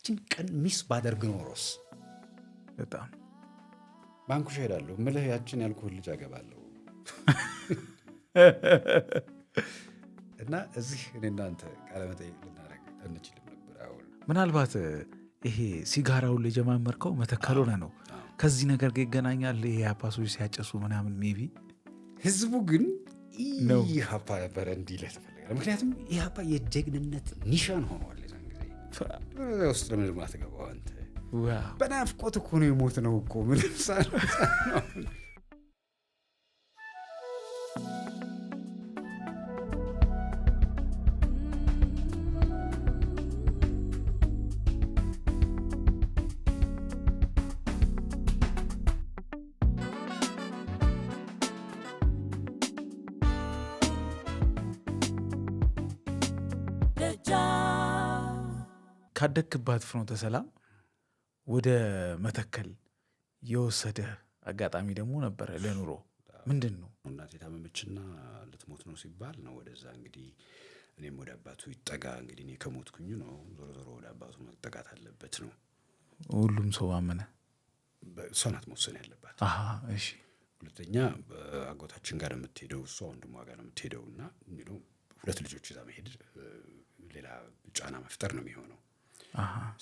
እችን ቀን ሚስ ባደርግ ኖሮስ በጣም ባንኩ እሄዳለሁ ምልህ ያችን ያልኩህን ልጅ አገባለሁ እና እዚህ እኔ እናንተ ቃለ መጠይቅ ልናደርግ አንችልም ነበር። አሁን ምናልባት ይሄ ሲጋራውን የጀማመርከው መተከል ሆነ ነው ከዚህ ነገር ጋር ይገናኛል። ይሄ አፓሶች ሲያጨሱ ምናምን ሜቢ ህዝቡ ግን ኢህአፓ ነበረ እንዲልህ ተፈልጋል። ምክንያቱም ኢህአፓ የጀግንነት ኒሻን ሆኗል። የዛን ጊዜ ውስጥ ለምንድን ነው አትገባው አንተ? በናፍቆት እኮ ነው የሞት ነው እኮ ምንም ሳይሆን ካደግክባት ፍኖተ ሰላም ወደ መተከል የወሰደ አጋጣሚ ደግሞ ነበረ ለኑሮ ምንድን ነው? እናቴ ታመመችና ልትሞት ነው ሲባል ነው ወደዛ እንግዲህ እኔም ወደ አባቱ ይጠጋ እንግዲህ እኔ ከሞትኩኝ ነው ዞሮ ዞሮ ወደ አባቱ መጠጋት አለበት ነው ሁሉም ሰው አመነ። እሷ ናት መወሰን ያለባት። እሺ ሁለተኛ አጎታችን ጋር የምትሄደው እሷ ወንድሟ ጋር የምትሄደው እና ሁለት ልጆች ይዛ መሄድ ሌላ ጫና መፍጠር ነው የሚሆነው።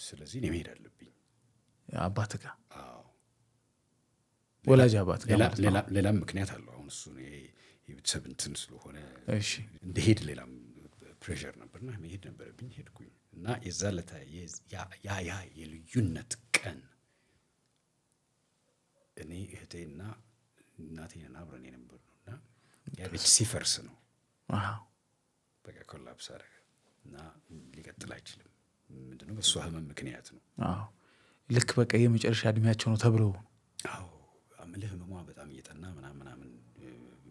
ስለዚህ እኔ መሄድ አለብኝ አባት ጋር። ወላጅ አባት ጋር ሌላም ምክንያት አለው። አሁን እሱ የቤተሰብ እንትን ስለሆነ እንደሄድ ሌላም ፕሬሸር ነበርና መሄድ ነበረብኝ። ሄድኩኝ እና የዛ ለታ ያ የልዩነት ቀን እኔ እህቴና እናቴና አብረን የነበርነውና ያ ቤት ሲፈርስ ነው በቃ ኮላፕስ አደረገ እና ሊቀጥል አይችልም። ምንድነው በእሷ ህመም ምክንያት ነው። ልክ በቃ የመጨረሻ እድሜያቸው ነው ተብለው አምልህ ህመሟ በጣም እየጠና ምናምን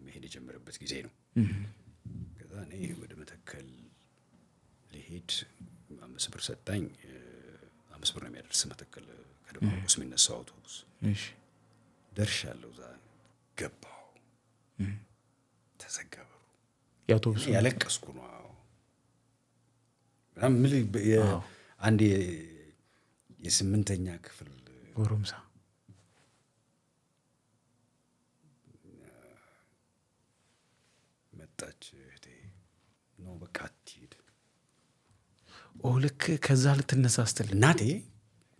መሄድ የጀመረበት ጊዜ ነው። ከዛ እኔ ወደ መተከል ሊሄድ 5 ብር ሰጣኝ። 5 ብር ነው የሚያደርስ መተከል ከደብረ ማርቆስ የሚነሳው አውቶቡስ። ደርሻለሁ። እዛ ገባሁ። ተዘጋ በሩ። የአውቶቡስ ያለቀስኩ ነው። አንድ የ8ኛ ክፍል ጎረምሳ መጣች እህቴ። ነው በቃ አትሂድ። ልክ ከዛ ልትነሳ ስትል እናቴ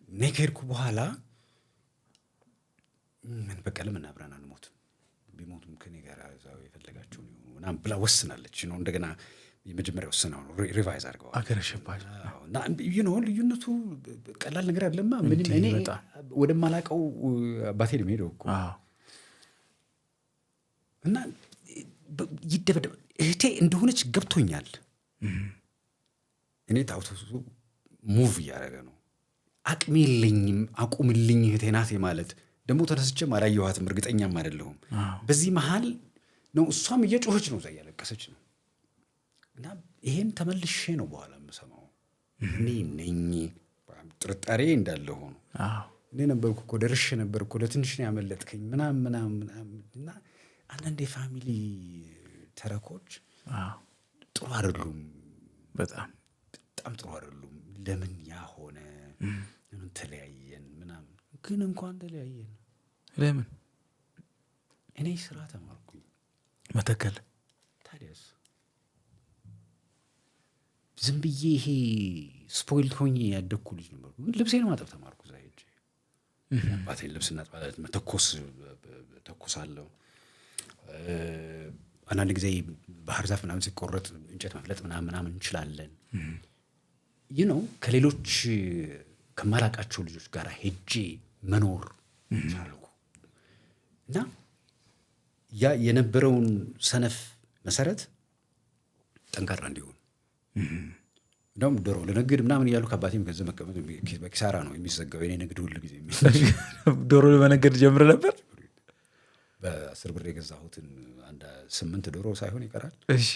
እኔ ከሄድኩ በኋላ ምን በቃ ለምን አብረን አንሞትም? ቢሞቱም ከኔ ጋር እዛው የፈለጋቸውን ይሁኑ ምናምን ብላ ወስናለች። እንደገና የመጀመሪያ ወሰናው ነው ሪቫይዝ አድርገዋል። አገረሸባች እና ልዩነቱ ቀላል ነገር አይደለም። ምንም እኔ ወደማላውቀው አባቴ ነው የምሄደው እኮ እና ይደበደብ እህቴ እንደሆነች ገብቶኛል። እኔ ታውቶሱ ሙቭ እያደረገ ነው። አቅሜ የለኝም አቁምልኝ እህቴ ናት ማለት ደግሞ ተነስቼም አላየኋትም፣ እርግጠኛም አይደለሁም። በዚህ መሀል ነው እሷም እየጮኸች ነው፣ እዛ እያለቀሰች ነው። እና ይሄን ተመልሼ ነው በኋላ የምሰማው። እኔ ነኝ ጥርጣሬ እንዳለ ሆኖ እኔ ነበርኩ እኮ ደርሼ ነበር እኮ ለትንሽ ነው ያመለጥከኝ ምናምን እና አንዳንድ የፋሚሊ ተረኮች ጥሩ አይደሉም። በጣም ጥሩ አይደሉም። ለምን ያ ሆነ? ለምን ተለያየን? ምናምን ግን እንኳን ተለያየን ለምን? እኔ ስራ ተማርኩኝ መተከል። ታዲያስ ዝም ብዬ ይሄ ስፖይልድ ሆኜ ያደግኩ ልጅ ነበርኩ። ግን ልብሴን ማጠብ ተማርኩ። እዛ ሄጄ አባቴን ልብስ እናጥባለን፣ ተኮሳለሁ። አንዳንድ ጊዜ ባህር ዛፍ ምናምን ሲቆረጥ እንጨት መፍለጥ ምናምን እንችላለን። ከሌሎች ከማላቃቸው ልጆች ጋር ሄጄ መኖር ቻልኩ እና ያ የነበረውን ሰነፍ መሰረት ጠንካራ እንዲሆን እንደውም ዶሮ ለነግድ ምናምን እያሉ ከአባቴም ገንዘብ መቀመጥ በኪሳራ ነው የሚዘጋው። የኔ ንግድ ሁሉ ጊዜ ዶሮ ለመነገድ ጀምር ነበር። በ10 ብር የገዛሁትን 8 ዶሮ ሳይሆን ይቀራል። እሺ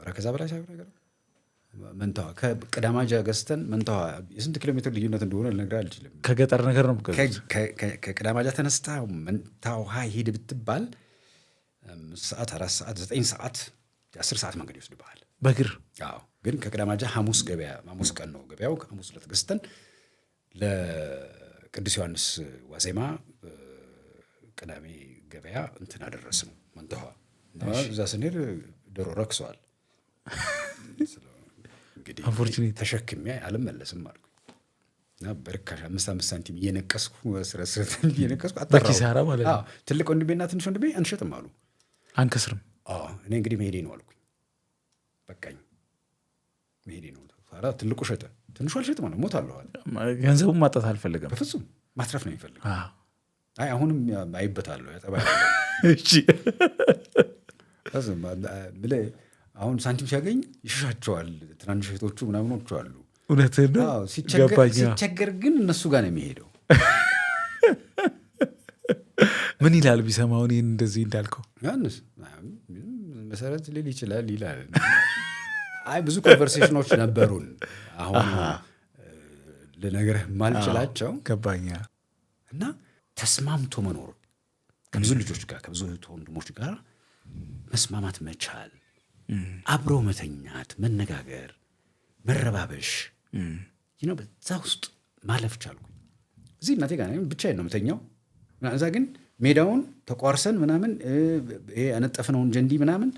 ከዛ በላይ ሳይሆን ይቀራል። መንታዋ ከቅዳማጃ ገዝተን መንታዋ የስንት ኪሎ ሜትር ልዩነት እንደሆነ ልነግርህ አልችልም። ከገጠር ነገር ነው። ከቅዳማጃ ተነስታ መንታዋ ሄድ ብትባል 5 ሰዓት 4 ሰዓት 9 ሰዓት 10 ሰዓት መንገድ ይወስድብሃል በእግር። ግን ከቅዳማጃ ሐሙስ ቀን ነው ገበያው። ሐሙስ ዕለት ገዝተን ለቅዱስ ዮሐንስ ዋዜማ ቅዳሜ ገበያ እንትን አደረስን መንተዋ። እዛ ስንሄድ ዶሮ ረክሷል። እንግዲህ ተሸክሜ አልመለስም አልኩኝ እና በርካሽ 5 ሳንቲም እየነቀስኩ በኪሳራ ማለት ነው። ትልቅ ወንድሜና ትንሽ ወንድሜ አንሸጥም አሉ። አንከስርም። እኔ እንግዲህ መሄዴ ነው አልኩኝ። በቃኝ መሄዴ ነው። ታዲያ ትልቁ ሸጠ፣ ትንሹ አልሸጥም አለ። ሞታለሁ አለ። ገንዘቡን ማጣት አልፈልግም፣ በፍጹም ማትረፍ ነው የሚፈልግ። አሁንም አይበታለሁ ያጠባል። እሺ አሁን ሳንቲም ሲያገኝ ይሸሻቸዋል። ትናንሽ እህቶቹ ምናምኖቹ አሉ። እውነትህን ነው። ሲቸገር ግን እነሱ ጋር ነው የሚሄደው። ምን ይላል ቢሰማውን ይህን እንደዚህ እንዳልከው? ያንስ መሰረት ሊል ይችላል ይላል። ብዙ ኮንቨርሴሽኖች ነበሩን። አሁን ልነግርህ ማልችላቸው ገባኛ። እና ተስማምቶ መኖር ከብዙ ልጆች ጋር ከብዙ ወንድሞች ጋር መስማማት መቻል፣ አብሮ መተኛት፣ መነጋገር፣ መረባበሽ በዛ ውስጥ ማለፍ ቻልኩኝ። እዚህ እናቴ ጋር ብቻዬን ነው የምተኛው። እዛ ግን ሜዳውን ተቋርሰን ምናምን ያነጠፍነውን ጀንዲ ምናምን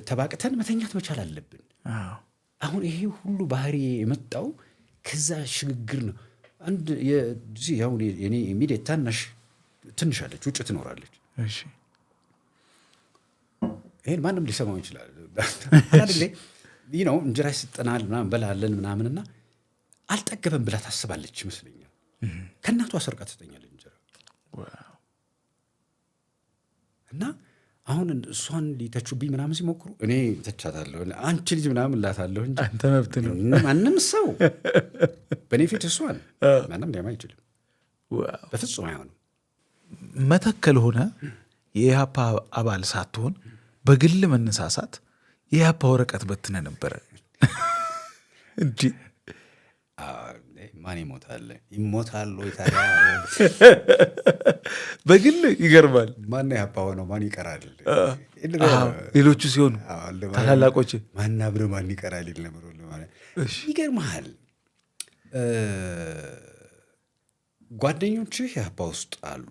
ተባቅተን መተኛት መቻል አለብን። አሁን ይሄ ሁሉ ባህሪ የመጣው ከዛ ሽግግር ነው። አንድ የኔ ኢሚዲየት ታናሽ ትንሽ አለች፣ ውጭ ትኖራለች። ይሄን ማንም ሊሰማው ይችላል። አንዳንድ ጊዜ እንጀራ ይሰጠናል ምናምን በላለን ምናምንና አልጠገበም ብላ ታስባለች ይመስለኛል። ከእናቷ ሰርቃ ትሰጠኛለች እንጀራ እና አሁን እሷን ሊተቹብኝ ምናምን ሲሞክሩ እኔ ተቻታለሁ። አንቺ ልጅ ምናምን እላታለሁ እንጂ አንተ መብት ነው። ማንም ሰው በእኔ ፊት እሷን ማንም ሊያማ አይችልም። በፍጹም አይሆንም። መተከል ሆነ የኢህአፓ አባል ሳትሆን በግል መነሳሳት የኢህአፓ ወረቀት በትነ ነበረ እንጂ ማን ይሞታል ወይ ታዲያ? በግል ይገርማል። ማን ኢህአፓ ሆነው ማን ይቀራል? ሌሎቹ ሲሆኑ ታላላቆች ማን አብረ ማን ይቀራል ይል ነበር። ይገርምሃል፣ ጓደኞችህ ኢህአፓ ውስጥ አሉ።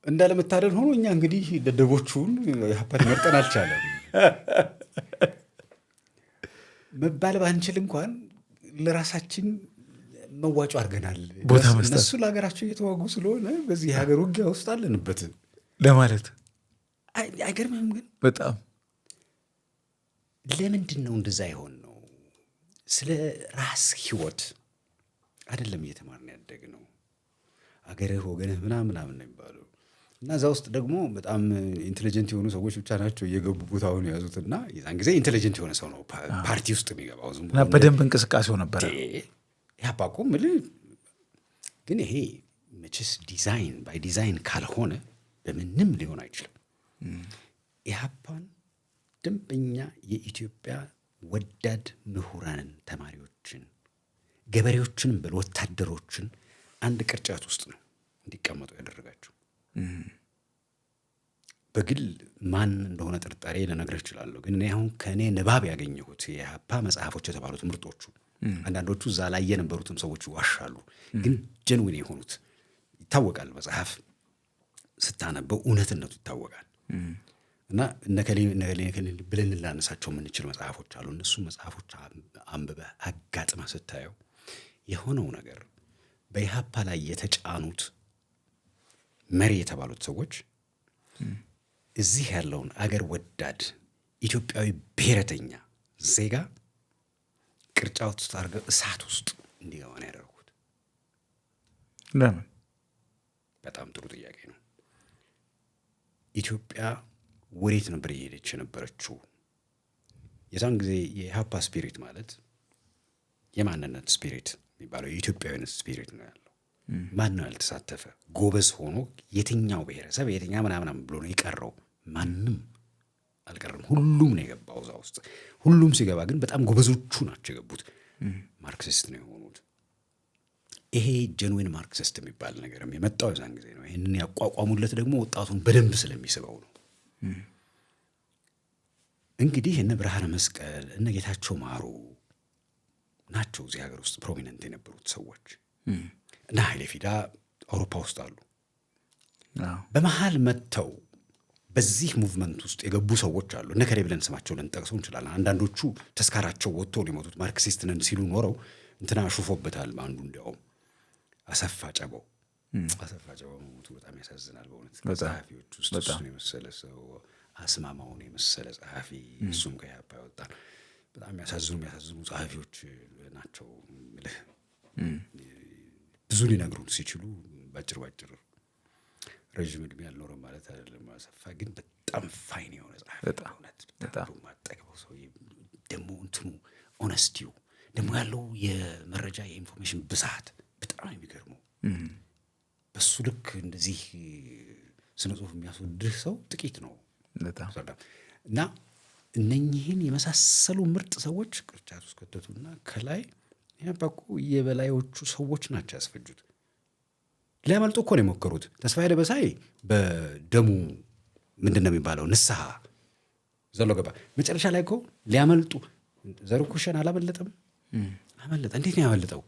እንዳለመታደል ሆኖ እኛ እንግዲህ ደደቦቹን ኢህአፓን መርጠን አልቻለም መባል ባንችል እንኳን ለራሳችን መዋጮ አድርገናል። እነሱ ለሀገራቸው እየተዋጉ ስለሆነ በዚህ የሀገር ውጊያ ውስጥ አለንበት ለማለት አይገርምህም? ግን በጣም ለምንድን ነው እንደዛ ይሆን ነው? ስለ ራስ ህይወት አይደለም እየተማርን ያደግነው። አገርህ ወገንህ ምናምን ነው የሚባለው። እና እዛ ውስጥ ደግሞ በጣም ኢንቴሊጀንት የሆኑ ሰዎች ብቻ ናቸው እየገቡ ቦታውን የያዙትና የዛን ጊዜ ኢንቴሊጀንት የሆነ ሰው ነው ፓርቲ ውስጥ የሚገባው። እና በደንብ እንቅስቃሴው ነበረ። ኢህአፓ እኮ የምልህ ግን ይሄ መቼስ ባይ ዲዛይን ካልሆነ በምንም ሊሆን አይችልም። ኢህአፓን ደንበኛ የኢትዮጵያ ወዳድ ምሁራንን፣ ተማሪዎችን፣ ገበሬዎችንም በል ወታደሮችን አንድ ቅርጫት ውስጥ ነው እንዲቀመጡ ያደረጋቸው። በግል ማን እንደሆነ ጥርጣሬ ልነግርህ እችላለሁ። ግን እኔ አሁን ከእኔ ንባብ ያገኘሁት የኢህአፓ መጽሐፎች የተባሉት ምርጦቹ፣ አንዳንዶቹ እዛ ላይ የነበሩትም ሰዎች ይዋሻሉ፣ ግን ጀንዊን የሆኑት ይታወቃል። መጽሐፍ ስታነበው እውነትነቱ ይታወቃል። እና እነከሌ ብለን ላነሳቸው የምንችል መጽሐፎች አሉ። እነሱ መጽሐፎች አንብበህ አጋጥመህ ስታየው የሆነው ነገር በኢህአፓ ላይ የተጫኑት መሪ የተባሉት ሰዎች እዚህ ያለውን አገር ወዳድ ኢትዮጵያዊ ብሔረተኛ ዜጋ ቅርጫት ውስጥ አድርገው እሳት ውስጥ እንዲገባ ነው ያደረጉት። ለምን? በጣም ጥሩ ጥያቄ ነው። ኢትዮጵያ ወዴት ነበር እየሄደች የነበረችው? የዛን ጊዜ የኢህአፓ ስፒሪት ማለት የማንነት ስፒሪት የሚባለው የኢትዮጵያዊነት ስፒሪት ነው ያለው። ማን ነው ያልተሳተፈ? ጎበዝ ሆኖ የትኛው ብሔረሰብ የትኛው ምናምን ብሎ ነው የቀረው? ማንም አልቀረም። ሁሉም ነው የገባው እዛ ውስጥ። ሁሉም ሲገባ ግን በጣም ጎበዞቹ ናቸው የገቡት። ማርክሲስት ነው የሆኑት። ይሄ ጀንዊን ማርክሲስት የሚባል ነገርም የመጣው የዛን ጊዜ ነው። ይህንን ያቋቋሙለት ደግሞ ወጣቱን በደንብ ስለሚስበው ነው። እንግዲህ እነ ብርሃነ መስቀል እነ ጌታቸው ማሩ ናቸው እዚህ ሀገር ውስጥ ፕሮሚነንት የነበሩት ሰዎች እና ኃይሌ ፊዳ አውሮፓ ውስጥ አሉ። በመሃል መጥተው በዚህ ሙቭመንት ውስጥ የገቡ ሰዎች አሉ። እነ ከሌ ብለን ስማቸው ልንጠቅሰው እንችላለን። አንዳንዶቹ ተስካራቸው ወጥቶ ነው የሞቱት። ማርክሲስት ነን ሲሉ ኖረው እንትና አሹፎበታል። አንዱ እንዲያውም አሰፋ ጨበው መሞቱ በጣም ያሳዝናል በእውነት። ጸሐፊዎች ውስጥ እሱን የመሰለ ሰው፣ አስማማውን የመሰለ ጸሐፊ፣ እሱም ከኢህአፓ ያወጣል። በጣም የሚያሳዝኑ ጸሐፊዎች ናቸው። ብዙ ሊነግሩን ሲችሉ ባጭር ረዥም ዕድሜ ያልኖረም ማለት አይደለም። አሰፋ ግን በጣም ፋይን የሆነ ጸሐፊ በጣም ማጠቅበው ሰው ደግሞ እንትኑ ኦነስቲው ደግሞ ያለው የመረጃ የኢንፎርሜሽን ብዛት በጣም የሚገርመው። በሱ ልክ እንደዚህ ስነ ጽሁፍ የሚያስወድህ ሰው ጥቂት ነው እና እነኚህን የመሳሰሉ ምርጥ ሰዎች ቅርጫት ውስጥ ከተቱና ከላይ ያባቁ የበላዮቹ ሰዎች ናቸው ያስፈጁት። ሊያመልጡ እኮ ነው የሞከሩት። ተስፋዬ ደበሳይ በደሙ ምንድን ነው የሚባለው ንስሐ ዘሎ ገባ። መጨረሻ ላይ እኮ ሊያመልጡ ዘርኩሸን አላመለጠም? አመለጠ። እንዴት ነው ያመለጠው?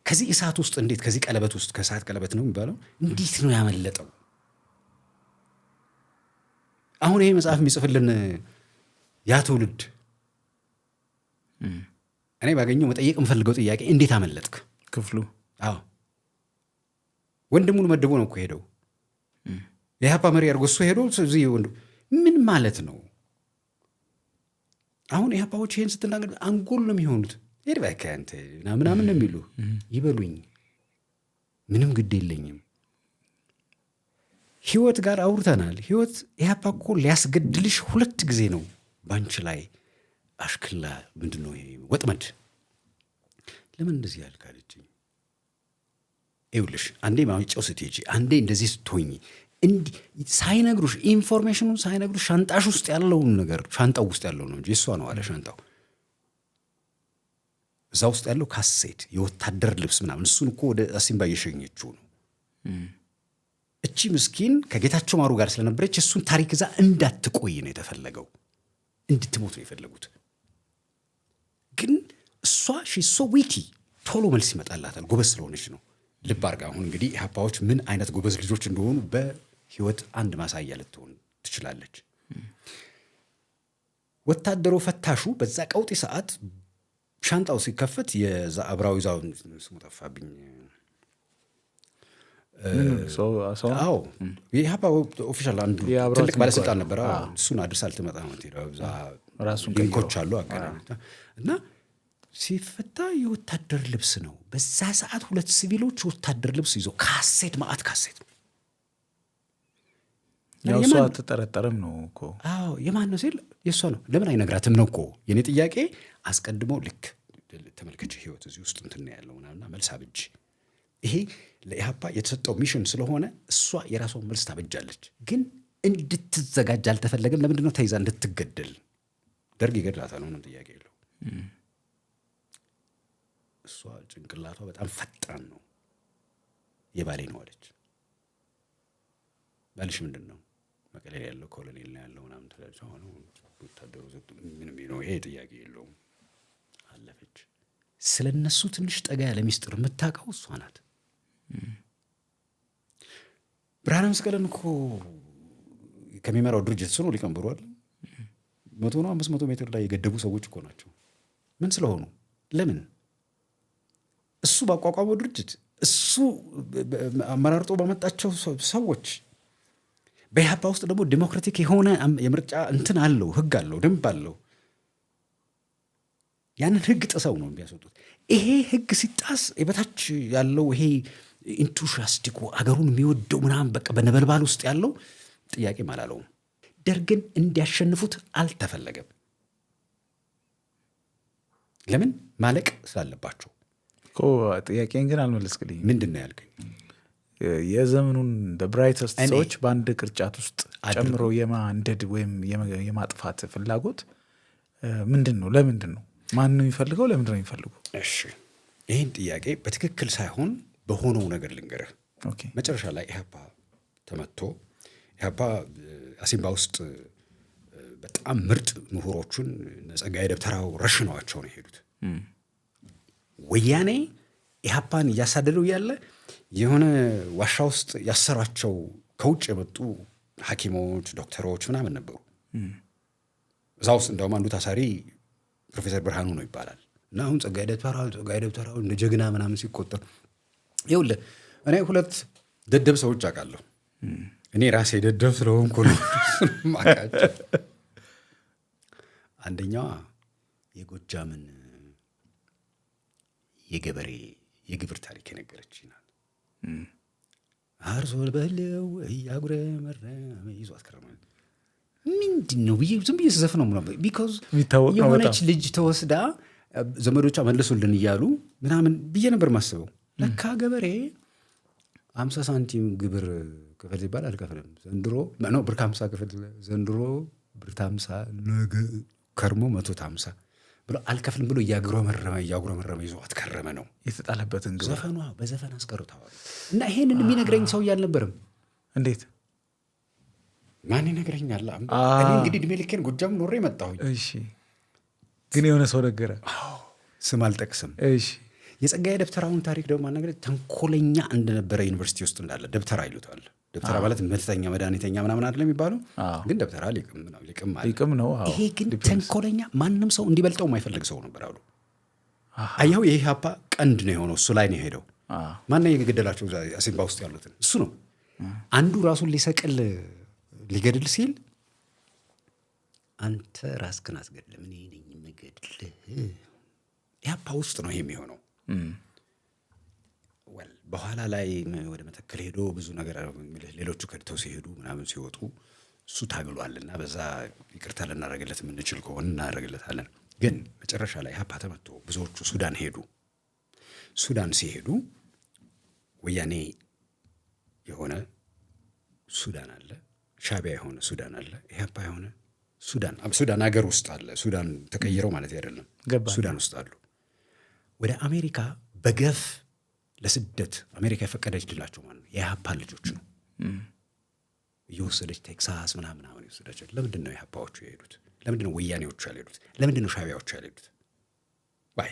ከዚህ እሳት ውስጥ እንዴት ከዚህ ቀለበት ውስጥ ከእሳት ቀለበት ነው የሚባለው እንዴት ነው ያመለጠው? አሁን ይሄ መጽሐፍ የሚጽፍልን ያ ትውልድ እኔ ባገኘው መጠየቅ የምፈልገው ጥያቄ እንዴት አመለጥክ? ክፍሉ አዎ ወንድሙን መድቦ ነው እኮ ሄደው የኢህአፓ መሪ አድርጎ እሱ ሄዶ እዚህ ምን ማለት ነው? አሁን ኢህአፓዎች ይሄን ስትናገር አንጎል ነው የሚሆኑት። ይርባካንተ ምናምን ነው የሚሉ ይበሉኝ፣ ምንም ግድ የለኝም። ህይወት ጋር አውርተናል። ህይወት ኢህአፓ እኮ ሊያስገድልሽ 2 ጊዜ ነው ባንቺ ላይ አሽክላ ምንድን ነው ይሄ ወጥመድ። ለምን እንደዚህ ያልካለችኝ? ይኸውልሽ አንዴ ማውጫው ስትሄጂ፣ አንዴ እንደዚህ ስትሆኚ፣ እንዲህ ሳይነግሩሽ ኢንፎርሜሽኑን ሳይነግሩሽ ሻንጣሽ ውስጥ ያለውን ነገር ሻንጣው ውስጥ ያለው ነው እንጂ እሷ ነው አለ ሻንጣው። እዛ ውስጥ ያለው ካሴት የወታደር ልብስ ምናምን እሱን እኮ ወደ አሲምባ እየሸኘችው ነው። እቺ ምስኪን ከጌታቸው ማሩ ጋር ስለነበረች እሱን ታሪክ እዛ እንዳትቆይ ነው የተፈለገው፣ እንድትሞት ነው የፈለጉት። ግን እሷ ሺሶ ዊቲ ቶሎ መልስ ይመጣላታል፣ ጎበዝ ስለሆነች ነው። ልብ አድርጋ አሁን እንግዲህ ኢህአፓዎች ምን አይነት ጎበዝ ልጆች እንደሆኑ በህይወት አንድ ማሳያ ልትሆን ትችላለች። ወታደሩ ፈታሹ በዛ ቀውጢ ሰዓት ሻንጣው ሲከፈት የዛ አብራዊ ዛው ስሙ ጠፋብኝ። አዎ የኢህአፓ ኦፊሻል አንዱ ትልቅ ባለስልጣን ነበር። እሱን አድርሳ ልትመጣ ነው ራሱን ሊንኮች አሉ አገናኝታ እና ሲፈታ የወታደር ልብስ ነው። በዛ ሰዓት 2 ሲቪሎች ወታደር ልብስ ይዞ ካሴት ማአት ካሴት ያው እሷ አትጠረጠርም ነው እኮ። አዎ የማን ነው ሲል የእሷ ነው። ለምን አይነግራትም ነው እኮ የኔ ጥያቄ። አስቀድሞ ልክ ተመልከች ህይወት እዚህ ውስጥ እንትን ያለው ምናምና መልስ አብጅ። ይሄ ለኢህአፓ የተሰጠው ሚሽን ስለሆነ እሷ የራሷን መልስ ታበጃለች። ግን እንድትዘጋጅ አልተፈለገም። ለምንድን ነው ተይዛ እንድትገደል? ደርግ ይገድላታል፣ ምንም ጥያቄ የለው። እሷ ጭንቅላቷ በጣም ፈጣን ነው። የባሌ ነው አለች። ባልሽ ምንድን ነው? መቀሌ ያለው ኮሎኔል ነው ያለው ምናምን ተላልቻ ሆነ ወታደሩ ምንም ነው ይሄ ጥያቄ የለውም አለፈች። ስለነሱ ትንሽ ጠጋ ያለ ሚስጥር የምታውቀው እሷ ናት። ብርሃነ መስቀልን እኮ ከሚመራው ድርጅት እሱ ነው ሊቀመንበሩ አይደል? 100 ነው 500 ሜትር ላይ የገደቡ ሰዎች እኮ ናቸው። ምን ስለሆኑ? ለምን? እሱ ባቋቋመው ድርጅት እሱ አመራርጦ ባመጣቸው ሰዎች። በኢህአፓ ውስጥ ደግሞ ዲሞክራቲክ የሆነ የምርጫ እንትን አለው፣ ህግ አለው፣ ደንብ አለው። ያንን ህግ ጥሰው ነው የሚያስወጡት። ይሄ ህግ ሲጣስ የበታች ያለው ይሄ ኢንቱሻስቲኩ አገሩን የሚወደው ምናምን በቃ በነበልባል ውስጥ ያለው ጥያቄ አላለውም። ደርግን እንዲያሸንፉት አልተፈለገም። ለምን? ማለቅ ስላለባቸው እኮ። ጥያቄን ግን አልመለስክልኝ። ምንድን ነው ያልከኝ? የዘመኑን ብራይተስት ሰዎች በአንድ ቅርጫት ውስጥ ጨምሮ የማንደድ ወይም የማጥፋት ፍላጎት ምንድን ነው? ለምንድን ነው? ማን ነው የሚፈልገው? ለምንድን ነው የሚፈልገው? እሺ ይህን ጥያቄ በትክክል ሳይሆን በሆነው ነገር ልንገርህ። መጨረሻ ላይ ኢህአፓ ተመቶ ኢህአፓ አሲምባ ውስጥ በጣም ምርጥ ምሁሮቹን ጸጋዬ ደብተራው ረሽነዋቸው ነው የሄዱት። ወያኔ ኢህአፓን እያሳደደው ያለ የሆነ ዋሻ ውስጥ ያሰሯቸው ከውጭ የመጡ ሐኪሞች ዶክተሮች ምናምን ነበሩ። እዛ ውስጥ እንደውም አንዱ ታሳሪ ፕሮፌሰር ብርሃኑ ነው ይባላል። እና አሁን ጸጋዬ ደብተራው እንደ ጀግና ምናምን ሲቆጠር ይኸውልህ እኔ ሁለት ደደብ ሰዎች አውቃለሁ። እኔ ራሴ ደደብ ስለሆንኩ ነው ማቃቸው። አንደኛዋ የጎጃምን የገበሬ የግብር ታሪክ የነገረችኝ ናት። አርሶ በለው እያጉረመረመ ይዟት ከረመ። ምንድን ነው ብዬ ዝም ብዬ ስዘፍነው ምናምን ቢኮዝ የሆነች ልጅ ተወስዳ ዘመዶቿ መለሱልን እያሉ ምናምን ብዬ ነበር ማስበው። ለካ ገበሬ 50 ሳንቲም ግብር ክፈል ሲባል አልከፍልም ዘንድሮ ነው ብር 50 ክፈል ዘንድሮ ብር 50 ነገ ከርሞ 150 ብሎ አልከፍልም ብሎ እያጉረመረመ ይዟት ከረመ ነው የተጣለበትን ግብር ዘፈኗ በዘፈን አስቀርተዋል። እና ይሄንን የሚነግረኝ ሰው አልነበረም። እንዴት ማን ይነግረኛል? እኔ እንግዲህ እድሜ ልኬን ጎጃም ኖሬ መጣሁኝ። እሺ ግን የሆነ ሰው ነገረ፣ ስም አልጠቅስም። እሺ የጸጋዬ ደብተራውን ታሪክ ደግሞ ማናገር ተንኮለኛ እንደነበረ ዩኒቨርሲቲ ውስጥ እንዳለ ደብተራ ይሉታል። ደብተራ ማለት መተኛ መድኃኒተኛ ምናምን አይደለም የሚባለው፣ ግን ደብተራ ሊቅም ነው። ይሄ ግን ተንኮለኛ ማንም ሰው እንዲበልጠው የማይፈልግ ሰው ነበር አሉ። አየኸው የኢህአፓ ቀንድ ነው የሆነው። እሱ ላይ ነው የሄደው። ማነው የገደላቸው አሲምባ ውስጥ ያሉትን? እሱ ነው። አንዱ ራሱን ሊሰቅል ሊገድል ሲል አንተ ራስህን አስገድልህ እኔ ነኝ የምገድልህ። ኢህአፓ ውስጥ ነው ይሄ የሚሆነው። በኋላ ላይ ወደ መተከል ሄዶ ብዙ ነገር ሌሎቹ ከድተው ሲሄዱ ምናምን ሲወጡ እሱ ታግሏልና በዛ ይቅርታ ልናደርግለት የምንችል ከሆነ እናደርግለታለን። ግን መጨረሻ ላይ ኢህአፓ ተመቶ ብዙዎቹ ሱዳን ሄዱ። ሱዳን ሲሄዱ ወያኔ የሆነ ሱዳን አለ፣ ሻቢያ የሆነ ሱዳን አለ፣ ኢህአፓ የሆነ ሱዳን ሀገር ውስጥ አለ። ሱዳን ተቀይረው ማለት አይደለም፣ ሱዳን ውስጥ አሉ። ወደ አሜሪካ በገፍ ለስደት አሜሪካ የፈቀደችላቸው ማለት ነው የኢህአፓ ልጆች ነው እየወሰደች ቴክሳስ ምናምን የወሰደች። ለምንድን ነው ኢህአፓዎቹ የሄዱት? ለምንድን ነው ወያኔዎቹ ያልሄዱት? ለምንድን ነው ሻቢያዎቹ ያልሄዱት? ባይ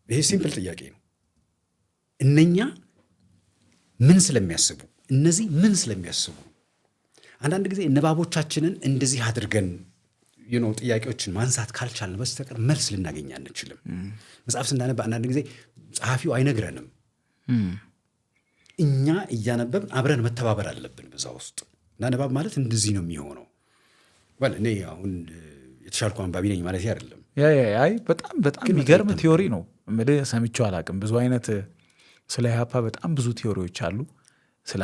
ይሄ ሲምፕል ጥያቄ ነው። እነኛ ምን ስለሚያስቡ፣ እነዚህ ምን ስለሚያስቡ። አንዳንድ ጊዜ ንባቦቻችንን እንደዚህ አድርገን ጥያቄዎችን ማንሳት ካልቻልን በስተቀር መልስ ልናገኝ አንችልም። መጽሐፍ ስናነብ አንዳንድ ጊዜ ጸሐፊው አይነግረንም። እኛ እያነበብን አብረን መተባበር አለብን በዛ ውስጥ። እና ንባብ ማለት እንደዚህ ነው የሚሆነው። እኔ አሁን የተሻልኩ አንባቢ ነኝ ማለት አይደለም። በጣም የሚገርም ቲዮሪ ነው። ሰምቼው አላውቅም። ብዙ አይነት ስለ ኢህአፓ በጣም ብዙ ቲዮሪዎች አሉ። ስለ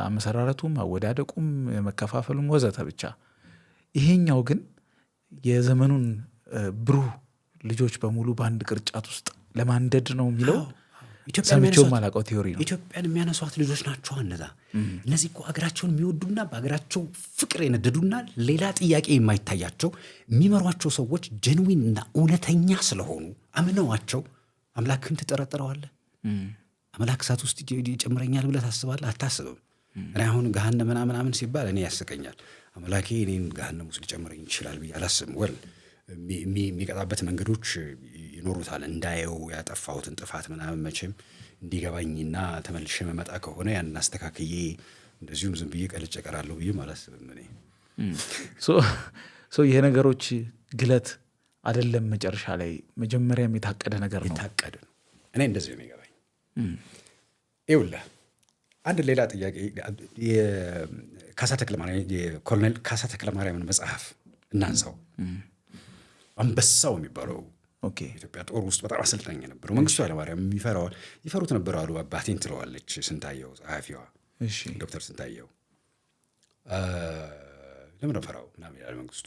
አመሰራረቱም፣ አወዳደቁም፣ መከፋፈሉም ወዘተ። ብቻ ይሄኛው ግን የዘመኑን ብሩህ ልጆች በሙሉ በአንድ ቅርጫት ውስጥ ለማንደድ ነው የሚለው ሰምቼው ማላውቀው ቲዮሪ ነው። ኢትዮጵያን የሚያነሷት ልጆች ናቸው እነዚህ እኮ አገራቸውን የሚወዱና በአገራቸው ፍቅር የነደዱና ሌላ ጥያቄ የማይታያቸው የሚመሯቸው ሰዎች ጀንዊንና እውነተኛ ስለሆኑ አምነዋቸው። አምላክን ትጠረጥረዋለህ? አምላክ እሳት ውስጥ ይጨምረኛል ብለህ ታስባለህ? አታስብም። እኔ አሁን ገሃነም ምናምን ሲባል እኔ ያስቀኛል። አምላኬ እኔን ገሃነም ውስጥ ሊጨምረኝ ይችላል ብዬ አላስብም። የሚቀጣበት መንገዶች ይኖሩታል። እንዳየው ያጠፋሁትን ጥፋት ምናምን መቼም እንዲገባኝና ተመልሼ መመጣ ከሆነ ያን አስተካክዬ እንደዚሁም ዝም ብዬ ቀልጬ እቀራለሁ ብዬም አላስብም። እኔ ይሄ ነገሮች ግለት አይደለም። መጨረሻ ላይ መጀመሪያም የታቀደ ነገር ነው። የታቀደ ነው። እኔ እንደዚህ ነው የሚገባኝ። ይኸውልህ አንድ ሌላ ጥያቄ የኮሎኔል ካሳ ተክለማርያምን መጽሐፍ እናንሳው። አንበሳው የሚባለው ኢትዮጵያ ጦር ውስጥ በጣም አሰልጣኝ የነበረው መንግስቱ ኃይለማርያም ይፈሩት ነበር አሉ። አባቴን ትለዋለች ስንታየው፣ ጸሐፊዋ ዶክተር ስንታየው። ለምን ፈራው ምናምን ይላል መንግስቱ።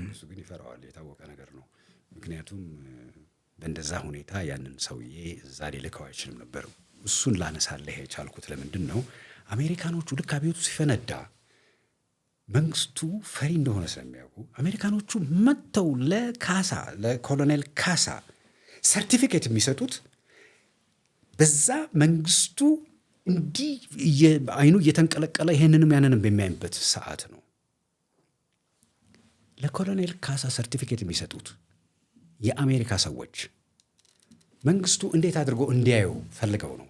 እሱ ግን ይፈራዋል፣ የታወቀ ነገር ነው። ምክንያቱም በእንደዛ ሁኔታ ያንን ሰውዬ እዛ ሊልከው አይችልም ነበር። እሱን ላነሳለህ የቻልኩት ለምንድን ነው? አሜሪካኖቹ ልክ አብዮቱ ሲፈነዳ መንግስቱ ፈሪ እንደሆነ ስለሚያውቁ አሜሪካኖቹ መጥተው ለኮሎኔል ካሳ ሰርቲፊኬት የሚሰጡት በዛ መንግስቱ እንዲህ አይኑ እየተንቀለቀለ ይሄንንም ያንንም በሚያይበት ሰዓት ነው። ለኮሎኔል ካሳ ሰርቲፊኬት የሚሰጡት የአሜሪካ ሰዎች መንግስቱ እንዴት አድርጎ እንዲያዩ ፈልገው ነው?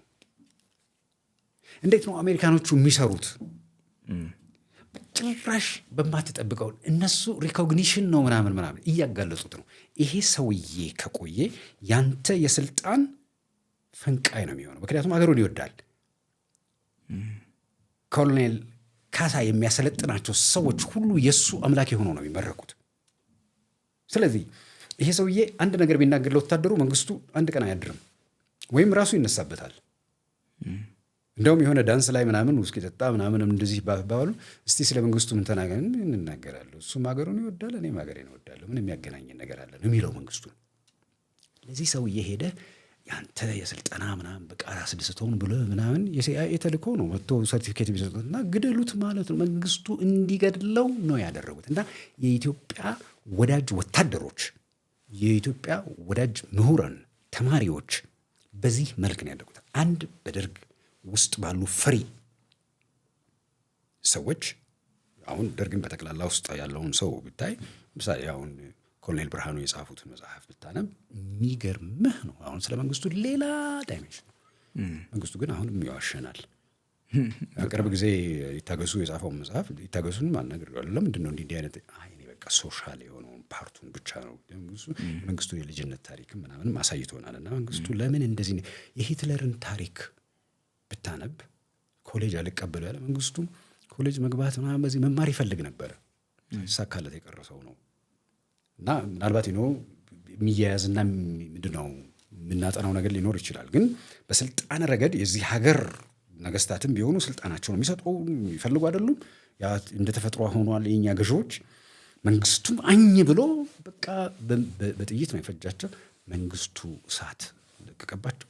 እንዴት ነው አሜሪካኖቹ የሚሰሩት? ጭራሽ በማትጠብቀው እነሱ ሪኮግኒሽን ነው ምናምን እያጋለጹት ነው። ይሄ ሰውዬ ከቆየ ያንተ የስልጣን ፈንቃይ ነው የሚሆነው። ምክንያቱም ሀገሩን ይወዳል። ኮሎኔል ካሳ የሚያሰለጥናቸው ሰዎች ሁሉ የእሱ አምላክ የሆኑ ነው የሚመረቁት። ስለዚህ ይሄ ሰውዬ አንድ ነገር ቢናገር ለወታደሩ መንግስቱ አንድ ቀን አያድርም፣ ወይም ራሱ ይነሳበታል። እንደውም የሆነ ዳንስ ላይ ምናምን ውስኪ ጠጣ ምናምን እንደዚህ ባባሉ እስቲ ስለ መንግስቱ ምን ተናገር እንናገራለሁ። እሱም ሀገሩን ይወዳል፣ እኔም ሀገሬን እወዳለሁ። ምን የሚያገናኘን ነገር አለ ነው የሚለው መንግስቱ። ለዚህ ሰውዬ ሄደ ያንተ የስልጠና ምናምን በቃ አስደስተውን ብሎ ምናምን የሲአይኤ ተልእኮ ነው መጥቶ ሰርቲፊኬት ቢሰጡትና ግደሉት ማለት ነው። መንግስቱ እንዲገድለው ነው ያደረጉት። እና የኢትዮጵያ ወዳጅ ወታደሮች፣ የኢትዮጵያ ወዳጅ ምሁራን፣ ተማሪዎች በዚህ መልክ ነው ያደረጉት። አንድ በደርግ ውስጥ ባሉ ፈሪ ሰዎች አሁን ደርግን በጠቅላላ ውስጥ ያለውን ሰው ብታይ ምሳሌ አሁን ኮሎኔል ብርሃኑ የጻፉትን መጽሐፍ ብታነብ የሚገርምህ ነው። አሁን ስለ መንግስቱ ሌላ ዳይሜንሽን ነው። መንግስቱ ግን አሁንም ይዋሸናል። ቅርብ ጊዜ ይታገሱ የጻፈው መጽሐፍ ይታገሱን ማናገር ለምንድን ነው እንዲህ አይነት እኔ በቃ ሶሻል የሆነውን ፓርቱን ብቻ ነው መንግስቱ የልጅነት ታሪክም ምናምንም አሳይቶናል። እና መንግስቱ ለምን እንደዚህ የሂትለርን ታሪክ ብታነብ ኮሌጅ አልቀበሉ ያለ መንግስቱ ኮሌጅ መግባት ምናምን በዚህ መማር ይፈልግ ነበር። ሳካለት የቀረሰው ነው። እና ምናልባት የሚያያዝና ምንድነው የምናጠናው ነገር ሊኖር ይችላል። ግን በስልጣን ረገድ የዚህ ሀገር ነገስታትም ቢሆኑ ስልጣናቸውን የሚሰጡ ይፈልጉ አይደሉም። ያ እንደ ተፈጥሮ ሆኗል። የኛ ገዢዎች መንግስቱም አኝ ብሎ በቃ በጥይት ነው የፈጃቸው። መንግስቱ እሳት ለቀቀባቸው።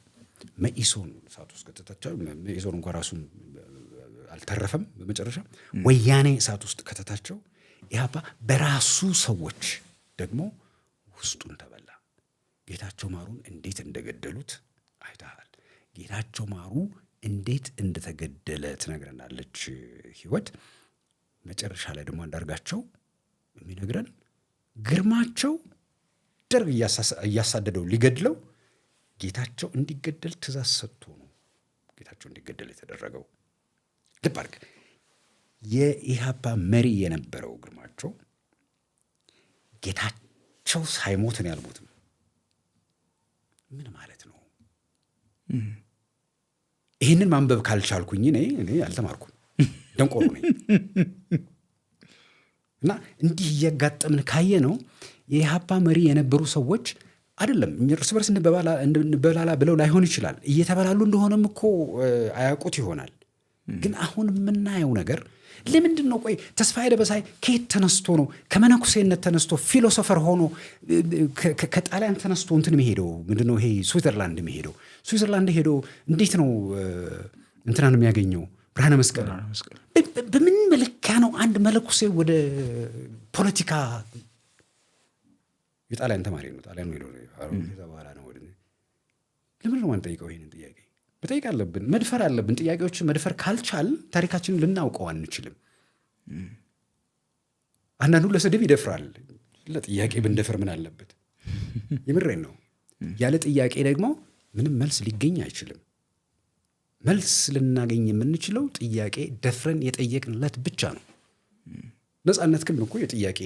መኢሶን እሳት ውስጥ ከተታቸው። መኢሶን እንኳን ራሱን አልተረፈም። በመጨረሻ ወያኔ እሳት ውስጥ ከተታቸው። ኢህአፓ በራሱ ሰዎች ደግሞ ውስጡን ተበላ። ጌታቸው ማሩን እንዴት እንደገደሉት አይተሃል። ጌታቸው ማሩ እንዴት እንደተገደለ ትነግረናለች ህይወት። መጨረሻ ላይ ደግሞ አንዳርጋቸው የሚነግረን ግርማቸው ደርግ እያሳደደው ሊገድለው ጌታቸው እንዲገደል ትእዛዝ ሰጥቶ ነው ጌታቸው እንዲገደል የተደረገው። ልብ አድርግ። የኢህአፓ መሪ የነበረው ግርማቸው ጌታቸው ሳይሞትን ያልሞትም ምን ማለት ነው? ይህንን ማንበብ ካልቻልኩኝ እኔ አልተማርኩም፣ ደንቆሮ ነኝ። እና እንዲህ እያጋጠምን ካየ ነው የኢህአፓ መሪ የነበሩ ሰዎች አይደለም እርስ በርስ እንበላላ ብለው ላይሆን ይችላል። እየተበላሉ እንደሆነም እኮ አያውቁት ይሆናል። ግን አሁን የምናየው ነገር ለምንድን ነው? ቆይ ተስፋዬ ደበሳይ ከየት ተነስቶ ነው ከመነኩሴነት ተነስቶ ፊሎሶፈር ሆኖ ከጣሊያን ተነስቶ እንትን የሚሄደው ምንድነው ይሄ ስዊዘርላንድ የሚሄደው? ስዊዘርላንድ ሄዶ እንዴት ነው እንትናን የሚያገኘው? ብርሃነ መስቀል። በምን መለኪያ ነው አንድ መነኩሴ ወደ ፖለቲካ? የጣሊያን ተማሪ ነው። ጣሊያን ሄዶ በኋላ ነው ወደ ለምን ነው አንጠይቀው? ይሄንን ጥያቄ መጠየቅ አለብን። መድፈር አለብን። ጥያቄዎችን መድፈር ካልቻል ታሪካችንን ልናውቀው አንችልም። አንዳንዱ ለስድብ ይደፍራል። ለጥያቄ ብንደፍር ምን አለበት? የምሬን ነው። ያለ ጥያቄ ደግሞ ምንም መልስ ሊገኝ አይችልም። መልስ ልናገኝ የምንችለው ጥያቄ ደፍረን የጠየቅንለት ብቻ ነው። ነፃነት ግን እኮ የጥያቄ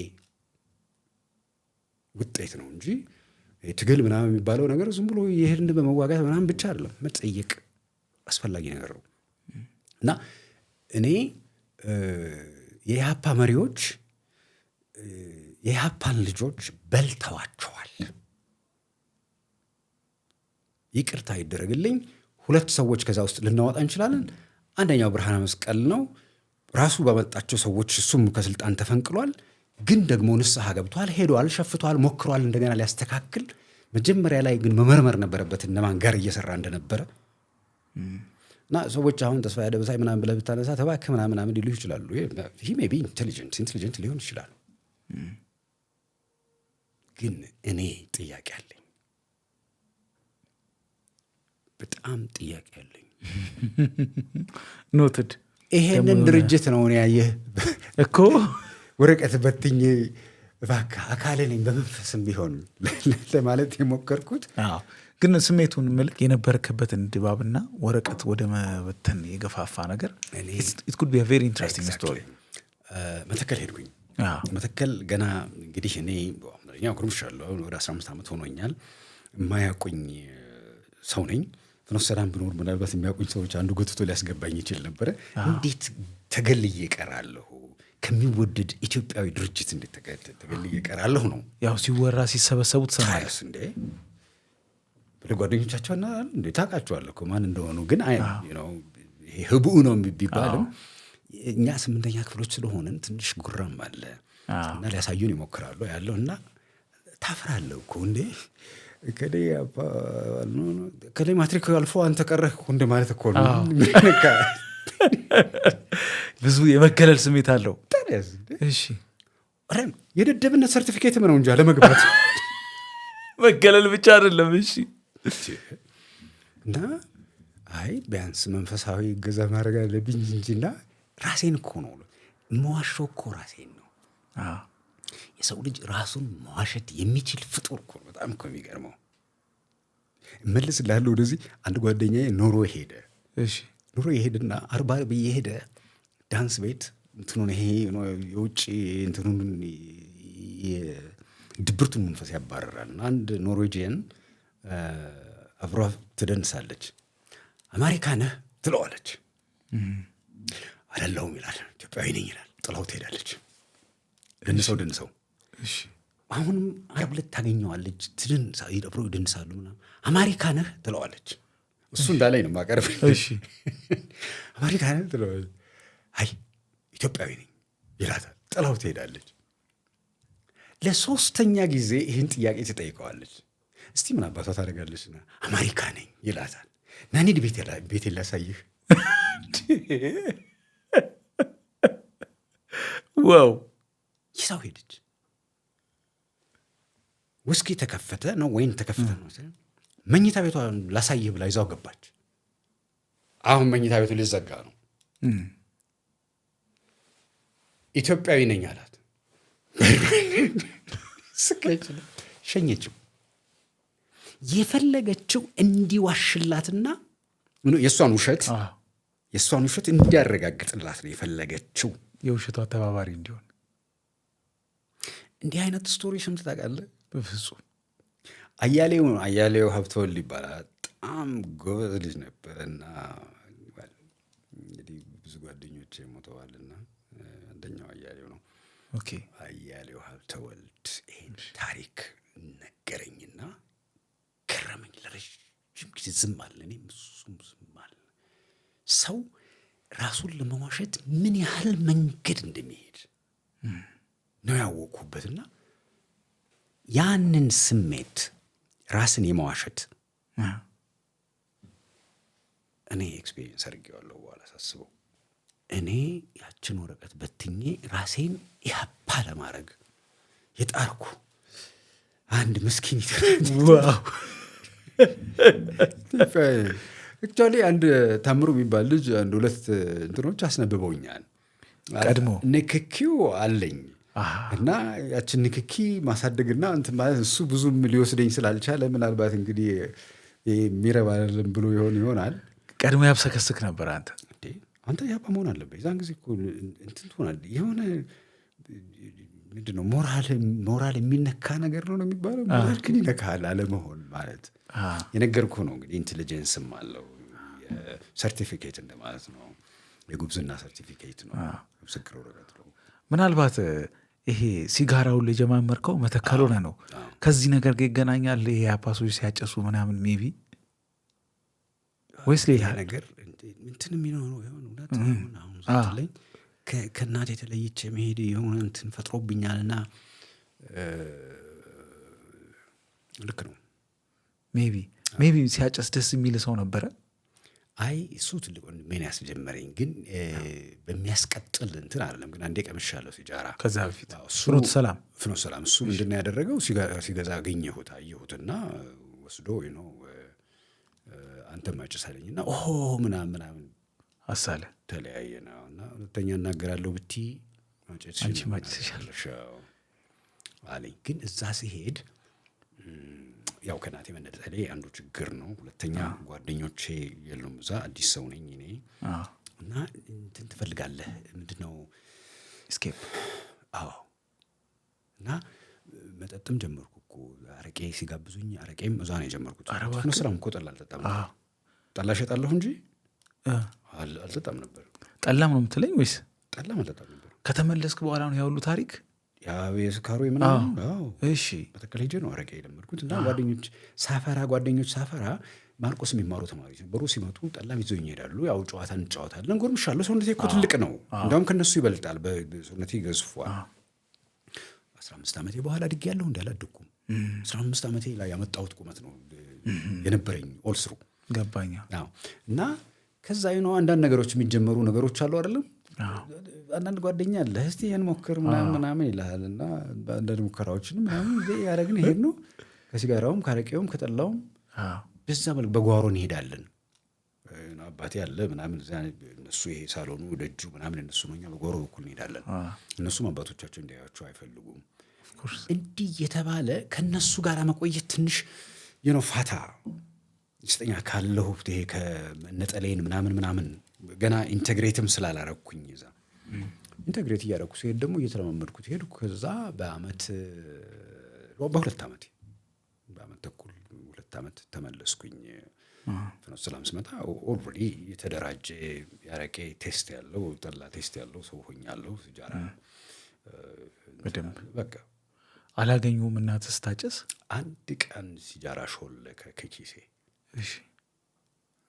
ውጤት ነው እንጂ ትግል ምናምን የሚባለው ነገር ዝም ብሎ የሄድን በመዋጋት ምናምን ብቻ አይደለም። መጠየቅ አስፈላጊ ነገር ነው። እና እኔ የኢህአፓ መሪዎች የኢህአፓን ልጆች በልተዋቸዋል። ይቅርታ ይደረግልኝ። ሁለት ሰዎች ከዛ ውስጥ ልናወጣ እንችላለን። አንደኛው ብርሃነ መስቀል ነው። ራሱ ባመጣቸው ሰዎች እሱም ከስልጣን ተፈንቅሏል። ግን ደግሞ ንስሐ ገብቷል፣ ሄዷል፣ ሸፍቷል፣ ሞክሯል እንደገና ሊያስተካክል። መጀመሪያ ላይ ግን መመርመር ነበረበት እነማን ጋር እየሰራ እንደነበረ። እና ሰዎች አሁን ተስፋዬ ደበሳይ ምናምን ብለህ ብታነሳ ተባክህ ምናምን ሊሉ ይችላሉ። ይህ ሜይ ቢ ኢንቴሊጀንት ሊሆን ይችላል። ግን እኔ ጥያቄ አለኝ፣ በጣም ጥያቄ አለኝ። ኖትድ ይሄንን ድርጅት ነው እኔ ያየህ እኮ ወረቀት በትኝ እባክህ አካል ነኝ በመንፈስም ቢሆን ለማለት የሞከርኩት። ግን ስሜቱን መልክ የነበረክበትን ድባብና ወረቀት ወደ መበተን የገፋፋ ነገር it could be a very interesting story። መተከል ሄድኩኝ። መተከል ገና እንግዲህ እኔ አምረኛ ኩርምሻለሁ ወደ 15 ዓመት ሆኖኛል። የማያውቁኝ ሰው ነኝ። ፍኖተ ሰላም ብኖር ምናልባት የሚያውቁኝ ሰዎች አንዱ ጎትቶ ሊያስገባኝ ይችል ነበር። እንዴት ተገልዬ እቀራለሁ? ከሚወደድ ኢትዮጵያዊ ድርጅት እንዴት ተገልዬ እቀራለሁ ነው ያው ሲወራ ሲሰበሰቡ ተሰማያስ እንዴ ለጓደኞቻቸውና እንዴ ታውቃቸዋለሁ እኮ ማን እንደሆኑ። ግን አይ ይሄ ህቡዕ ነው ቢባልም እኛ 8ኛ ክፍሎች ስለሆነን ትንሽ ጉራም አለ እና ሊያሳዩን ይሞክራሉ ያለውና ታፍራለህ እኮ እንዴ ከሌ ማትሪክ አልፎ አንተ ቀረህ እንደ ማለት እኮ ነው። ብዙ የመገለል ስሜት አለው። እሺ የደደብነት ሰርቲፊኬትም ነው እንጂ ለመግባት መገለል ብቻ አይደለም። እሺ እና አይ ቢያንስ መንፈሳዊ እገዛ ማድረግ አለብኝ እንጂና ራሴን እኮ ነው መዋሸው እኮ ራሴን ነው። የሰው ልጅ ራሱን መዋሸት የሚችል ፍጡር እኮ በጣም እኮ የሚገርመው። እመልስልሃለሁ ወደዚህ አንድ ጓደኛዬ ኖርዌይ ሄደ። እሺ ኖርዌይ ሄድና 40 በየሄደ ዳንስ ቤት እንትኑን ይሄ የውጭ እንትኑን ድብርቱን መንፈስ ያባረራል። አንድ ኖርዌጂያን አብሯ ትደንሳለች። አሜሪካ ነህ ትለዋለች። አይደለሁም ይላል። ኢትዮጵያዊ ነኝ ይላል። ጥላው ትሄዳለች። ደንሰው እሺ አሁንም ዓርብ ዕለት ታገኘዋለች። አብረው ይደንሳሉ ምናምን። አሜሪካ ነህ ትለዋለች። እሱ እንዳለኝ ነው ማቀርብ። እሺ አሜሪካ ነህ ትለዋለች። አይ ኢትዮጵያዊ ነኝ ይላታል። ጥላው ትሄዳለች። ለሶስተኛ ጊዜ ይህን ጥያቄ ትጠይቀዋለች። እስቲ ምን አባቷ ታደርጋለች? አሜሪካ ነኝ ይላታል። ና እንሂድ ቤቴ ላሳይህ። ዋው ይዛው ሄደች። ውስኪ ተከፈተ ነው ወይን ተከፈተ ነው መኝታ ቤቷ ላሳይህ ብላ ይዛው ገባች። አሁን መኝታ ቤቱ ሊዘጋ ነው። ኢትዮጵያዊ ነኝ አላት። ሸኘችው። የፈለገችው እንዲዋሽላትና የእሷን ውሸት እንዲያረጋግጥላት ነው የፈለገችው። የውሸቷ ተባባሪ እንዲሆን። እንዲህ አይነት ስቶሪ ሰምተህ ታውቃለህ? በፍጹም። አያሌው ሀብተወልድ ይባላል። በጣም ጎበዝ ልጅ ነበረና እንግዲህ ብዙ ጓደኞቼ ሞተዋልና አንደኛው አያሌው ነው። ኦኬ። አያሌው ሀብተወልድ ይሄን ታሪክ ነገረኝና ገረመኝ። ለረጅም ጊዜ ዝም አለ። እኔም እሱም ዝም አለ። ሰው ራሱን ለመዋሸት ምን ያህል መንገድ እንደሚሄድ ነው ያወቅሁበትና ያንን ስሜት ራስን የመዋሸት እኔ ኤክስፔሪየንስ አድርጌዋለሁ። በኋላ ሳስበው እኔ ያችን ወረቀት በትኜ ራሴን ኢህአፓ ለማድረግ የጣርኩ አንድ ምስኪን አክቹዋሊ አንድ ታምሩ የሚባል ልጅ አንድ 2 እንትኖች አስነብበውኛል። ቀድሞ ንክኪው አለኝ እና ያችን ንክኪ ማሳደግና እንትን ማለት እሱ ብዙም ሊወስደኝ ስላልቻለ ምናልባት እንግዲህ የሚረባ አይደለም ብሎ ይሆናል። ቀድሞ ያብሰከስክ ነበር። አንተ ያባ መሆን አለበት። የዛን ጊዜ እኮ እንትን ትሆናለህ። የሆነ ምንድን ነው ሞራል የሚነካ ነገር ነው የሚባለው። ሞራል ግን ይነካል አለመሆን ማለት የነገርኩህ ነው። እንግዲህ ኢንቴሊጀንስም አለው። ሰርቲፊኬት እንደማለት ነው። የጉብዝና ሰርቲፊኬት ነው። ምስክር ወረቀት ነው። ምናልባት ይሄ ሲጋራውን የጀማመርከው መተከል ሆነ ነው። ከዚህ ነገር ጋር ይገናኛል። ይሄ አፓሶች ሲያጨሱ ምናምን ሜቢ ወይስ ሌላ ነገር እንትን የሚኖረው ይሆን? እውነት አሁን ስትለኝ ከእናቴ የተለይቼ መሄድ የሆነ እንትን ፈጥሮብኛልና ልክ ነው። ሜቢ ሲያጨስ ደስ የሚል ሰው ነበረ። አይ እሱ ትልቅ ምን ያስጀመረኝ ግን በሚያስቀጥል እንትን አይደለም። ግን አንዴ ቀምሻለሁ ሲጃራ ከዛ በፊት ፍኖተ ሰላም እሱ ምንድነው ያደረገው? ሲገዛ አየሁትና ወስዶ ነው አንተ ማጨሳለኝና ምናምን አሳለ ተለያየና እና ሁለተኛ እናገራለሁ ብቲ አንቺ ማጨስሻለሽ አለኝ። ግን እዛ ሲሄድ ያው ከናቴ መነጠሌ አንዱ ችግር ነው። ሁለተኛ ጓደኞቼ የሉም እዛ፣ አዲስ ሰው ነኝ እኔ እና እንትን ትፈልጋለህ ምንድነው ኤስኬፕ። አዎ እና መጠጥም ጀመርኩ እኮ አረቄ ሲጋብዙኝ አረቄም እዛ ነው የጀመርኩት። ነው ስራም እኮ ጠላ አልጠጣም። ጠላ እሸጣለሁ እንጂ አልጠጣም ነበር። ጠላም ነው የምትለኝ ወይስ? ጠላም አልጠጣም ነበር። ከተመለስክ በኋላ ነው ያሁሉ ታሪክ? ያ የስካሩ ምናምን። እሺ በተከለ ሄጄ ነው አረቄ የለመድኩት። እና ጓደኞች ሳፈራ ማርቆስ የሚማሩ ተማሪዎች ነበሩ። ሲመጡ ጠላ ይዘውኝ ይሄዳሉ። ያው ጨዋታ እንጫወታለን። ጎርምሻለሁ። ሰውነቴ እኮ ትልቅ ነው፣ እንደውም ከነሱ ይበልጣል። በሰውነቴ ገዝፏል። 15 ዓመቴ በኋላ አድጌያለሁ እንዳላደኩም 15 ዓመቴ ላይ ያመጣሁት ቁመት ነው የነበረኝ ኦልስሩ ገባኛ። እና ከዛ ነው አንዳንድ ነገሮች የሚጀመሩ ነገሮች አሉ አይደለም። አንዳንድ ጓደኛ አለ እስቲ ይሄን ሞክር ምናምን ይልሃል። እና አንዳንድ ሙከራዎችንም ምናምን ያደረግን ይሄድ ነው። ከሲጋራውም ካረቄውም ከጠላውም በዛ መልክ በጓሮ እንሄዳለን። አባቴ አለ ምናምን እነሱ ይሄ ሳሎኑ ደጁ ምናምን እነሱ ነው፣ እኛ በጓሮ በኩል እንሄዳለን። እነሱም አባቶቻቸው እንዲያዩዋቸው አይፈልጉም። እንዲህ የተባለ ከነሱ ጋር መቆየት ትንሽ ፋታ ይስጠኛ ካለሁ ይሄ ከነጠሌን ምናምን ገና ኢንተግሬትም ስላላረኩኝ እዛ ኢንተግሬት እያደረኩ ሲሄድ ደግሞ እየተለማመድኩት ሄድኩ። ከዛ በአመት ተኩል 2 ዓመት ተመለስኩኝ። ፍኖተ ሰላም ስመጣ ኦልሬዲ የተደራጀ ያረቄ ቴስት ያለው ጠላ ቴስት ያለው ሰው ሆኛለሁ። ሲጃራ በደንብ በቃ አላገኙም። እናትህ ስታጨስ አንድ ቀን ሲጃራ ሾለከ ከኪሴ። እሺ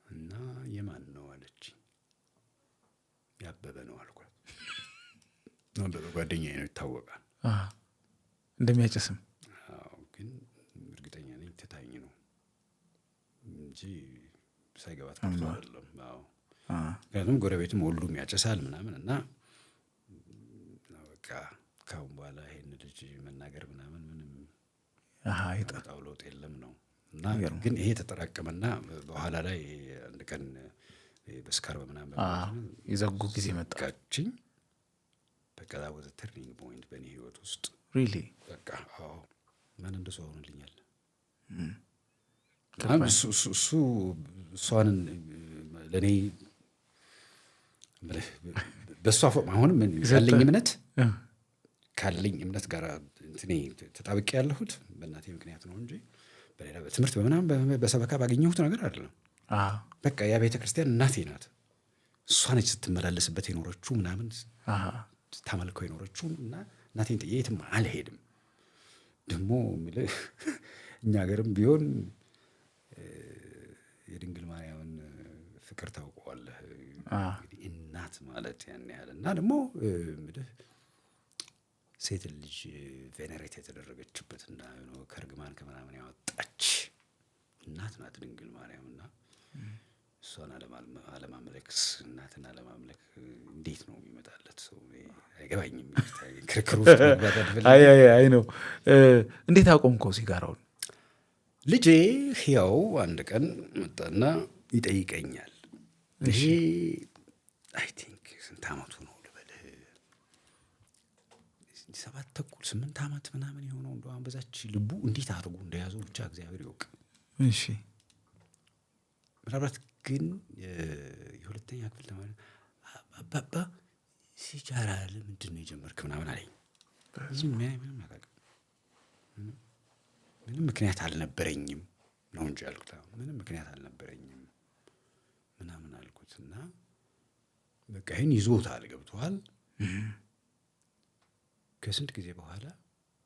እና የማን ነው አለችኝ። ያበበ ነው አልኳት። አበበ ጓደኛዬ ነው ይታወቃል እንደሚያጨስም። ግን እርግጠኛ ነኝ ትታኝ ነው እንጂ ሳይገባት ቀርቶ አይደለም። ምክንያቱም ጎረቤትም ሁሉም ያጨሳል ምናምን እና በቃ ካሁን በኋላ ይሄን ልጅ መናገር ምናምን ምንም ያመጣው ለውጥ የለም ነው። እና ግን ይሄ ተጠራቀመና በኋላ ላይ አንድ ቀን በስካር ምናምን የዘጉ ጊዜ መጣችኝ። በቃ ወደ ተርኒንግ ፖይንት በእኔ ህይወት ውስጥ ሪሊ በቃ ማን እንደሱ ሆነልኛል። እሷን ለእኔ በእሷ አሁንም ካለኝ እምነት ጋር እንትኔ ተጣብቄ ያለሁት በእናቴ ምክንያት ነው እንጂ በሌላ በትምህርት በምናምን በሰበካ ባገኘሁት ነገር አይደለም። በቃ ያ ቤተ ክርስቲያን እናቴ ናት። እሷ ነች ስትመላለስበት የኖረችው ምናምን ታመልከው የኖረችው። እና እናቴን ጥዬ የትም አልሄድም። ደግሞ እኛ ሀገርም ቢሆን የድንግል ማርያምን ፍቅር ታውቀዋለህ። እናት ማለት ያን ያህል እና ደግሞ ሴት ልጅ ቬነሬት የተደረገችበት እና ከርግማን ከምናምን ያወጣች እናት ናት ድንግል ማርያም። እና እሷን አለማምለክ እናትን አለማምለክ እንዴት ነው የሚመጣለት ሰው? አይገባኝም። ክርክር ውስጥ መግባት አልፈልግም። አይ ነው። እንዴት አቆምከው ሲጋራውን? ልጄ ሕያው አንድ ቀን መጣና ይጠይቀኛል። ይሄ አይ ቲንክ ስንት ዓመቱ ነው ልበልህ? 7 ተኩል 8 ዓመት ምናምን የሆነው እንደው በዛች ልቡ እንዴት አድርጎ እንደያዘው ብቻ እግዚአብሔር ይወቅ። እሺ ምናልባት ግን የሁለተኛ ክፍል ተማሪ አባባ ሲጃራ ለምንድን ነው የጀመርክ ምናምን አለኝ። ምንም ምክንያት አልነበረኝም ነው እንጂ አልኩት። ምንም ምክንያት አልነበረኝም ምናምን አልኩት። እና በቃ ይሄን ይዞታል ገብቶሃል። ከስንት ጊዜ በኋላ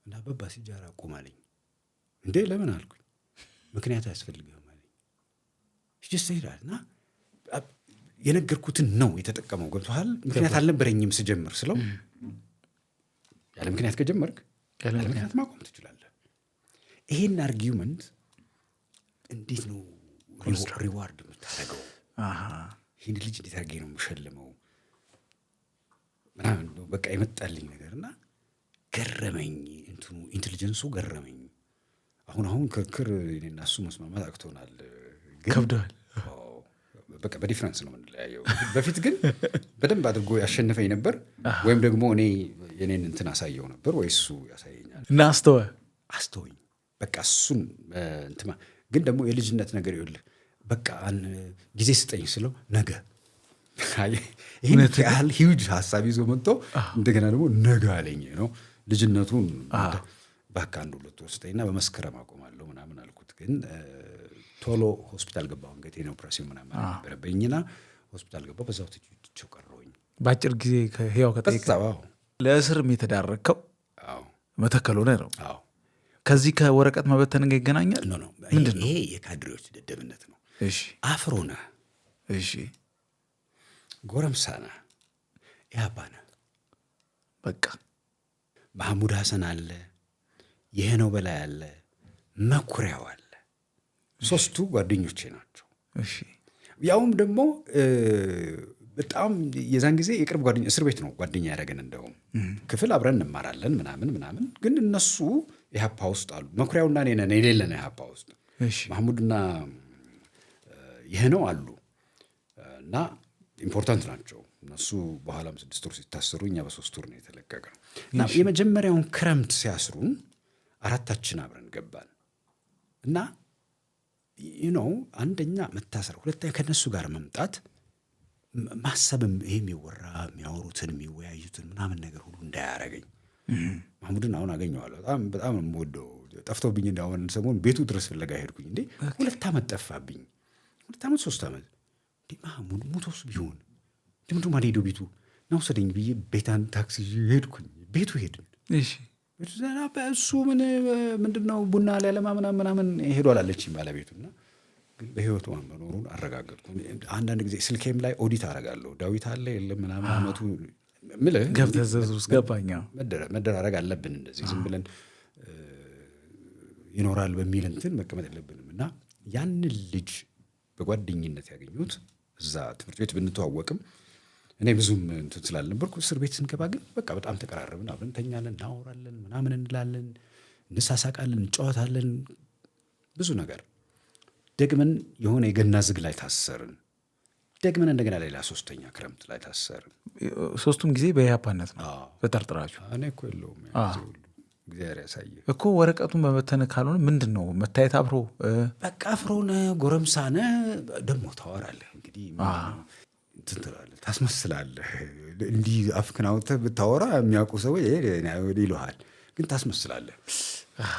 እና አባባ ሲጃራ ቁም አለኝ። እንዴ ለምን አልኩኝ። ምክንያት አያስፈልግም አለኝ። እሺ ይላል እና የነገርኩትን ነው የተጠቀመው ገብቶሃል። ምክንያት አልነበረኝም ስጀምር ስለው ያለ ምክንያት ከጀመርክ ያለ ምክንያት ማቆም ትችላለህ። ይሄን አርጊውመንት እንዴት ነው ሪዋርድ የምታደርገው? ይህን ልጅ እንዴት አድርጌ ነው የምሸልመው ምናምን በቃ የመጣልኝ ነገርና ገረመኝ። እንትኑ ኢንቴሊጀንሱ ገረመኝ። አሁን ክርክር እኔና እሱ መስማማት አቅቶናል። ከብዷል። በቃ በዲፍረንስ ነው የምንለያየው። በፊት ግን በደንብ አድርጎ ያሸንፈኝ ነበር፣ ወይም ደግሞ እኔ የኔን እንትን አሳየው ነበር፣ ወይ እሱ ያሳየኛል እና አስተወኝ በቃ እሱን እንትማ። ግን ደግሞ የልጅነት ነገር ይኸውልህ በቃ ጊዜ ስጠኝ ስለው ነገ ይህን ያህል ሂውጅ ሀሳብ ይዞ መጥቶ እንደገና ደግሞ ነገ አለኝ ነው ልጅነቱን። በቃ 1-2 ወር ስጠኝና በመስከረም አቆማለሁ ምናምን አልኩት። ግን ቶሎ ሆስፒታል ገባሁ። አንገቴን ኦፕሬሽን ምናምን ነበረብኝና ሆስፒታል ገባሁ። በዛው ትቼው ቀረሁኝ። በአጭር ጊዜ ከህያው ከጠይቀ ለእስርም የተዳረከው መተከል ሆነ ነው። ከዚህ ከወረቀት መበተን ጋር ይገናኛል? ምንድን ነው? ይሄ የካድሬዎች ደደብነት ነው። እሺ አፍሮ ነህ፣ እሺ ጎረምሳ ነህ፣ ኢህአፓ ነህ። በቃ ማህሙድ ሐሰን አለ፣ ይሄ ነው በላይ አለ፣ መኩሪያው አለ። 3ቱ ጓደኞቼ ናቸው። እሺ ያውም ደግሞ በጣም የዛን ጊዜ የቅርብ ጓደኛ እስር ቤት ነው ጓደኛ ያደረገን። እንደውም ክፍል አብረን እንማራለን ምናምን። ግን እነሱ ኢህአፓ ውስጥ አሉ። መኩሪያውና እኔ ነን የሌለን ኢህአፓ ውስጥ። ማህሙድና ይሄ ነው አሉ እና ኢምፖርታንት ናቸው እነሱ። በኋላም 6 ወር ሲታሰሩ እኛ በ3 ወር ነው የተለቀቅነው። እና የመጀመሪያውን ክረምት ሲያስሩን 4ታችን አብረን ገባን እና አንደኛ መታሰር፣ ሁለተኛ ከነሱ ጋር መምጣት ማሰብም ይሄ የሚወራ የሚያወሩትን የሚወያዩትን ምናምን ነገር ሁሉ እንዳያረገኝ። ማህሙድን አሁን አገኘዋለሁ። በጣም የምወደው ጠፍቶብኝ እንዳሁን ሰሞን ቤቱ ድረስ ፍለጋ ሄድኩኝ። 2 ዓመት ጠፋብኝ። 2 ዓመት 3 ዓመት ማህሙድ ሞቶስ ቢሆን ድምዱ ማሄዶ ቤቱ ናውሰደኝ ብዬ ቤታን ታክሲ ሄድኩኝ። ቤቱ ሄድን። እሱ ምንድነው ቡና ሊያለማ ምናምን ሄዷል አለችኝ ባለቤቱና ግን በህይወቱ መኖሩን አረጋገጥኩ። አንዳንድ ጊዜ ስልኬም ላይ ኦዲት አረጋለሁ። ዳዊት አለ የለም ምናምን አመቱ ምልህ ገብተዘዙ ውስጥ ገባኛ መደራረግ አለብን። እንደዚህ ዝም ብለን ይኖራል በሚል እንትን መቀመጥ የለብንም። እና ያንን ልጅ በጓደኝነት ያገኙት እዛ ትምህርት ቤት ብንተዋወቅም እኔ ብዙም እንትን ስላልነበርኩ እስር ቤት ስንገባ ግን በቃ በጣም ተቀራረብን። አብረን ተኛለን፣ እናወራለን፣ ምናምን እንላለን፣ እንሳሳቃለን፣ እንጫወታለን ብዙ ነገር። ደግመን የሆነ የገና ዝግ ላይ ታሰርን። ደግመን እንደገና ሌላ 3ኛ ክረምት ላይ ታሰርን። 3ቱም ጊዜ በኢህአፓነት ነው ተጠርጥራችሁ? እኔ እኮ የለውም እግዚአብሔር ያሳየ እኮ። ወረቀቱን በመተነ ካልሆነ ምንድን ነው መታየት? አፍሮ በቃ አፍሮነ ጎረምሳነ ደግሞ ታወራለህ እንግዲህ እንትን ትላለህ፣ ታስመስላለህ። እንዲህ አፍክን አውጥተህ ብታወራ የሚያውቁ ሰዎች ይሉሃል፣ ግን ታስመስላለህ።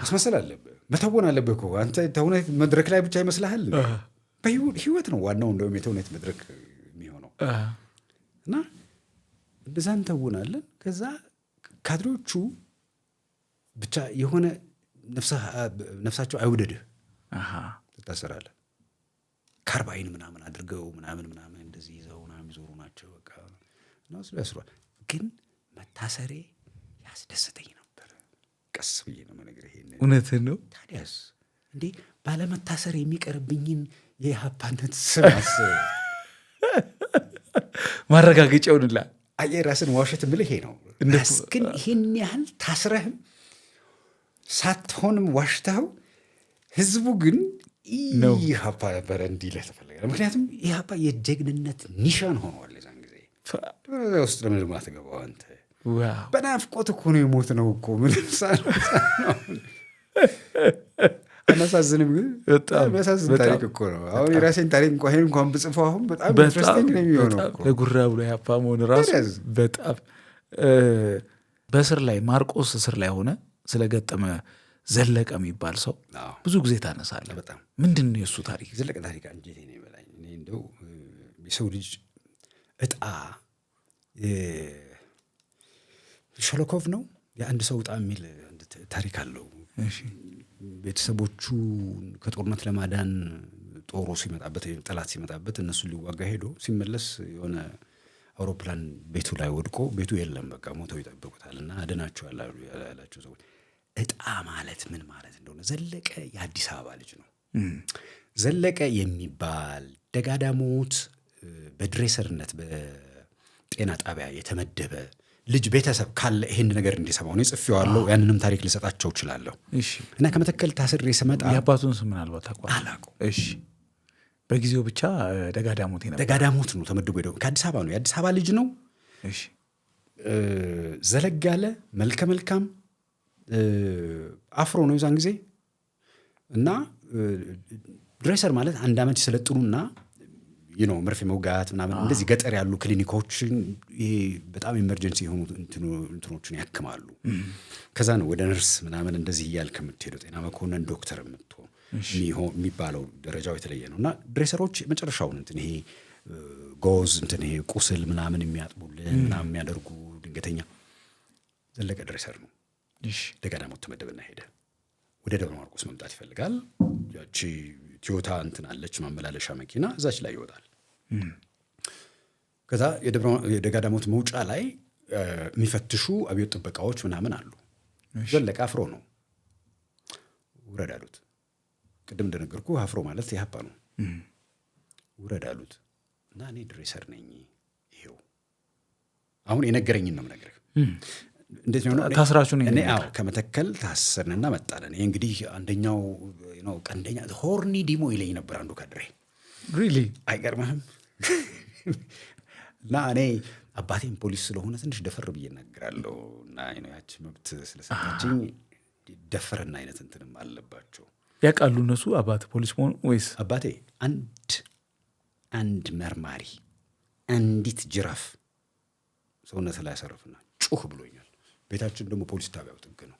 ማስመሰል አለብህ፣ መተወን አለብህ እኮ አንተ። ተውኔት መድረክ ላይ ብቻ ይመስልሃል? በህይወት ነው ዋናው እንደውም የተውኔት መድረክ የሚሆነው። እና እንደዛ እንተውናለን። ከዛ ካድሬዎቹ ብቻ የሆነ ነፍሳቸው አይውደድህ ትታሰራለህ። ካርባይን ምናምን አድርገው ምናምን እንደዚህ ይዘው ምናምን ይዞሩ ናቸው በቃ ነው ያስሯል። ግን መታሰሬ ያስደስተኝ ነበር። ቀስ ብዬ ነው የምነግርህ። ይሄን እውነትህን ነው። ታዲያስ እንዴ ባለመታሰር የሚቀርብኝን የኢህአፓነት ስም አስብ። ማረጋገጫውንላ አየህ ራስን ዋሸት ብለህ ይሄ ነው። ግን ይሄን ያህል ታስረህም ሳትሆንም ዋሽተኸው ህዝቡ ግን ኢህአፓ ነበረ እንዲልህ ተፈለገ። ምክንያቱም ኢህአፓ የጀግንነት ኒሻን ሆኗል። የዛን ጊዜ ውስጥ ለምን ደግሞ አትገባው አንተ? በናፍቆት እኮ ነው የሞት ነው እኮ ምንም አናሳዝንም። ግን በጣም ያሳዝን ታሪክ እኮ ነው። አሁን የራሴን ታሪክ እንኳን ብጽፈው አሁን በጣም ኢንትረስቲንግ ነው የሚሆነው እኮ። ለጉራ ብሎ ኢህአፓ መሆን ራሱ በጣም በእስር ላይ ማርቆስ እስር ላይ ሆነ ስለገጠመ ዘለቀ የሚባል ሰው ብዙ ጊዜ ታነሳለህ። በጣም ምንድን ነው የእሱ ታሪክ? ዘለቀ ታሪክ አንጀቴ ነው የበላኝ። እኔ እንደው የሰው ልጅ እጣ ሾሎኮቭ ነው የአንድ ሰው እጣ የሚል ታሪክ አለው። ቤተሰቦቹ ከጦርነት ለማዳን ጦሩ ሲመጣበት ጠላት ሲመጣበት እነሱን ሊዋጋ ሄዶ ሲመለስ የሆነ አውሮፕላን ቤቱ ላይ ወድቆ ቤቱ የለም በቃ ሞተው ይጠብቁታል እና አድናቸዋል ያላቸው ሰዎች። እጣ ማለት ምን ማለት እንደሆነ ዘለቀ የአዲስ አበባ ልጅ ነው። ዘለቀ የሚባል ደጋዳሞት በድሬሰርነት በጤና ጣቢያ የተመደበ ልጅ ቤተሰብ ካለ ይሄን ነገር እንዲሰማው ነው ጽፌዋለሁ። ያንንም ታሪክ ልሰጣቸው እችላለሁ። እና ከመተከል ታስሬ ስመጣ የአባቱን ስም ምናልባት አላውቀውም። እሺ በጊዜው ብቻ ደጋዳሞት ነበር። ደጋዳሞት ነው ተመድቦ ሄደው። ከአዲስ አበባ ነው፣ የአዲስ አበባ ልጅ ነው። እሺ ዘለግ ያለ መልከ መልካም አፍሮ ነው የዛን ጊዜ። እና ድሬሰር ማለት 1 ዓመት የሰለጥኑና መርፌ መውጋት ምናምን እንደዚህ ገጠር ያሉ ክሊኒኮችን በጣም ኢመርጀንሲ የሆኑ እንትኖችን ያክማሉ። ከዛ ነው ወደ ነርስ ምናምን እንደዚህ እያልክ የምትሄደው፣ ጤና መኮንን ዶክተር የምትሆን የሚባለው ደረጃው የተለየ ነው። እና ድሬሰሮች መጨረሻውን እንትን ይሄ ጎዝ እንትን ይሄ ቁስል ምናምን የሚያጥቡልን ምናምን የሚያደርጉ ድንገተኛ ዘለቀ ድሬሰር ነው። ደጋዳሞት ተመደበና ሄደ። ወደ ደብረ ማርቆስ መምጣት ይፈልጋል። ያቺ ቶዮታ እንትን አለች ማመላለሻ መኪና፣ እዛች ላይ ይወጣል። ከዛ የደጋዳሞት መውጫ ላይ የሚፈትሹ አብዮት ጥበቃዎች ምናምን አሉ። ዘለቀ አፍሮ ነው። ውረድ አሉት። ቅድም እንደነገርኩ አፍሮ ማለት የሀፓ ነው። ውረድ አሉት እና እኔ ድሬሰር ነኝ፣ ይሄው አሁን የነገረኝን ነው የምነግርህ። እንዴት ነው ታስራችሁ ነው? እኔ ከመተከል ታሰርንና መጣለን። ይሄ እንግዲህ አንደኛው ቀንደኛ ሆርኒ ዲሞ ይለኝ ነበር አንዱ ካድሬ። ሪሊ አይገርምህም? እና እኔ አባቴም ፖሊስ ስለሆነ ትንሽ ደፈር ብዬ እናገራለሁ። እና ያቺ መብት ስለሰጣችኝ ደፈርና አይነት እንትንም አለባቸው። ያውቃሉ እነሱ አባት ፖሊስ መሆኑ ወይስ? አባቴ አንድ መርማሪ አንዲት ጅራፍ ሰውነት ላይ ያሰርፍና ጩህ ብሎኛል። ቤታችን ደግሞ ፖሊስ ጣቢያው ጥግ ነው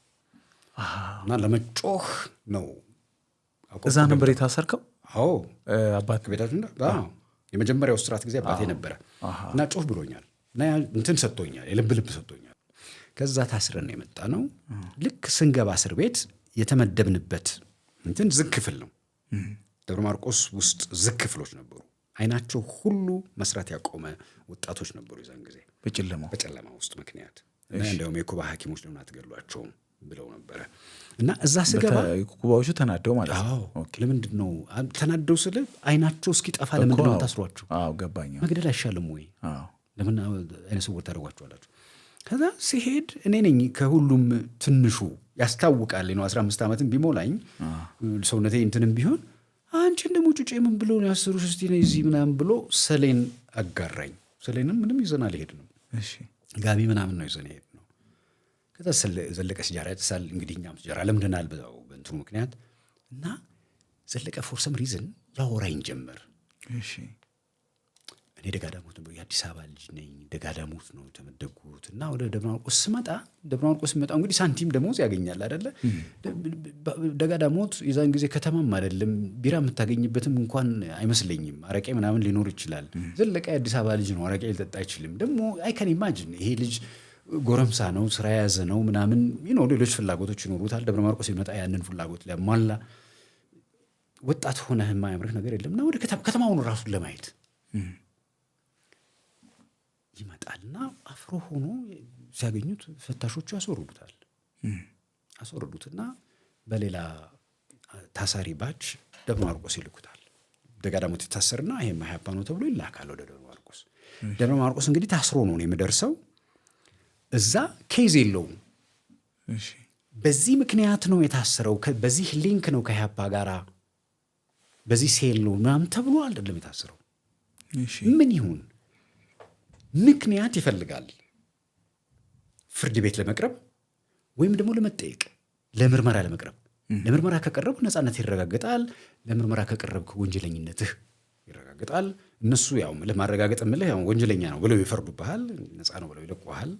እና ለመጮህ ነው። እዛ ነበር የታሰርከው? አዎ አባት ቤታችን የመጀመሪያው ስርዓት ጊዜ አባቴ ነበረ እና ጮህ ብሎኛል እና እንትን ሰጥቶኛል፣ የልብ ሰጥቶኛል። ከዛ ታስረን የመጣ ነው። ልክ ስንገባ እስር ቤት የተመደብንበት እንትን ዝግ ክፍል ነው። ደብረ ማርቆስ ውስጥ ዝግ ክፍሎች ነበሩ። አይናቸው ሁሉ መስራት ያቆመ ወጣቶች ነበሩ የዛን ጊዜ በጨለማ ውስጥ ምክንያት። እና እንደውም የኩባ ሐኪሞች ለምን አትገሏቸውም ብለው ነበረ። እና እዛ ስገባ ኩባዎቹ ተናደው ማለት ነው። ለምንድን ነው ተናደው ስለ አይናቸው እስኪጠፋ ለምንድን ነው ታስሯቸው? ገባኝ። መግደል አይሻልም ወይ? ለምን አይነ ስውር ታደርጓቸዋላችሁ? ከዛ ሲሄድ እኔ ነኝ ከሁሉም ትንሹ። ያስታውቃል ነው 15 ዓመትም ቢሞላኝ ሰውነቴ እንትንም ቢሆን አንቺን ደግሞ ጩጬ ምን ብሎ ነው ያሰሩሽ? እስቲ ነይ እዚህ ምናምን ብሎ ሰሌን አጋራኝ። ሰሌንም ምንም ይዘን አልሄድንም። ጋቢ ምናምን ነው ይዘን ሄድ ነው። ከዛ ዘለቀ ሲጃራ ያጭሳል። እንግዲህ እኛም ሲጃራ ለምደናል በእንትኑ ምክንያት። እና ዘለቀ ፎር ሰም ሪዝን ያወራኝ ጀመር። እኔ ደጋዳሞት ነው፣ የአዲስ አበባ ልጅ ነኝ፣ ደጋዳሞት ነው ተመደጉት። እና ወደ ደብረ ማርቆስ ስመጣ እንግዲህ ሳንቲም ደሞዝ ያገኛል አይደለ? ደጋዳሞት የዛን ጊዜ ከተማም አይደለም፣ ቢራ የምታገኝበትም እንኳን አይመስለኝም። አረቄ ምናምን ሊኖር ይችላል። ዘለቀ የአዲስ አበባ ልጅ ነው፣ አረቄ ሊጠጣ አይችልም። ደግሞ አይከን ኢማጂን ይሄ ልጅ ጎረምሳ ነው፣ ስራ የያዘ ነው ምናምን፣ ሌሎች ፍላጎቶች ይኖሩታል። ደብረ ማርቆስ ይመጣ ያንን ፍላጎት ሊያሟላ። ወጣት ሆነህ የማያምርህ ነገር የለም። እና ወደ ከተማውን ራሱን ለማየት ይመጣልና አፍሮ ሆኖ ሲያገኙት ፈታሾቹ አስወርዱትና በሌላ ታሳሪ ባች ደብረ ማርቆስ ይልኩታል። ደጋዳሞት ይታሰርና ይሄ ማያባ ነው ተብሎ ይላካል ወደ ደብረ ማርቆስ። ደብረ ማርቆስ እንግዲህ ታስሮ ነው የምደርሰው። እዛ ኬዝ የለውም። በዚህ ምክንያት ነው የታሰረው፣ በዚህ ሊንክ ነው ከያባ ጋራ፣ በዚህ ሴል ነው ምናምን ተብሎ አይደለም የታሰረው። ምን ይሁን ምክንያት ይፈልጋል። ፍርድ ቤት ለመቅረብ ወይም ደግሞ ለመጠየቅ፣ ለምርመራ ለመቅረብ። ለምርመራ ከቀረብ ነፃነት ይረጋገጣል። ለምርመራ ከቀረብክ ወንጀለኝነትህ ይረጋገጣል። እነሱ ያው ለማረጋገጥ ምልህ ያው ወንጀለኛ ነው ብለው ይፈርዱብሃል፣ ነፃ ነው ብለው ይለቁሃል።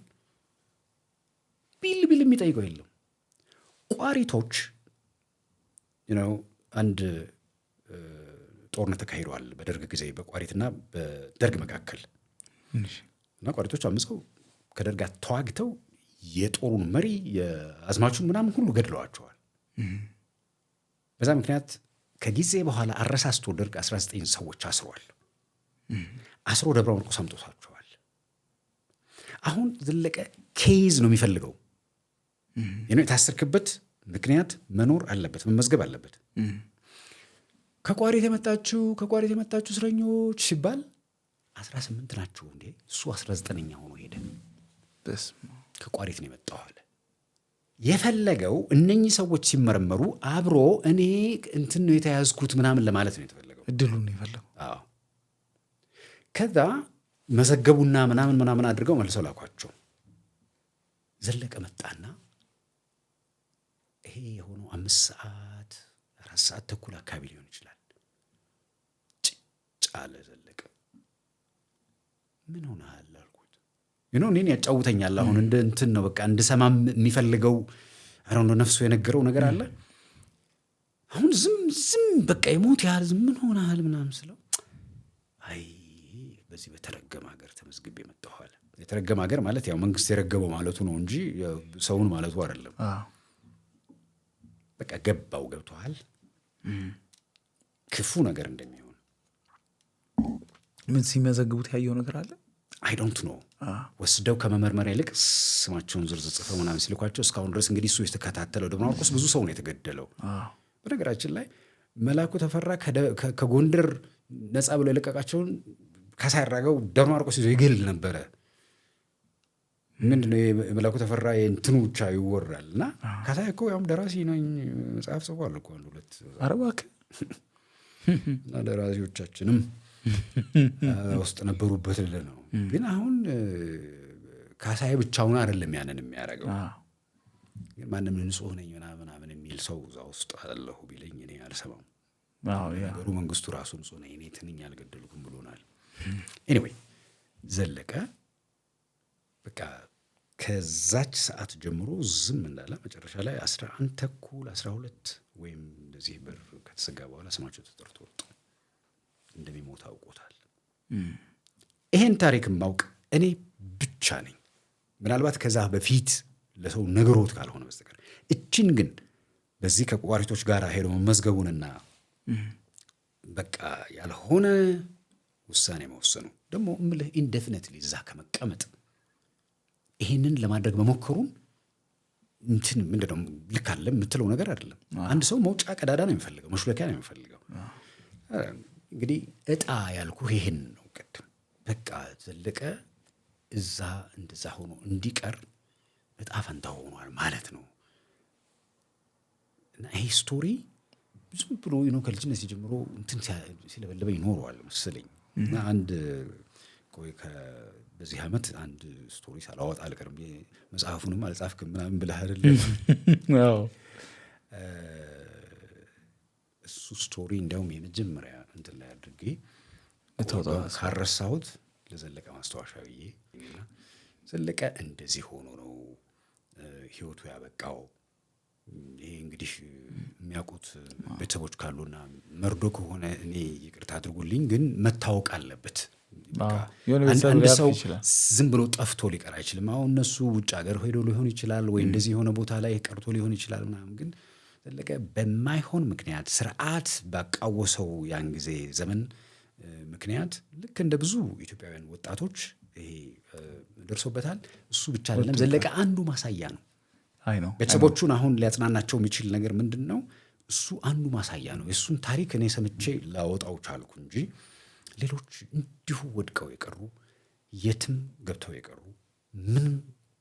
ቢል የሚጠይቀው የለም። ቋሪቶች አንድ ጦርነት ተካሂደዋል በደርግ ጊዜ በቋሪትና በደርግ መካከል እና ቋሪቶች አምፀው ከደርግ ጋር ተዋግተው የጦሩን መሪ የአዝማቹን ምናምን ሁሉ ገድለዋቸዋል። በዛ ምክንያት ከጊዜ በኋላ አረሳስቶ ደርግ 19 ሰዎች አስሯል። አስሮ ደብረ ማርቆስ አምጥቷቸዋል። አሁን ዘለቀ ኬዝ ነው የሚፈልገው። የታሰርክበት ምክንያት መኖር አለበት፣ መመዝገብ አለበት። ከቋሪት የመጣችሁ እስረኞች ሲባል 18 ናቸው እንዴ? እሱ 19ኛ ሆኖ ሄደ። ከቋሪት ነው የመጣው አለ። የፈለገው እነኚህ ሰዎች ሲመረመሩ አብሮ እኔ እንትን ነው የተያዝኩት ምናምን ለማለት ነው የተፈለገው። እድሉን የፈለጉ። ከዛ መዘገቡና ምናምን አድርገው መልሰው ላኳቸው። ዘለቀ መጣና ይሄ የሆነው 5 ሰዓት 4 ሰዓት ተኩል አካባቢ ሊሆን ይችላል። ጫለ ዘለቀ ምን ሆነሃል አልኩት። እኔን ያጫውተኛል አሁን እንደ እንትን ነው በቃ እንድሰማም የሚፈልገው አሁን ነፍሱ የነገረው ነገር አለ። አሁን ዝም በቃ የሞት ያህል ዝም ምን ሆነሃል ምናምን ስለው አይ በዚህ በተረገመ ሀገር ተመዝግቤ መጣሁ አለ። የተረገመ ሀገር ማለት ያው መንግስት የረገበው ማለቱ ነው እንጂ ሰውን ማለቱ አይደለም። በቃ ገብቶሃል ክፉ ነገር እንደሚሆን። ምን ሲመዘግቡት ያየው ነገር አለ አይ ዶንት ኖ። ወስደው ከመመርመሪያ ይልቅ ስማቸውን ዝርዝር ጽፈው ምናምን ሲልኳቸው እስካሁን ድረስ እንግዲህ እሱ የተከታተለው ደብረ ማርቆስ ብዙ ሰው ነው የተገደለው። በነገራችን ላይ መላኩ ተፈራ ከጎንደር ነፃ ብሎ የለቀቃቸውን ካሳ ያራገው ደብረ ማርቆስ ይዞ ይገል ነበረ። ምንድነው መላኩ ተፈራ የእንትኑ ብቻ ይወራል እና ካሳ እኮ ያውም ደራሲ ነኝ መጽሐፍ ጽፏል እኮ 1-2 አረባክ እና ደራሲዎቻችንም ውስጥ ነበሩበት ነው። ግን አሁን ካሳዬ ብቻውን አይደለም ያንን የሚያደርገው። ግን ማንም ንጹህ ነኝ ምናምን የሚል ሰው እዛ ውስጥ አለሁ ቢለኝ እኔ አልሰማም። ነገሩ መንግስቱ ራሱ ንጹህ ነኝ እኔ ትንኝ አልገደልኩም ብሎናል። ኤኒዌይ ዘለቀ በቃ ከዛች ሰዓት ጀምሮ ዝም እንዳለ መጨረሻ ላይ 11 ተኩል 12 ወይም እንደዚህ በር ከተዘጋ በኋላ ስማቸው ተጠርቶ ወጡ። እንደሚሞት አውቆታል። ይሄን ታሪክ ማውቅ እኔ ብቻ ነኝ። ምናልባት ከዛ በፊት ለሰው ነግሮት ካልሆነ በስተቀር እቺን ግን በዚህ ከቋሪቶች ጋር ሄዶ መመዝገቡንና በቃ ያልሆነ ውሳኔ መወሰኑ ደግሞ እምልህ ኢንዴፊኒትሊ እዛ ከመቀመጥ ይሄንን ለማድረግ መሞከሩን እንትን ምንድነው ልክ አለ የምትለው ነገር አይደለም። አንድ ሰው መውጫ ቀዳዳ ነው የሚፈልገው፣ መሽለኪያ ነው የሚፈልገው። እንግዲህ እጣ ያልኩህ ይሄን ነው ቅድም። በቃ ዘለቀ እዛ እንደዛ ሆኖ እንዲቀር እጣ ፈንታ ሆኗል ማለት ነው። እና ይሄ ስቶሪ ዝም ብሎ ከልጅነት ጀምሮ እንትን ሲለበለበ ይኖረዋል መሰለኝ። እና አንድ በዚህ ዓመት አንድ ስቶሪ ሳላወጣ አልቀርም። መጽሐፉንም አልጻፍክም ምናምን ብለህ አይደለም? እሱ ስቶሪ እንዲያውም የመጀመሪያ እንትን ላይ አድርጌ ካረሳሁት ለዘለቀ ማስታወሻ ብዬ ዘለቀ እንደዚህ ሆኖ ነው ህይወቱ ያበቃው። ይሄ እንግዲህ የሚያውቁት ቤተሰቦች ካሉና መርዶ ከሆነ እኔ ይቅርታ አድርጉልኝ፣ ግን መታወቅ አለበት። አንድ ሰው ዝም ብሎ ጠፍቶ ሊቀር አይችልም። አሁን እነሱ ውጭ ሀገር ሄዶ ሊሆን ይችላል ወይ እንደዚህ የሆነ ቦታ ላይ ቀርቶ ሊሆን ይችላል ምናምን። ግን ዘለቀ በማይሆን ምክንያት ስርዓት ባቃወሰው ያን ጊዜ ዘመን ምክንያት ልክ እንደ ብዙ ኢትዮጵያውያን ወጣቶች ይሄ ደርሶበታል። እሱ ብቻ አይደለም፣ ዘለቀ አንዱ ማሳያ ነው። ቤተሰቦቹን አሁን ሊያጽናናቸው የሚችል ነገር ምንድን ነው? እሱ አንዱ ማሳያ ነው። የእሱን ታሪክ እኔ ሰምቼ ላወጣው ቻልኩ እንጂ ሌሎች እንዲሁ ወድቀው የቀሩ የትም ገብተው የቀሩ ምንም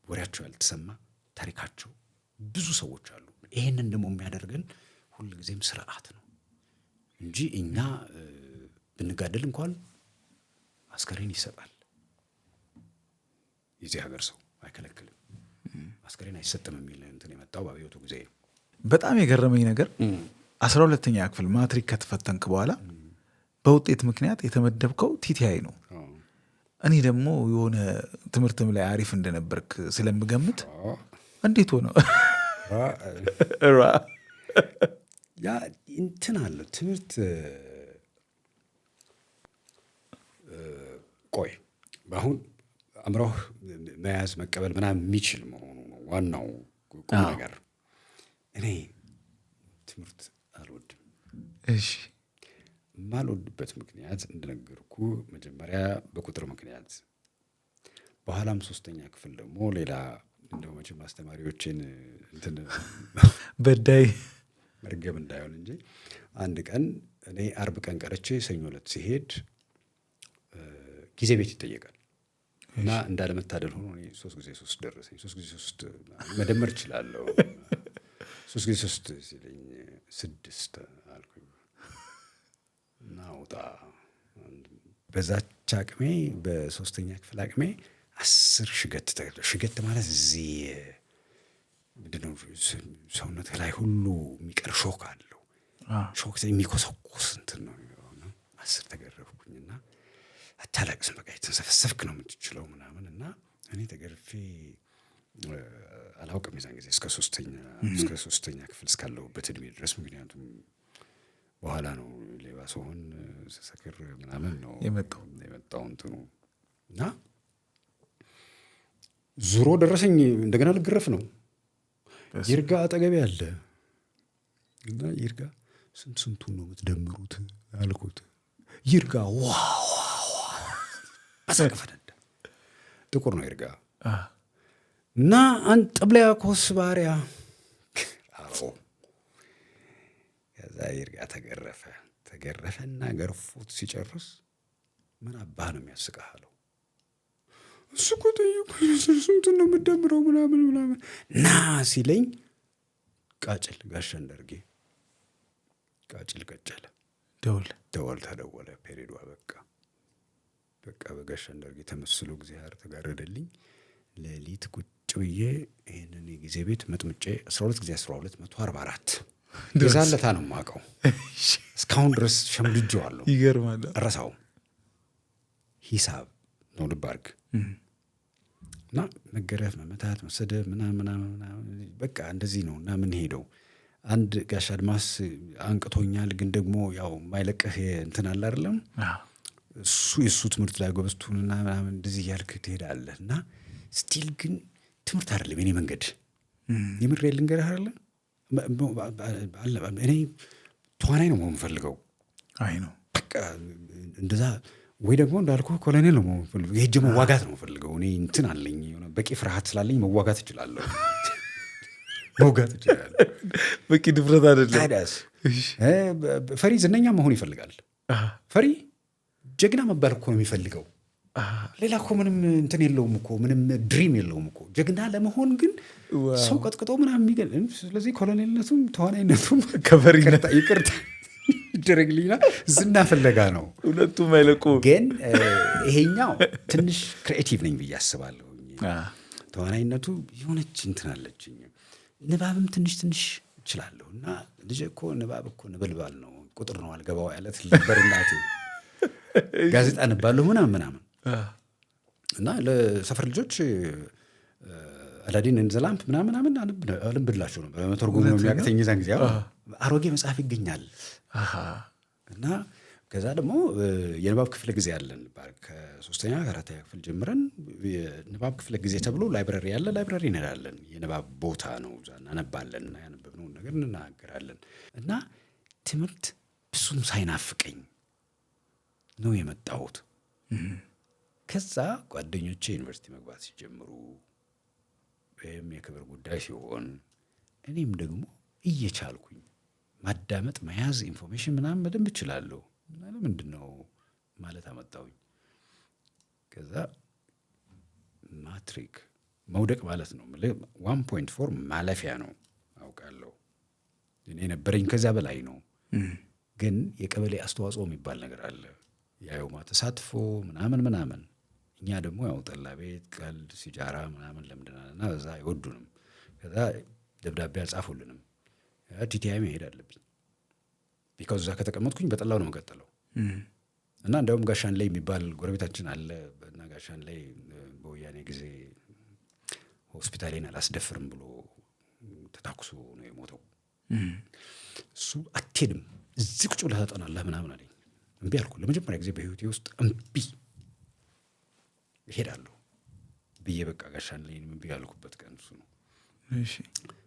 ወሬያቸው ያልተሰማ ታሪካቸው ብዙ ሰዎች አሉ። ይሄንን ደግሞ የሚያደርገን ሁልጊዜም ስርዓት ነው እንጂ እኛ ብንጋደል እንኳን አስከሬን ይሰጣል። የዚህ ሀገር ሰው አይከለክልም፣ አስከሬን አይሰጥም የሚል እንትን የመጣው በአብዮቱ ጊዜ ነው። በጣም የገረመኝ ነገር 12ኛ ክፍል ማትሪክ ከተፈተንክ በኋላ በውጤት ምክንያት የተመደብከው ቲቲአይ ነው። እኔ ደግሞ የሆነ ትምህርትም ላይ አሪፍ እንደነበርክ ስለምገምት እንዴት ሆነ? ያ እንትን አለ ትምህርት ቆይ በአሁን አምሮህ መያዝ መቀበል ምናምን የሚችል መሆኑ ነው ዋናው ቁም ነገር። እኔ ትምህርት አልወድም። እሺ፣ የማልወድበት ምክንያት እንደነገርኩ መጀመሪያ በቁጥር ምክንያት፣ በኋላም 3ኛ ክፍል ደግሞ ሌላ እንደው መቼም አስተማሪዎችን እንትን በዳይ መርገም እንዳይሆን እንጂ አንድ ቀን እኔ አርብ ቀን ቀረቼ ሰኞ ዕለት ሲሄድ ጊዜ ቤት ይጠየቃል እና እንዳለመታደል ሆኖ እኔ 3 ጊዜ 3 ደረሰኝ። 3 ጊዜ 3 መደመር እችላለሁ። 3 ጊዜ 3 ሲለኝ 6 አልኩኝ። ናውጣ በዛች አቅሜ በ3ኛ ክፍል አቅሜ 10 ሽገት ሽገት ማለት እዚህ ምንድነው ሰውነት ላይ ሁሉ የሚቀር ሾክ አለው። ሾክ የሚኮሰኮስ እንትን ነው የሚሆነው። 10 ተገረፍኩኝና አታላቅስም በቃ የተንሰፈሰፍክ ነው የምትችለው ምናምን እና እኔ ተገርፌ አላውቅም የዛን ጊዜ እስከ 3ኛ ክፍል እስካለሁበት እድሜ ድረስ። ምክንያቱም በኋላ ነው ሌባ ስሆን ስሰክር ምናምን ነው የመጣው እንትኑ እና ዙሮ ደረሰኝ። እንደገና ልገረፍ ነው። ይርጋ አጠገቤ አለ እና ይርጋ ስንቱን ነው የምትደምሩት አልኩት። ይርጋ ዋው አሳቀፈደደ ጥቁር ነው ይርጋ እና አንጠብለያ ኮስ ባሪያ አፎ ከዛ ይርጋ ተገረፈና ገርፎት ሲጨርስ ምን አባህ ነው የሚያስቅህ አለው። እሱ እኮ ጠየቁኝ ስንቱን ነው የምትደምረው ምናምን ና ሲለኝ ቃጭል ጋሽ አንዳርጌ ቃጭል ቀጨለ። ደወል ተደወለ። ፔሬዱ በቃ በጋሽ አንዳርጌ ተመስሎ እግዚአብሔር ተጋረደልኝ። ሌሊት ቁጭ ብዬ ይሄንን የጊዜ ቤት መጥምጬ 12 ጊዜ 12 144 የዛለታ ነው የማውቀው። እስካሁን ድረስ ሸምድጄዋለሁ። ይገርማል። ረሳው ሂሳብ ነው ልባርግ እና መገረፍ፣ መመታት፣ መሰደብ ምናምን በቃ እንደዚህ ነው እና ምን ሄደው አንድ ጋሽ አድማስ አንቅቶኛል። ግን ደግሞ ያው ማይለቀህ እንትን አለ አይደለም እሱ የሱ ትምህርት ላይ ጎበዝቱንና ምናምን እንደዚህ እያልክ ትሄዳለህ እና ስቲል ግን ትምህርት አይደለም የኔ መንገድ። የምሬ ልንገርህ አይደለም እኔ ተዋናይ ነው የምፈልገው። አይ ነው በቃ እንደዛ ወይ ደግሞ እንዳልኩ ኮሎኔል ነው የምፈልገው። የሄጄ መዋጋት ነው የምፈልገው። እኔ እንትን አለኝ የሆነ በቂ ፍርሃት ስላለኝ መዋጋት እችላለሁ። በቂ ድፍረት አይደለም። ታዲያስ ፈሪ ዝነኛ መሆን ይፈልጋል። ፈሪ ጀግና መባል እኮ ነው የሚፈልገው። ሌላ እኮ ምንም እንትን የለውም እኮ ምንም ድሪም የለውም እኮ። ጀግና ለመሆን ግን ሰው ቀጥቅጦ ምናምን የሚገል። ስለዚህ ኮሎኔልነቱም ተዋናይነቱም ከፈሪ ይቅርታ ይደረግልኝና ዝና ፍለጋ ነው። ሁለቱም አይለቁ። ግን ይሄኛው ትንሽ ክሪኤቲቭ ነኝ ብዬ አስባለሁ። ተዋናይነቱ የሆነች እንትን አለችኝ። ንባብም ትንሽ እችላለሁ እና ልጄ እኮ ንባብ እኮ ነበልባል ነው ቁጥር ነው አልገባው ያለት ነበር እናቴ። ጋዜጣ ነባለሁ ምናምን እና ለሰፈር ልጆች አላዲን እንዘላምፕ ምናምን አልብላቸው ነው በመተርጎም ነው የሚያቅተኝ። ዛን ጊዜ አሮጌ መጽሐፍ ይገኛል እና ከዛ ደግሞ የንባብ ክፍለ ጊዜ አለን። ከ3ኛ ከ4ኛ ክፍል ጀምረን የንባብ ክፍለ ጊዜ ተብሎ ላይብረሪ ያለ ላይብረሪ እንሄዳለን። የንባብ ቦታ ነው። እዛ እናነባለን እና ያነበብነውን ነገር እንናገራለን እና ትምህርት ብዙም ሳይናፍቀኝ ነው የመጣሁት። ከዛ ጓደኞቼ ዩኒቨርሲቲ መግባት ሲጀምሩ ወይም የክብር ጉዳይ ሲሆን እኔም ደግሞ እየቻልኩኝ ማዳመጥ፣ መያዝ፣ ኢንፎርሜሽን ምናምን በደንብ እችላለሁ። ለምንድን ነው ማለት አመጣሁኝ። ከዛ ማትሪክ መውደቅ ማለት ነው 1.4 ማለፊያ ነው አውቃለሁ። እኔ ነበረኝ ከዛ በላይ ነው። ግን የቀበሌ አስተዋጽኦ የሚባል ነገር አለ። ያየውማ ተሳትፎ ምናምን እኛ ደግሞ ያው ጠላ ቤት ቀልድ ሲጃራ ምናምን ለምደናልና በዛ አይወዱንም። ከዛ ደብዳቤ አልጻፉልንም። ቲቲአይ መሄድ አለብኝ። ቢካዝ እዛ ከተቀመጥኩኝ በጠላው ነው የምቀጥለው። እና እንደውም ጋሻን ላይ የሚባል ጎረቤታችን አለ እና ጋሻን ላይ በወያኔ ጊዜ ሆስፒታሌን አላስደፍርም ብሎ ተታኩሶ ነው የሞተው። እሱ አትሄድም እዚህ ቁጭ ብለህ ታጠናለህ ምናምን አለኝ። እምቢ አልኩ። ለመጀመሪያ ጊዜ በህይወቴ ውስጥ እምቢ እሄዳለሁ ብዬ በቃ ጋሻን ላይ እምቢ ያልኩበት ቀን እሱ ነው።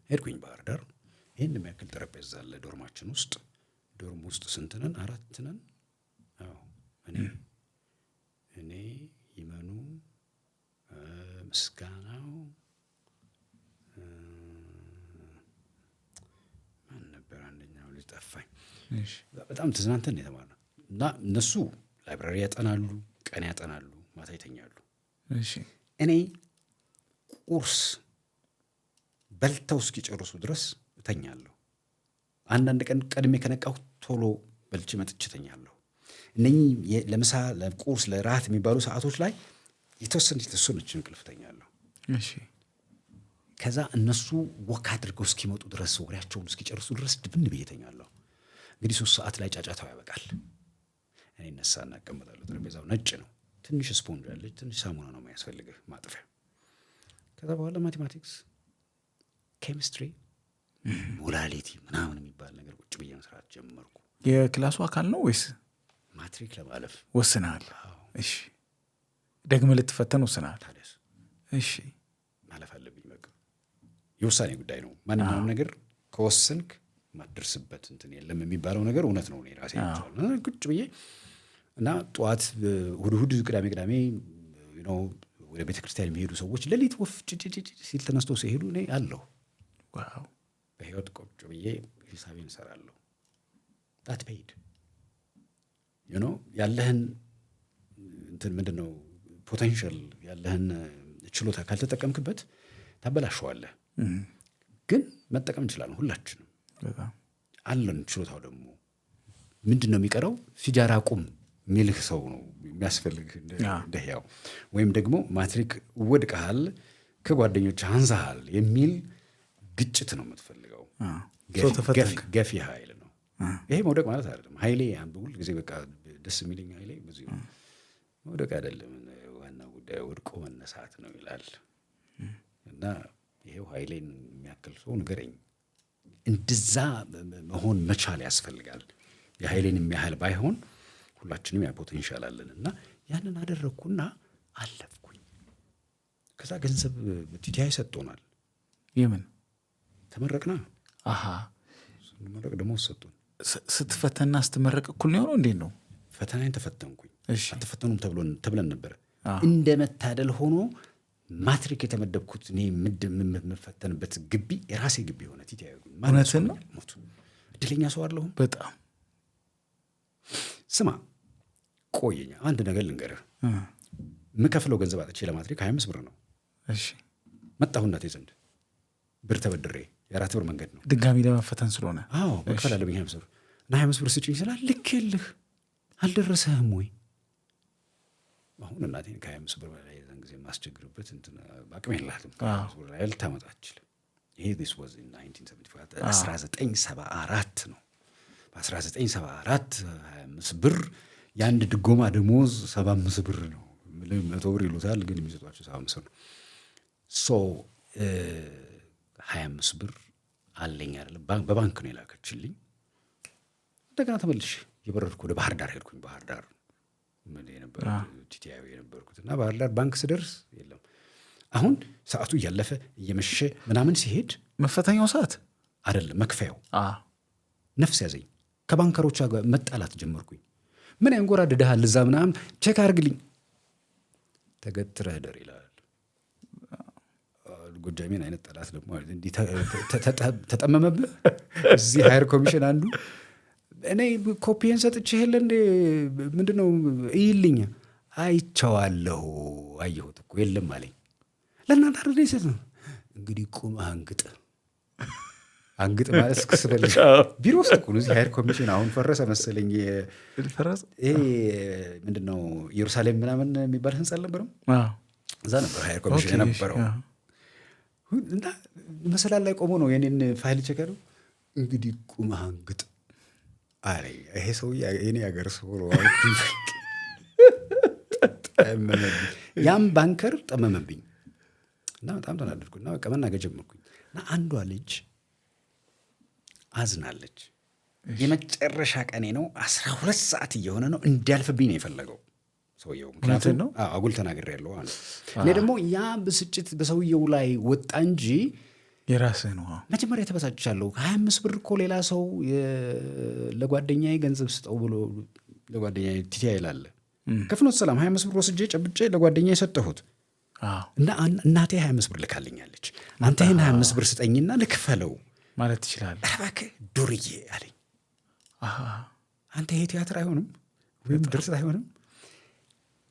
ሄድኩኝ ባህር ዳር። ይህን የሚያክል ጠረጴዛ አለ ዶርማችን ውስጥ። ዶርም ውስጥ ስንት ነን? 4 ነን። አዎ እኔ ይመኑ፣ ምስጋናው፣ ማን ነበር አንደኛው ልጅ ጠፋኝ። በጣም ተዝናንተን የተማርነው እና እነሱ ላይብራሪ ያጠናሉ፣ ቀን ያጠናሉ፣ ማታ ይተኛሉ። እኔ ቁርስ በልተው እስኪጨርሱ ድረስ እተኛለሁ። አንዳንድ ቀን ቀድሜ ከነቃሁ ቶሎ በልቼ መጥቼ እተኛለሁ። እነኚህ ለምሳ ለቁርስ ለራት የሚባሉ ሰዓቶች ላይ የተወሰነች እንቅልፍ ተኛለሁ። እሺ ከዛ እነሱ ወክ አድርገው እስኪመጡ ድረስ ወሬያቸውን እስኪጨርሱ ድረስ ድብን ብዬ ተኛለሁ። እንግዲህ 3 ሰዓት ላይ ጫጫታው ያበቃል። እኔ እነሳና እቀመጣለሁ። ጠረጴዛው ነጭ ነው። ትንሽ ስፖንጅ አለች፣ ትንሽ ሳሙና ነው የሚያስፈልግህ ማጥፊያ። ከዛ በኋላ ማቴማቲክስ፣ ኬሚስትሪ፣ ሞላሊቲ ምናምን የሚባል ነገር ቁጭ ብዬ መስራት ጀመርኩ። የክላሱ አካል ነው ወይስ ማትሪክ ለማለፍ ወስነሃል? እሺ ደግመህ ልትፈተን ወስነሃል? ታዲያስ እሺ ማለፍ አለብኝ። በቃ የውሳኔ ጉዳይ ነው። ማንኛውም ነገር ከወሰንክ ማደርስበት እንትን የለም የሚባለው ነገር እውነት ነው። እኔ ራሴ ቁጭ ብዬ እና ጠዋት እሑድ ቅዳሜ ወደ ቤተ ክርስቲያን የሚሄዱ ሰዎች ሌሊት ወፍ ሲል ተነስቶ ሲሄዱ እኔ አለሁ። ዋው በህይወት ቁጭ ብዬ ሂሳቤን እሰራለሁ። ዳት ፔይድ ያለህን እንትን ምንድን ነው ፖቴንሻል ያለህን ችሎታ ካልተጠቀምክበት ታበላሸዋለህ። ግን መጠቀም እንችላለን ሁላችንም አለን ችሎታው። ደግሞ ምንድን ነው የሚቀረው? ሲጃራ ቁም የሚልህ ሰው ነው የሚያስፈልግህ እንደ ህያው። ወይም ደግሞ ማትሪክ ወድቀሃል ከጓደኞች አንሳሃል የሚል ግጭት ነው የምትፈልገው። ገፊ ኃይል ነው ይሄ። መውደቅ ማለት አይደለም። ኃይሌ ሁል ጊዜ በቃ ደስ የሚለኝ ኃይሌ ብዙ መውደቅ አይደለም፣ ዋናው ጉዳይ ወድቆ መነሳት ነው ይላል። እና ይሄው ኃይሌን የሚያክል ሰው ንገረኝ። እንደዛ መሆን መቻል ያስፈልጋል። የኃይሌን የሚያህል ባይሆን ሁላችንም ያ ፖቴንሻል አለን። እና ያንን አደረግኩና አለፍኩኝ። ከዛ ገንዘብ ቲቲአይ ሰጥቶናል። የምን ተመረቅና ስንመረቅ ደግሞ ሰጡን። ስትፈተና ስትመረቅ እኩል ነው? እንዴት ነው? ፈተናዬን ተፈተንኩኝ። አልተፈተኑም ተብለን ነበር። እንደ መታደል ሆኖ ማትሪክ የተመደብኩት እኔ የምፈተንበት ግቢ የራሴ ግቢ ሆነ። ቲቲአይ እውነትን ነው። እድለኛ ሰው አለሁም በጣም። ስማ ቆየኛ አንድ ነገር ልንገርህ። የምከፍለው ገንዘብ አጥቼ ለማትሪክ 25 ብር ነው። እሺ መጣሁ እናቴ ዘንድ ብር ተበድሬ የ4 ብር መንገድ ነው ድጋሚ ለመፈተን ስለሆነ። አዎ መክፈል አለብኝ 25 ብር እና 25 ብር ስጭኝ ስላል ልክልህ አልደረሰህም ወይ? አሁን እናቴን ከ25 ብር በላይ የዛን ጊዜ የማስቸግርበት አቅም የላትም። ብር ላይ ልታመጣ አትችልም። ይሄ this was in 1974 ነው። በ1974 25 ብር የአንድ ድጎማ ደሞዝ 75 ብር ነው። 100 ብር ይሉታል ግን የሚሰጧቸው 75 ብር ነው። 25 ብር አለኝ አይደለም በባንክ ነው የላከችልኝ። እንደገና ተመልሼ የበረርኩ ወደ ባህር ዳር ሄድኩኝ። ባህር ዳር ምን የነበረ ቲቲአይ የነበርኩት እና ባህር ዳር ባንክ ስደርስ የለም። አሁን ሰዓቱ እያለፈ እየመሸ ምናምን ሲሄድ መፈተኛው ሰዓት አይደለም መክፈያው ነፍስ ያዘኝ። ከባንከሮቿ ጋር መጣላት ጀመርኩኝ። ምን ያንጎራድድሃል እዛ ምናምን ቼክ አድርግልኝ። ተገትረህ ደር ይላል። ጎጃሜን አይነት ጠላት ደግሞ እንዲህ ተጠመመብህ። እዚህ ሃየር ኮሚሽን አንዱ እኔ ኮፒን ሰጥቼ የለ እንዴ ምንድነው ይልኝ አይቼዋለሁ አየሁት እኮ የለም አለኝ። ለእናንተ አይደል ይሰጥ ነው እንግዲህ ቁም አንግጥ ማለት እስክስፈልግ ቢሮ ውስጥ እኮ ነው። እዚህ ሃየር ኮሚሽን አሁን ፈረሰ መሰለኝ። ይሄ ምንድነው ኢየሩሳሌም ምናምን የሚባል ህንጻ አልነበረም? እዛ ነበር ሃየር ኮሚሽን የነበረው። እና መሰላል ላይ ቆሞ ነው የኔን ፋይል ቸከሩ። እንግዲህ ቁም አንግጥ አለኝ። ይሄ ሰው የኔ ሀገር ሰው ነው። ያም ባንከር ጠመመብኝ እና በጣም ተናደድኩና በቃ መናገር ጀመርኩኝ። እና አንዷ ልጅ አዝናለች። የመጨረሻ ቀኔ ነው። 12 ሰዓት እየሆነ ነው። እንዲያልፍብኝ ነው የፈለገው ሰውየው። ምክንያቱም ነው አጉል ተናግሬያለሁ አለ። እኔ ደግሞ ያ ብስጭት በሰውየው ላይ ወጣ እንጂ የራስህ ነው። መጀመሪያ ተበሳጭቻለሁ። 25 ብር እኮ ሌላ ሰው ለጓደኛዬ ገንዘብ ስጠው ብሎ ለጓደኛዬ ቲቲአይ ይላል። ከፍኖተ ሰላም 25 ብር ወስጄ ጨብጬ ለጓደኛዬ የሰጠሁት እና እናቴ 25 ብር ልካልኛለች። አንተ ይህን 25 ብር ስጠኝና ልክፈለው ማለት ትችላለህ። እባክህ ዱርዬ አለኝ። አንተ ይሄ ቲያትር አይሆንም ወይም ድርሰት አይሆንም።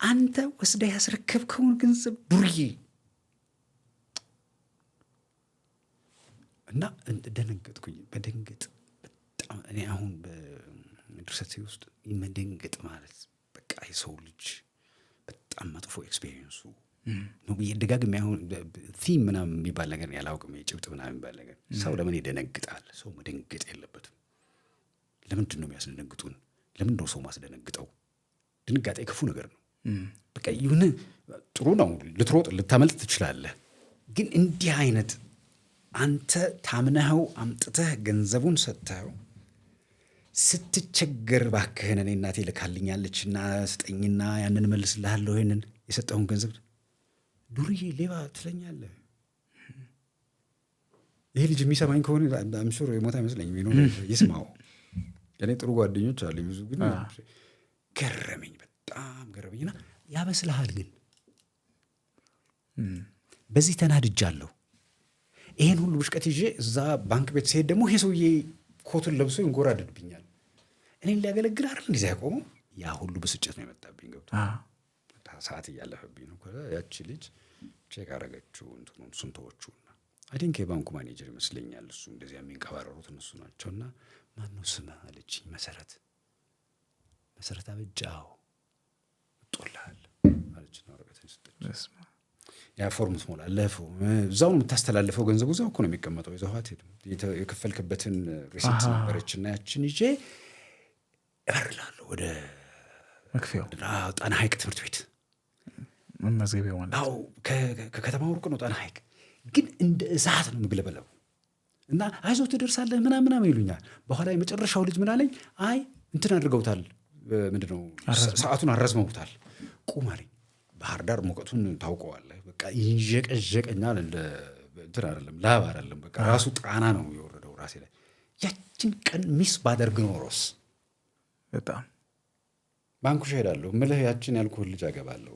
አንተ ወስደህ ያስረከብከውን ገንዘብ ዱርዬ እና ደነገጥኩኝ። በድንገት በጣም እኔ አሁን ድርሰት ውስጥ መደንገጥ ማለት በቃ የሰው ልጅ በጣም መጥፎ ኤክስፔሪየንሱ ነው ብዬ ደጋግሜ አሁን ቲም ምናምን የሚባል ነገር ያላውቅም የጭብጥ ምናምን የሚባል ነገር ሰው ለምን ይደነግጣል? ሰው መደንገጥ የለበትም። ለምንድን ነው የሚያስደነግጡን? ለምንድን ነው ሰው ማስደነግጠው? ድንጋጤ ክፉ ነገር ነው። በቃ ይሁን ጥሩ ነው፣ ልትሮጥ ልታመልጥ ትችላለህ። ግን እንዲህ አይነት አንተ ታምነኸው አምጥተህ ገንዘቡን ሰጥተኸው ስትቸገር እባክህን እኔ እናቴ ልካልኛለችና ስጠኝና ያንን መልስልሃለሁ ይሄንን የሰጠውን ገንዘብ ዱርዬ ሌባ ትለኛለህ። ይሄ ልጅ የሚሰማኝ ከሆነ አምሹር የሞት አይመስለኝም። ይስማው። እኔ ጥሩ ጓደኞች አሉ ብዙ፣ ግን ገረመኝ፣ በጣም ገረመኝና ያበስልሃል። ግን በዚህ ተናድጃለሁ። ይሄን ሁሉ ብሽቀት ይዤ እዛ ባንክ ቤት ሲሄድ ደግሞ ይሄ ሰውዬ ኮቱን ለብሶ ይንጎራደድብኛል። እኔን ሊያገለግል አይደል እንደዚህ ያቆመው? ያ ሁሉ ብስጭት ነው የመጣብኝ። ገብቶ ሰዓት እያለፈብኝ ነው። ያቺ ልጅ ቼክ አረገችው እንትኑን ስንቶቹና አይ ቲንክ የባንኩ ማኔጀር ይመስለኛል። እሱ እንደዚህ የሚንቀባረሩት እነሱ ናቸውና ማነው ስምህ አለችኝ። መሰረት አበጃው ጦልሃል አለች ነው ወረቀቱን ሰጠች። ያ ፎርም ትሞላለህ፣ እዛው ነው የምታስተላልፈው። ገንዘቡ እዛው እኮ ነው የሚቀመጠው። ይዘዋት የከፈልክበትን ሪሲት ነበረችና ያችን ይዤ እበርላለሁ ወደ መክፈያው ጣና ሐይቅ ትምህርት ቤት መመዝገቢያው ማለት ነው። ከከተማው ሩቅ ነው ጣና ሐይቅ። ግን እንደ እሳት ነው የምግለበለው እና አይዞህ ትደርሳለህ ምናምን ይሉኛል። በኋላ የመጨረሻው ልጅ ምን አለኝ? አይ እንትን አድርገውታል፣ ምንድነው ሰዓቱን አረዝመውታል፣ ቁም አለኝ። ባህር ዳር ሙቀቱን ታውቀዋለህ። በቃ ይንዠቀዠቀኛል። እንትን አይደለም ላብ አይደለም፣ በቃ ራሱ ጣና ነው የወረደው ራሴ ላይ። ያችን ቀን ሚስ ባደርግ ኖሮስ በጣም ባንኩ እሄዳለሁ ምልህ ያችን ያልኩህን ልጅ አገባለሁ።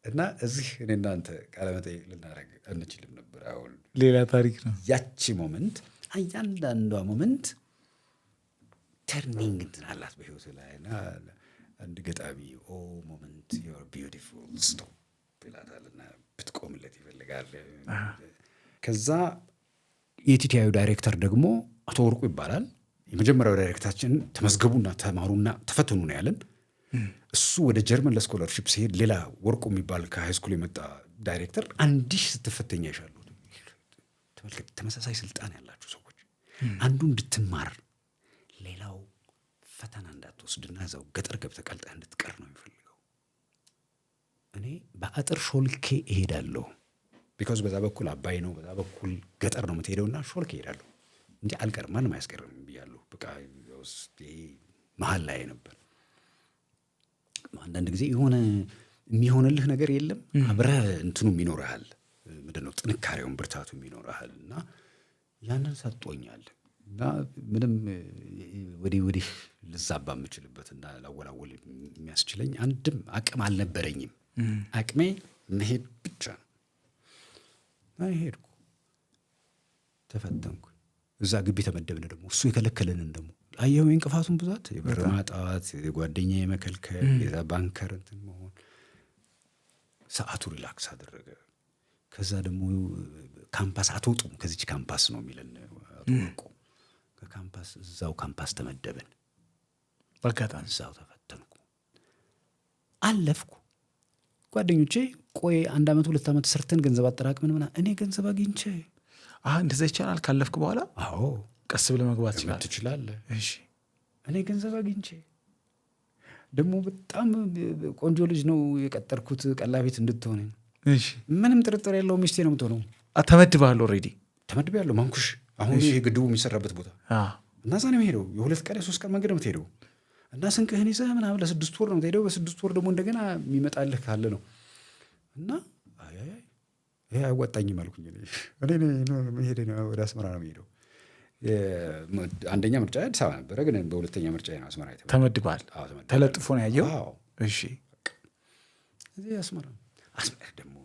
እና እዚህ እኔ እናንተ ቃለመጠይቅ ልናደርግ አንችልም ነበር። አሁን ሌላ ታሪክ ነው። ያቺ ሞመንት፣ እያንዳንዷ ሞመንት ተርኒንግ እንትን አላት በህይወት ላይ። እና አንድ ገጣሚ ኦ ሞመንት ዩር ቢዩቲፉል ስቶፕ ይላታልና ብትቆምለት ይፈልጋል። ከዛ የቲቲአዩ ዳይሬክተር ደግሞ አቶ ወርቁ ይባላል። የመጀመሪያው ዳይሬክታችን ተመዝገቡና ተማሩና ተፈተኑ ነው ያለን። እሱ ወደ ጀርመን ለስኮላርሺፕ ሲሄድ ሌላ ወርቁ የሚባል ከሃይስኩል የመጣ ዳይሬክተር አንዲሽ ስትፈተኛ ይሻሉ። ተመልከት፣ ተመሳሳይ ስልጣን ያላችሁ ሰዎች አንዱ እንድትማር ሌላው ፈተና እንዳትወስድና እዛው ገጠር ገብተህ ቀልጠህ እንድትቀር ነው የሚፈልገው። እኔ በአጥር ሾልኬ እሄዳለሁ። ቢኮዝ በዛ በኩል አባይ ነው፣ በዛ በኩል ገጠር ነው የምትሄደውና ሾልኬ እሄዳለሁ እንጂ አልቀርም፣ ማንም አያስቀርም ብያለሁ። በቃ መሀል ላይ ነበር። አንዳንድ ጊዜ የሆነ የሚሆንልህ ነገር የለም፣ አብረህ እንትኑም ይኖርሃል፣ ምንድነው ጥንካሬውን ብርታቱም ይኖርሃል። እና ያንን ሰጥቶኛል። እና ምንም ወዲህ ልዛባ የምችልበትና ላወላወል የሚያስችለኝ አንድም አቅም አልነበረኝም። አቅሜ መሄድ ብቻ ነው። ሄድኩ፣ ተፈተንኩ። እዛ ግቢ ተመደብን። ደግሞ እሱ የከለከለንን ደግሞ አየሁ፣ የእንቅፋቱን ብዛት፣ የበር ማጣት፣ የጓደኛ የመከልከል፣ የዛ ባንከር እንትን መሆን። ሰዓቱ ሪላክስ አደረገ። ከዛ ደግሞ ካምፓስ አትወጡም፣ ከዚች ካምፓስ ነው የሚለን አትወቁ። ከካምፓስ እዛው ካምፓስ ተመደብን። በአጋጣሚ እዛው ተፈተንኩ፣ አለፍኩ። ጓደኞቼ ቆይ 1 ዓመት 2 ዓመት ሰርተን ገንዘብ አጠራቅመን ምናምን፣ እኔ ገንዘብ አግኝቼ እንደዛ ይቻላል። ካለፍክ በኋላ አዎ ቀስ ብለህ መግባት ትችላለህ። እሺ፣ እኔ ገንዘብ አግኝቼ ደግሞ በጣም ቆንጆ ልጅ ነው የቀጠርኩት ቀላቤት እንድትሆን። እሺ፣ ምንም ጥርጥር የለው ሚስቴ ነው የምትሆነው። ተመድበሃል? ኦልሬዲ ተመድቤያለሁ። ማንኩሽ አሁን ይሄ ግድቡ የሚሰራበት ቦታ እና እዛ ነው የምሄደው። የ2 ቀን የ3 ቀን መንገድ ነው የምትሄደው እና ስንቅህን ይዘህ ምናምን ለ6 ወር ነው የምትሄደው። በ6 ወር ደግሞ እንደገና የሚመጣልህ ካለ ነው። እና ይሄ አያዋጣኝም አልኩኝ። ሄደ ወደ አስመራ ነው የምሄደው። አንደኛ ምርጫ አዲስ አበባ ነበረ፣ ግን በሁለተኛ ምርጫ ነው አስመራ። ተመድበሃል? ተለጥፎ ነው ያየው? እሺ። እዚህ አስመራ ደግሞ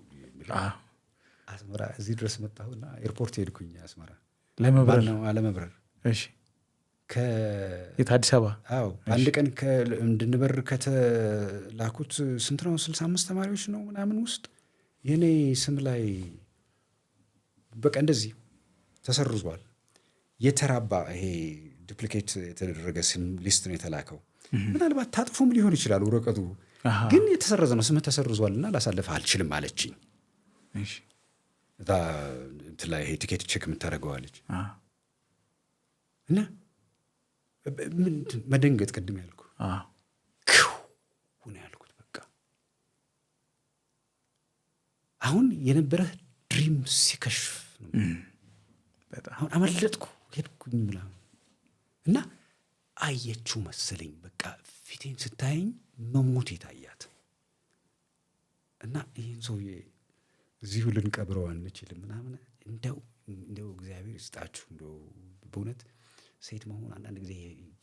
አስመራ እዚህ ድረስ መጣሁና ኤርፖርት ሄድኩኝ። አስመራ ለመብረር። እሺ። የት አዲስ አበባ? አዎ። አንድ ቀን እንድንበር ከተላኩት ስንት ነው 65 ተማሪዎች ነው ምናምን ውስጥ የኔ ስም ላይ በቃ እንደዚህ ተሰርዟል። የተራባ ይሄ ዱፕሊኬት የተደረገ ስም ሊስት ነው የተላከው። ምናልባት ታጥፎም ሊሆን ይችላል ወረቀቱ፣ ግን የተሰረዘ ነው፣ ስምህ ተሰርዟልና ላሳልፍህ አልችልም አለችኝ። እዛ እንትን ላይ ይሄ ቲኬት ቼክ የምታደርገዋለች እና መደንገጥ ቅድም ያልኩ ነው ያልኩት። በቃ አሁን የነበረህ ድሪም ሲከሽፍ ነው። አሁን አመለጥኩ ሄድኩኝ ምናምን እና አየችው መሰለኝ። በቃ ፊቴን ስታየኝ መሞት የታያት እና ይህን ሰውዬ እዚሁ ልንቀብረው አንችልም ምናምን። እንደው እግዚአብሔር ይስጣችሁ። እንደው በእውነት ሴት መሆን አንዳንድ ጊዜ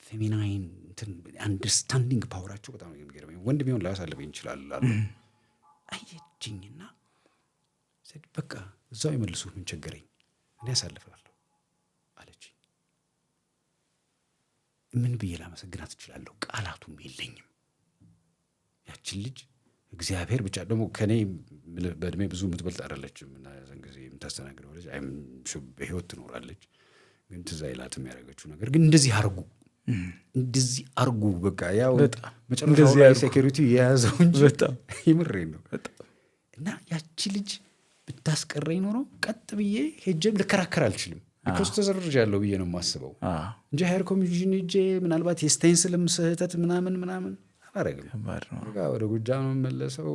ፌሚናይን እንትን አንደርስታንዲንግ ፓወራቸው በጣም የሚገርመኝ። ወንድ ቢሆን ላያሳልፈኝ ይችላል አሉ። አየችኝና በቃ እዛው የመልሱ ምን ቸገረኝ እኔ ያሳልፋለሁ አለችኝ። ምን ብዬ ላመሰግናት እችላለሁ? ቃላቱም የለኝም። ያችን ልጅ እግዚአብሔር ብቻ ደግሞ ከኔ በእድሜ ብዙ የምትበልጥ አይደለችም እና ዘን ጊዜ የምታስተናግደው ልጅ በህይወት ትኖራለች። ግን ትዝ አይላትም ያደረገችው ነገር። ግን እንደዚህ አርጉ በቃ ያው መጨረሻው ላይ ሴኩሪቲ የያዘው እንጂ ይምሬ ነው። እና ያቺ ልጅ ብታስቀረኝ ኖሮ ቀጥ ብዬ ሄጄም ልከራከር አልችልም። ቢኮዝ ተዘርጃለሁ ብዬ ነው የማስበው እንጂ ሃየር ኮሚሽን ሄጄ ምናልባት የስቴንስልም ስህተት ምናምን አላረግም። ወደ ጎጃም ነው የምመለሰው።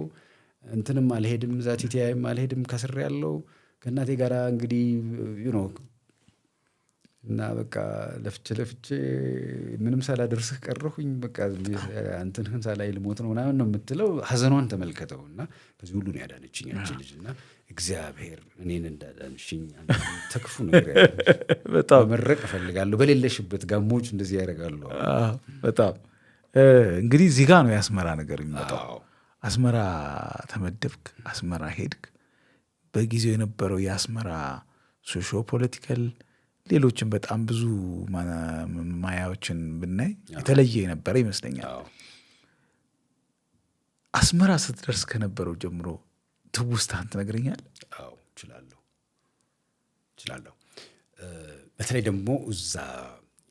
እንትንም አልሄድም፣ ዛቲቲያይም አልሄድም። ከስር ያለው ከእናቴ ጋር እንግዲህ እና በቃ ለፍቼ ምንም ሳላደርስህ ቀረሁኝ። በቃ አንተን ሳላይ ልሞት ነው ምናምን ነው የምትለው። ሀዘኗን ተመልከተው። እና በዚህ ሁሉ ነው ያዳነችኝ አንቺ ልጅ። እና እግዚአብሔር እኔን እንዳዳንሽኝ ተክፉ ነገር በጣም መረቅ እፈልጋለሁ። በሌለሽበት ጋሞች እንደዚህ ያደርጋሉ። በጣም እንግዲህ እዚህ ጋር ነው የአስመራ ነገር የሚመጣው። አስመራ ተመደብክ፣ አስመራ ሄድክ። በጊዜው የነበረው የአስመራ ሶሾ ፖለቲካል ሌሎችን በጣም ብዙ ማያዎችን ብናይ የተለየ የነበረ ይመስለኛል። አስመራ ስትደርስ ከነበረው ጀምሮ ትውስታህን ትነግረኛል? አዎ እችላለሁ። በተለይ ደግሞ እዛ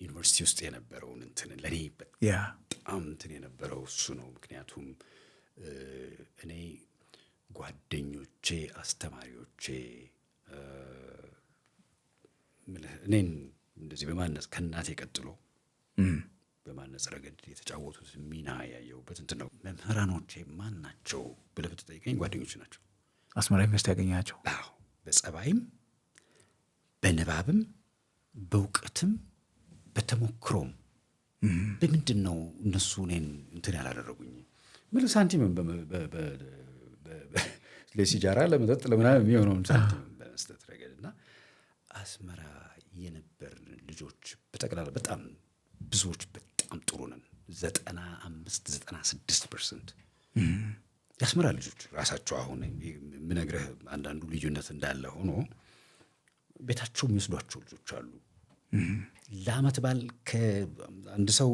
ዩኒቨርሲቲ ውስጥ የነበረውን እንትን ለእኔ በጣም እንትን የነበረው እሱ ነው። ምክንያቱም እኔ ጓደኞቼ፣ አስተማሪዎቼ እኔን እንደዚህ በማነጽ ከእናቴ ቀጥሎ በማነጽ ረገድ የተጫወቱት ሚና ያየሁበት እንትን ነው። መምህራኖቼ ማን ናቸው ብለህ ብትጠይቀኝ ጓደኞች ናቸው። አስመራ ዩኒቨርሲቲ ያገኛቸው? አዎ፣ በጸባይም በንባብም በእውቀትም በተሞክሮም በምንድን ነው እነሱ እኔን እንትን ያላደረጉኝ? ምን ሳንቲምም ለሲጃራ ለመጠጥ ለምናምን የሚሆነውን ሳንቲም በመስጠት ረገድ እና አስመራ የነበርን ልጆች በጠቅላላ በጣም ብዙዎች በጣም ጥሩ ነን። 95-96% የአስመራ ልጆች ራሳቸው አሁን የምነግርህ አንዳንዱ ልዩነት እንዳለ ሆኖ ቤታቸው የሚወስዷቸው ልጆች አሉ። ለአመት በዓል ከአንድ ሰው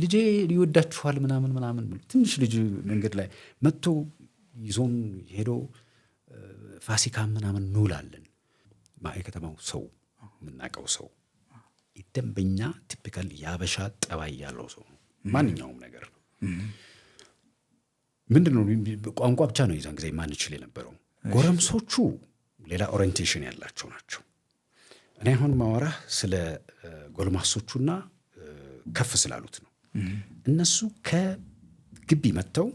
ልጄ ይወዳችኋል ምናምን ትንሽ ልጅ መንገድ ላይ መጥቶ ይዞን ሄዶ ፋሲካ ምናምን እንውላለን። የከተማው ሰው የምናውቀው ሰው ደንበኛ ቲፒካል የአበሻ ጠባይ ያለው ሰው ነው። ማንኛውም ነገር ነው። ምንድነው ቋንቋ ብቻ ነው የዛን ጊዜ ማንችል የነበረው። ጎረምሶቹ ሌላ ኦሪየንቴሽን ያላቸው ናቸው። እኔ አሁን ማወራህ ስለ ጎልማሶቹና ከፍ ስላሉት ነው። እነሱ ከግቢ መጥተው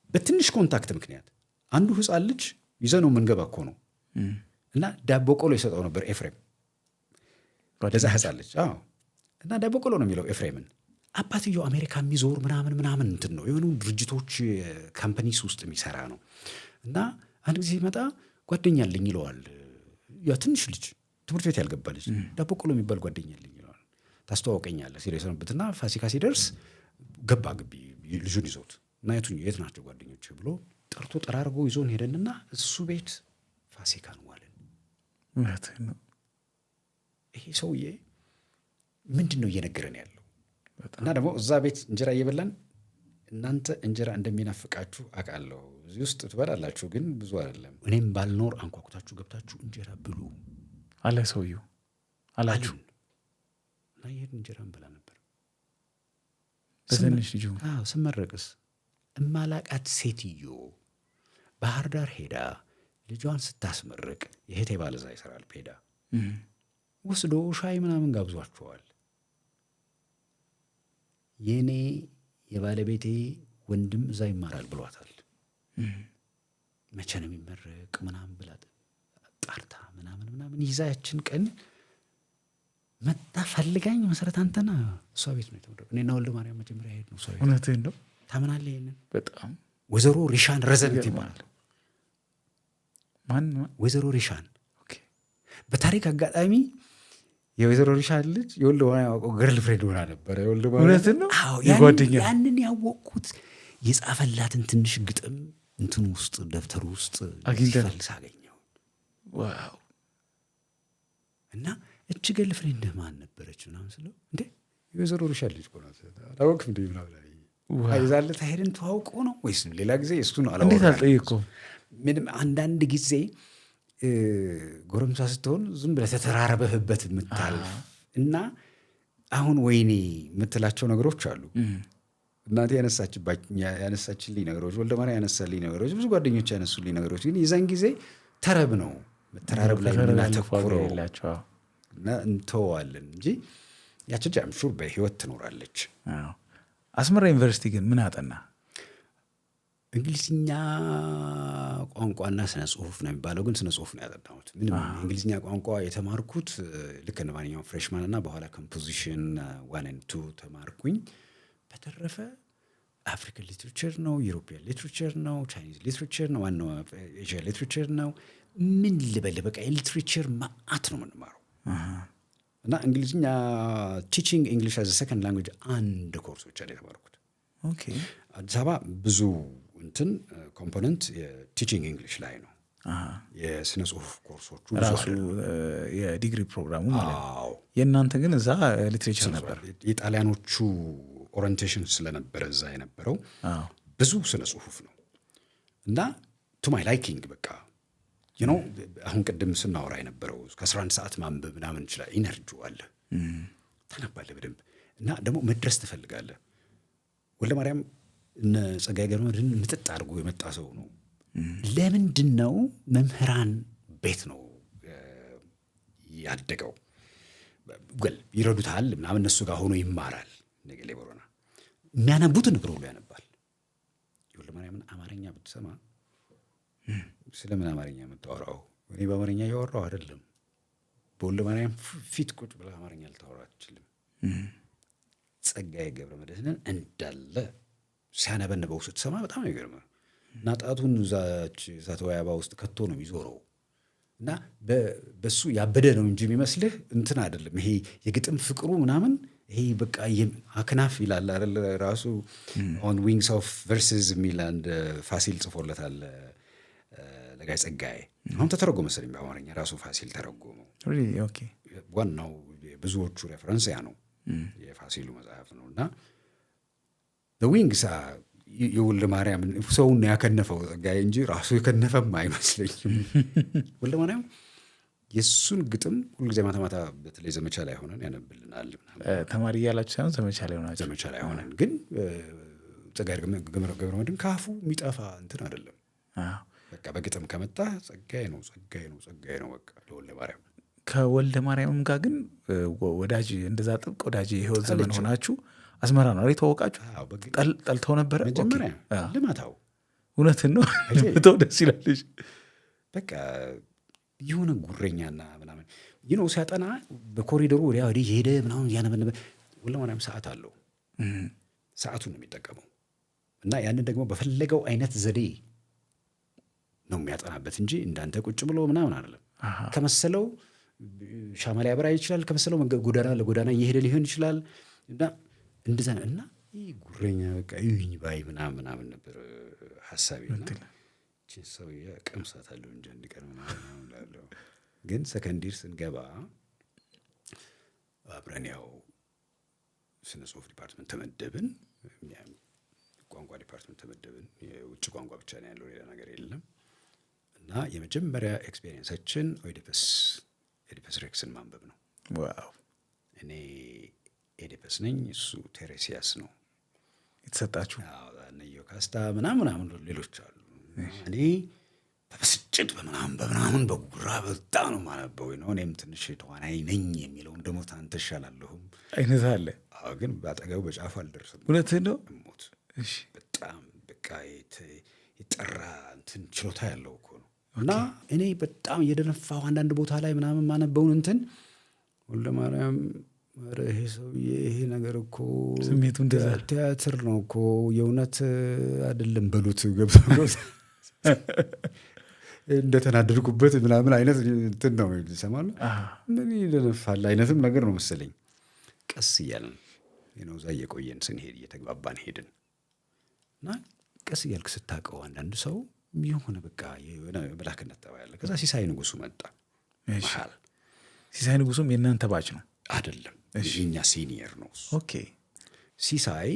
በትንሽ ኮንታክት ምክንያት አንዱ ህፃን ልጅ ይዘነው መንገባ እኮ ነው እና ዳቦ ቆሎ ይሰጠው ነበር ኤፍሬም ለዛ ህፃን ልጅ። እና ዳቦ ቆሎ ነው የሚለው ኤፍሬምን። አባትየው አሜሪካ የሚዞር ምናምን እንትን ነው የሆኑ ድርጅቶች ካምፓኒስ ውስጥ የሚሰራ ነው። እና አንድ ጊዜ ሲመጣ ጓደኛ አለኝ ይለዋል። ያ ትንሽ ልጅ ትምህርት ቤት ያልገባ ልጅ ዳቦ ቆሎ የሚባል ጓደኛ አለኝ ይለዋል። ታስተዋውቀኛለህ ሲል የሰነበትና ፋሲካ ሲደርስ ገባ ግቢ ልጁን ይዞት እና የት ናቸው ጓደኞች ብሎ ጠርቶ ጠራርጎ ይዞን ሄደንና እሱ ቤት ፋሲካን ዋልን። ይሄ ሰውዬ ምንድን ነው እየነገረን ያለው? እና ደግሞ እዛ ቤት እንጀራ እየበላን እናንተ እንጀራ እንደሚናፍቃችሁ አውቃለሁ፣ እዚህ ውስጥ ትበላላችሁ ግን ብዙ አይደለም፣ እኔም ባልኖር አንኳኩታችሁ ገብታችሁ እንጀራ ብሉ አለ ሰውዬው። አላችሁ እና ይሄን እንጀራ እንበላ ነበር። በትንሽ ልጁ ስመረቅስ እማላቃት ሴትዮ ባህር ዳር ሄዳ ልጇን ስታስመርቅ የእህቴ ባል እዛ ይሰራል ፔዳ ወስዶ ሻይ ምናምን ጋብዟቸዋል። የኔ የባለቤቴ ወንድም እዛ ይማራል ብሏታል። መቼ ነው የሚመረቅ ምናምን ብላ ጣርታ ምናምን ይዛችን ቀን መጣ ፈልጋኝ መሰረት አንተና እሷ ቤት ነው የተወደቀ። እኔና ወልደ ማርያም መጀመሪያ ሄድ ነው እሷ ቤት። እውነትህን ነው። ታምናለህ? ይሄንን በጣም ወይዘሮ ሪሻን ረዘንት ይባላል። ማን? ወይዘሮ ሪሻን። በታሪክ አጋጣሚ የወይዘሮ ሪሻን ልጅ የወልደ ማርያም ያውቀው ገርል ፍሬንድ ሆና ነበረ። የወልደ ማርያም እውነትህን ነው። የጓደኛ ያንን ያወቅኩት የጻፈላትን ትንሽ ግጥም እንትን ውስጥ ደብተሩ ውስጥ ሲፈልስ አገኘው። ዋው! እና እች ገርል ፍሬንድ ማን ነበረች ምናምን ስለው እንዴ የወይዘሮ ሪሻን ልጅ እኮ ናት አላወቅም እንዴ ምናምን አለኝ። አይዛለት ሄደን ተዋውቆ ነው ወይስ ሌላ ጊዜ እሱ ነው አላወቅም። እንዴት አልጠየቀውም? ምንም አንዳንድ ጊዜ ጎረምሳ ስትሆን ዝም ብለህ ተተራረበህበት የምታልፍ እና አሁን ወይኔ የምትላቸው ነገሮች አሉ። እናቴ ያነሳችልኝ ነገሮች፣ ወልደ ማርያም ያነሳልኝ ነገሮች፣ ብዙ ጓደኞች ያነሱልኝ ነገሮች ግን የዛን ጊዜ ተረብ ነው መተራረብ ላይ የምናተኩረው እና እንተዋለን እንጂ ያቺ ጃምሹር በህይወት ትኖራለች። አስመራ ዩኒቨርሲቲ ግን ምን አጠና? እንግሊዝኛ ቋንቋና ስነ ጽሁፍ ነው የሚባለው፣ ግን ስነ ጽሁፍ ነው ያጠናሁት። ምንም እንግሊዝኛ ቋንቋ የተማርኩት ልክ እንደ ማንኛውም ፍሬሽማን እና በኋላ ኮምፖዚሽን 1 and 2 ተማርኩኝ። በተረፈ አፍሪካን ሊትሬቸር ነው፣ ዩሮፒያን ሊትሬቸር ነው፣ ቻይኒዝ ሊትሬቸር ነው፣ ዋናው ኤዥያ ሊትሬቸር ነው። ምን ልበል በቃ የሊትሬቸር ማአት ነው የምንማረው። እና እንግሊዝኛ ቲቺንግ እንግሊሽ አዝ ሰከንድ ላንጉዌጅ አንድ ኮርስ ብቻ ነው የተማርኩት። ኦኬ። አዲስ አበባ ብዙ እንትን ኮምፖነንት የቲቺንግ እንግሊሽ ላይ ነው። የስነ ጽሁፍ ኮርሶቹ ራሱ የዲግሪ ፕሮግራሙ ማለት ነው። የእናንተ ግን እዛ ሊትሬቸር ነበር። የጣሊያኖቹ ኦሪንቴሽን ስለነበረ እዛ የነበረው ብዙ ስነ ጽሁፍ ነው እና ቱ ማይ ላይኪንግ በቃ አሁን ቅድም ስናወራ የነበረው ከ11 ሰዓት ማንበብ ምናምን ይችላል። ኢነርጂ አለ፣ ታነባለህ በደንብ እና ደግሞ መድረስ ትፈልጋለህ። ወልደ ማርያም እነ ጸጋዬ ገብረመድህን ምጥጥ አድርጎ የመጣ ሰው ነው። ለምንድን ነው መምህራን ቤት ነው ያደገው? ይረዱታል ምናምን እነሱ ጋር ሆኖ ይማራል። ነገሌ ቦረና የሚያነቡትን ነገር ሁሉ ያነባል። የወልደ ማርያምን አማርኛ ብትሰማ ስለምን አማርኛ የምታወራው? እኔ በአማርኛ እያወራው አይደለም። በወልደ ማርያም ፊት ቁጭ ብለህ አማርኛ ልታወራ አትችልም። ጸጋዬ ገብረመድህንን እንዳለ ሲያነበንበው ስትሰማ በጣም ይገርማል። እና ጣቱን እዛ ተወያባ ውስጥ ከቶ ነው የሚዞረው እና በሱ ያበደ ነው እንጂ የሚመስልህ እንትን አይደለም። ይሄ የግጥም ፍቅሩ ምናምን ይሄ በቃ አክናፍ ይላል አይደል? ራሱ ኦን ዊንግስ ኦፍ ቨርስስ የሚል አንድ ፋሲል ጽፎለታል ለጋይ ጸጋዬ። አሁን ተተረጎመ መሰለኝ በአማርኛ ራሱ ፋሲል ተረጎመው። ኦኬ። ዋናው ብዙዎቹ ሬፈረንስ ያ ነው የፋሲሉ መጽሐፍ ነው። እና ዊንግስ የወልደ ማርያም ሰውን ያከነፈው ጸጋዬ እንጂ ራሱ የከነፈም አይመስለኝም። ወልደ ማርያም የእሱን ግጥም ሁልጊዜ ማታ ማታ በተለይ ዘመቻ ላይ ሆነን ያነብልናል። ተማሪ እያላችሁ ሳይሆን ዘመቻ ላይ ሆናችሁ። ዘመቻ ላይ ሆነን ግን ጸጋዬ ገብረመድህን ካፉ የሚጠፋ እንትን አይደለም። በቃ በግጥም ከመጣ ጸጋዬ ነው በቃ ለወልደ ማርያም። ከወልደ ማርያምም ጋር ግን ወዳጅ እንደዛ ጥብቅ ወዳጅ የህይወት ዘመን ሆናችሁ አስመራ ነው የተዋወቃችሁ? ጠልተው ነበረ መጀመሪያ ልማታው። እውነትን ነው ልማታው። ደስ ይላልሽ። በቃ የሆነ ጉረኛና ምናምን ሲያጠና በኮሪደሩ ወዲያ ወዲህ ሄደ ምናምን እያነበነበ። ወልደ ማርያም ሰዓት አለው፣ ሰዓቱን ነው የሚጠቀመው እና ያንን ደግሞ በፈለገው አይነት ዘዴ ነው የሚያጠናበት እንጂ እንዳንተ ቁጭ ብሎ ምናምን አይደለም። ከመሰለው ሻማ ሊያበራ ይችላል፣ ከመሰለው ጎዳና ለጎዳና እየሄደ ሊሆን ይችላል እና እንደዛ ነው። እና ይህ ጉረኛ በቃ ይሁኝ ባይ ምናምን ነበር ሀሳቤ። ሰው ቀምሳት አለው እንጂ እንዲቀር ምናምን ላለው። ግን ሰከንዲር ስንገባ አብረን ያው ስነ ጽሁፍ ዲፓርትመንት ተመደብን፣ ቋንቋ ዲፓርትመንት ተመደብን። የውጭ ቋንቋ ብቻ ነው ያለው፣ ሌላ ነገር የለም። እና የመጀመሪያ ኤክስፔሪየንሳችን ኤዲፐስ ሬክስን ማንበብ ነው። ዋው! እኔ ኤዲፐስ ነኝ፣ እሱ ቴሬሲያስ ነው የተሰጣችሁ። ነዮ ካስታ ምናምን ሌሎች አሉ። እኔ በብስጭት በምናምን በጉራ በጣም ነው የማነበው ነው። እኔም ትንሽ ተዋናይ ነኝ የሚለውን ደግሞ ታንተ ትሻላለሁም አይነት አለ። ግን በአጠገቡ በጫፉ አልደርስም። እውነትህን ነው። ሞት በጣም በቃ የጠራ እንትን ችሎታ ያለው እኮ ነው። እና እኔ በጣም እየደነፋሁ አንዳንድ ቦታ ላይ ምናምን ማነበውን እንትን ወልደ ማርያም ይሄ ሰውዬ ይሄ ነገር እኮ ስሜቱ እንደዛ ቲያትር ነው እኮ የእውነት አይደለም በሉት ገብቶ እንደተናደድኩበት ምናምን አይነት እንትን ነው ይሰማሉ። ምን ይደነፋል አይነትም ነገር ነው መሰለኝ። ቀስ እያልን ነው እዛ እየቆየን ስንሄድ እየተግባባን ሄድን እና ቀስ እያልክ ስታውቀው አንዳንድ ሰው የሆነ በቃ የሆነ መላክነት ጠባይ ያለ። ከዛ ሲሳይ ንጉሱ መጣ መሀል። ሲሳይ ንጉሱም የእናንተ ባች ነው አይደለም? የእኛ ሲኒየር ነው። ኦኬ። ሲሳይ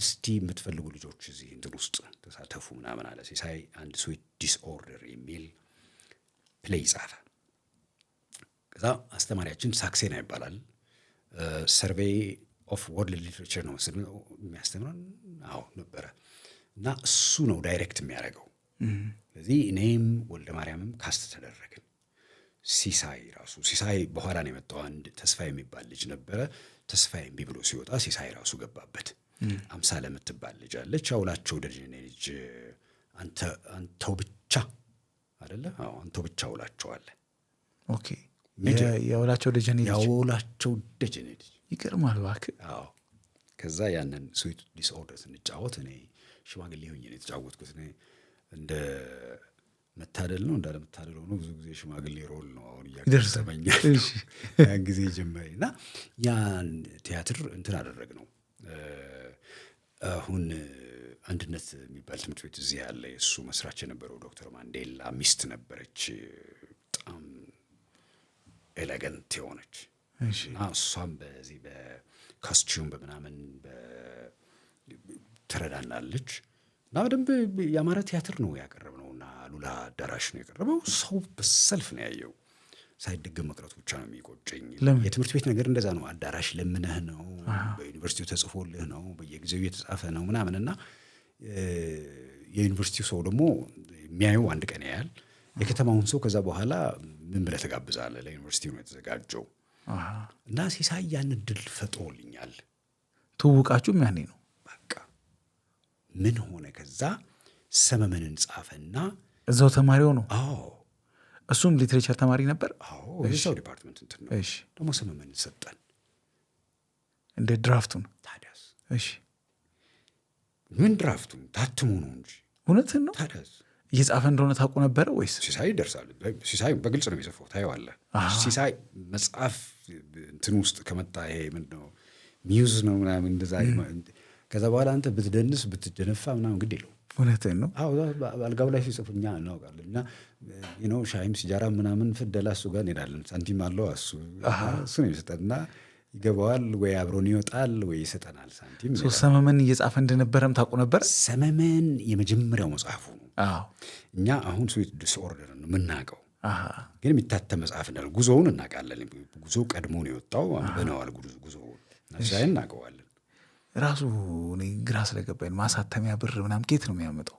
እስቲ የምትፈልጉ ልጆች እዚህ እንትን ውስጥ ተሳተፉ ምናምን አለ። ሲሳይ አንድ ስዊት ዲስኦርደር የሚል ፕሌይ ጻፈ። ከዛ አስተማሪያችን ሳክሴና ይባላል። ሰርቬይ ኦፍ ወርልድ ሊትሬቸር ነው መሰለኝ የሚያስተምረን። አዎ ነበረ። እና እሱ ነው ዳይሬክት የሚያደርገው። ስለዚህ እኔም ወልደ ማርያምም ካስት ተደረግን። ሲሳይ በኋላ ነው የመጣው። አንድ ተስፋ የሚባል ልጅ ነበረ። ተስፋ እምቢ ብሎ ሲወጣ ሲሳይ ራሱ ገባበት። አምሳለ የምትባል ልጅ አለች። አውላቸው ደጀኔ ልጅ አንተው ብቻ አይደለ? አዎ አንተው ብቻ አውላቸዋለ። ኦኬ። የአውላቸው ደጀኔ ልጅ ይገርማል እባክህ። አዎ። ከዛ ያንን ስዊት ዲስኦርደር ስንጫወት እኔ ሽማግሌ ሆኜ ነው የተጫወትኩት። እኔ እንደ መታደል ነው እንዳለመታደል ሆኖ ብዙ ጊዜ ሽማግሌ ሮል ነው አሁን እያገዘመኛል። ያን ጊዜ ጀመረኝ እና ያን ቲያትር እንትን አደረግ ነው። አሁን አንድነት የሚባል ትምህርት ቤት እዚህ ያለ የእሱ መስራች የነበረው ዶክተር ማንዴላ ሚስት ነበረች፣ በጣም ኤሌገንት የሆነች እና እሷም በዚህ በኮስቲዩም በምናምን ትረዳናለች። እና በደንብ የአማረ ቲያትር ነው ያቀረብነው እና ሉላ አዳራሽ ነው የቀረበው። ሰው በሰልፍ ነው ያየው። ሳይደገም መቅረቱ ብቻ ነው የሚቆጨኝ። የትምህርት ቤት ነገር እንደዛ ነው። አዳራሽ ለምነህ ነው፣ በዩኒቨርሲቲው ተጽፎልህ ነው፣ በየጊዜው እየተጻፈ ነው ምናምን እና የዩኒቨርሲቲው ሰው ደግሞ የሚያየው አንድ ቀን ያያል። የከተማውን ሰው ከዛ በኋላ ምን ብለህ ተጋብዛለህ? ለዩኒቨርሲቲው ነው የተዘጋጀው። እና ሲሳይ ያን እድል ፈጥሮልኛል። ትውውቃችሁም ያኔ ነው። በቃ ምን ሆነ? ከዛ ሰመመንን ጻፈና እዛው ተማሪው ነው። አዎ እሱም ሊትሬቸር ተማሪ ነበር። አዎ እዛው ዲፓርትመንት እንትን ነው። እሺ ደግሞ ሰመመንን ሰጠን እንደ ድራፍቱን። ታዲያስ? እሺ ምን ድራፍቱን ታትሞ ነው እንጂ። እውነትን ነው። ታዲያስ እየጻፈ እንደሆነ ታውቁ ነበረ ወይስ? ሲሳይ ይደርሳል። ሲሳይ በግልጽ ነው የሚጽፈው፣ ታየዋለህ። ሲሳይ መጽሐፍ እንትን ውስጥ ከመጣ ይሄ ምንድን ነው ሚውዝ ነው ምናምን እንደዛ። ከዛ በኋላ አንተ ብትደንስ ብትደነፋ ምናምን ግድ የለውም። እውነትን ነው። አዎ አልጋው ላይ ሲጽፍ እኛ እናውቃለን። እና ሻይም ሲጃራ ምናምን ፍደላ እሱ ጋር እንሄዳለን። ሳንቲም አለው እሱ ነው የሚሰጠን እና ይገባዋል ወይ አብሮን ይወጣል ወይ ይሰጠናል ሳንቲም። ሰመመን እየጻፈ እንደነበረም ታውቁ ነበር? ሰመመን የመጀመሪያው መጽሐፉ ነው። እኛ አሁን ስዊት ዲስኦርደር ነው የምናውቀው፣ ግን የሚታተም መጽሐፍ እንዳለ ጉዞውን እናውቃለን። ጉዞ ቀድሞ ነው የወጣው፣ አንብበነዋል። ጉዞውን ሳይ እናውቀዋለን። ራሱ እኔ ግራ ስለገባኝ ማሳተሚያ ብር ምናምን ኬት ነው የሚያመጣው?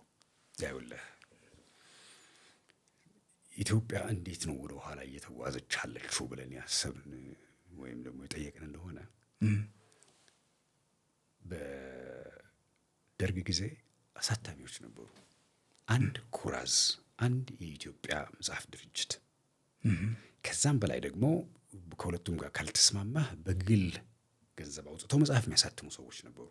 ያውልህ ኢትዮጵያ እንዴት ነው ወደ ኋላ እየተጓዘች አለችው ብለን ያሰብን ወይም ደግሞ የጠየቅን እንደሆነ በደርግ ጊዜ አሳታሚዎች ነበሩ። አንድ ኩራዝ፣ አንድ የኢትዮጵያ መጽሐፍ ድርጅት፣ ከዛም በላይ ደግሞ ከሁለቱም ጋር ካልተስማማህ በግል ገንዘብ አውጥተው መጽሐፍ የሚያሳትሙ ሰዎች ነበሩ።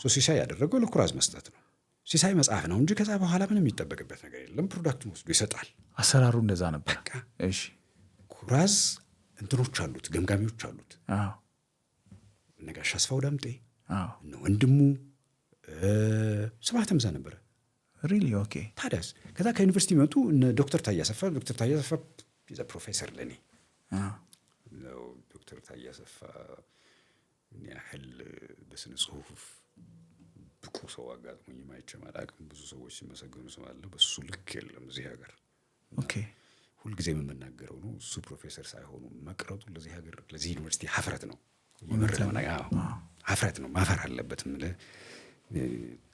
ሲሳይ ያደረገው ለኩራዝ መስጠት ነው። ሲሳይ መጽሐፍ ነው እንጂ ከዛ በኋላ ምንም የሚጠበቅበት ነገር የለም። ፕሮዳክቱን ወስዶ ይሰጣል። አሰራሩ እንደዛ ነበር። እሺ ኩራዝ እንትኖች አሉት፣ ገምጋሚዎች አሉት። እነ ጋሽ አስፋው ዳምጤ፣ እነ ወንድሙ ስብሐት እምዛ ነበረ። ሪሊ ኦኬ። ታዲያስ ከዛ ከዩኒቨርሲቲ መጡ እነ ዶክተር ታዬ አሰፋ። ዶክተር ታዬ አሰፋ ኢዝ ፕሮፌሰር ለኔ ዶክተር ታዬ አሰፋ ምን ያህል በስነ ጽሁፍ ብቁ ሰው አጋጥሞኝ ማይቼም አላውቅም። ብዙ ሰዎች ሲመሰገኑ ስማለሁ። በሱ ልክ የለም እዚህ ሀገር። ኦኬ ሁልጊዜ የምናገረው ነው። እሱ ፕሮፌሰር ሳይሆኑ መቅረጡ ለዚህ ሀገር ለዚህ ዩኒቨርሲቲ ሀፍረት ነው። ሀፍረት ነው ማፈር አለበት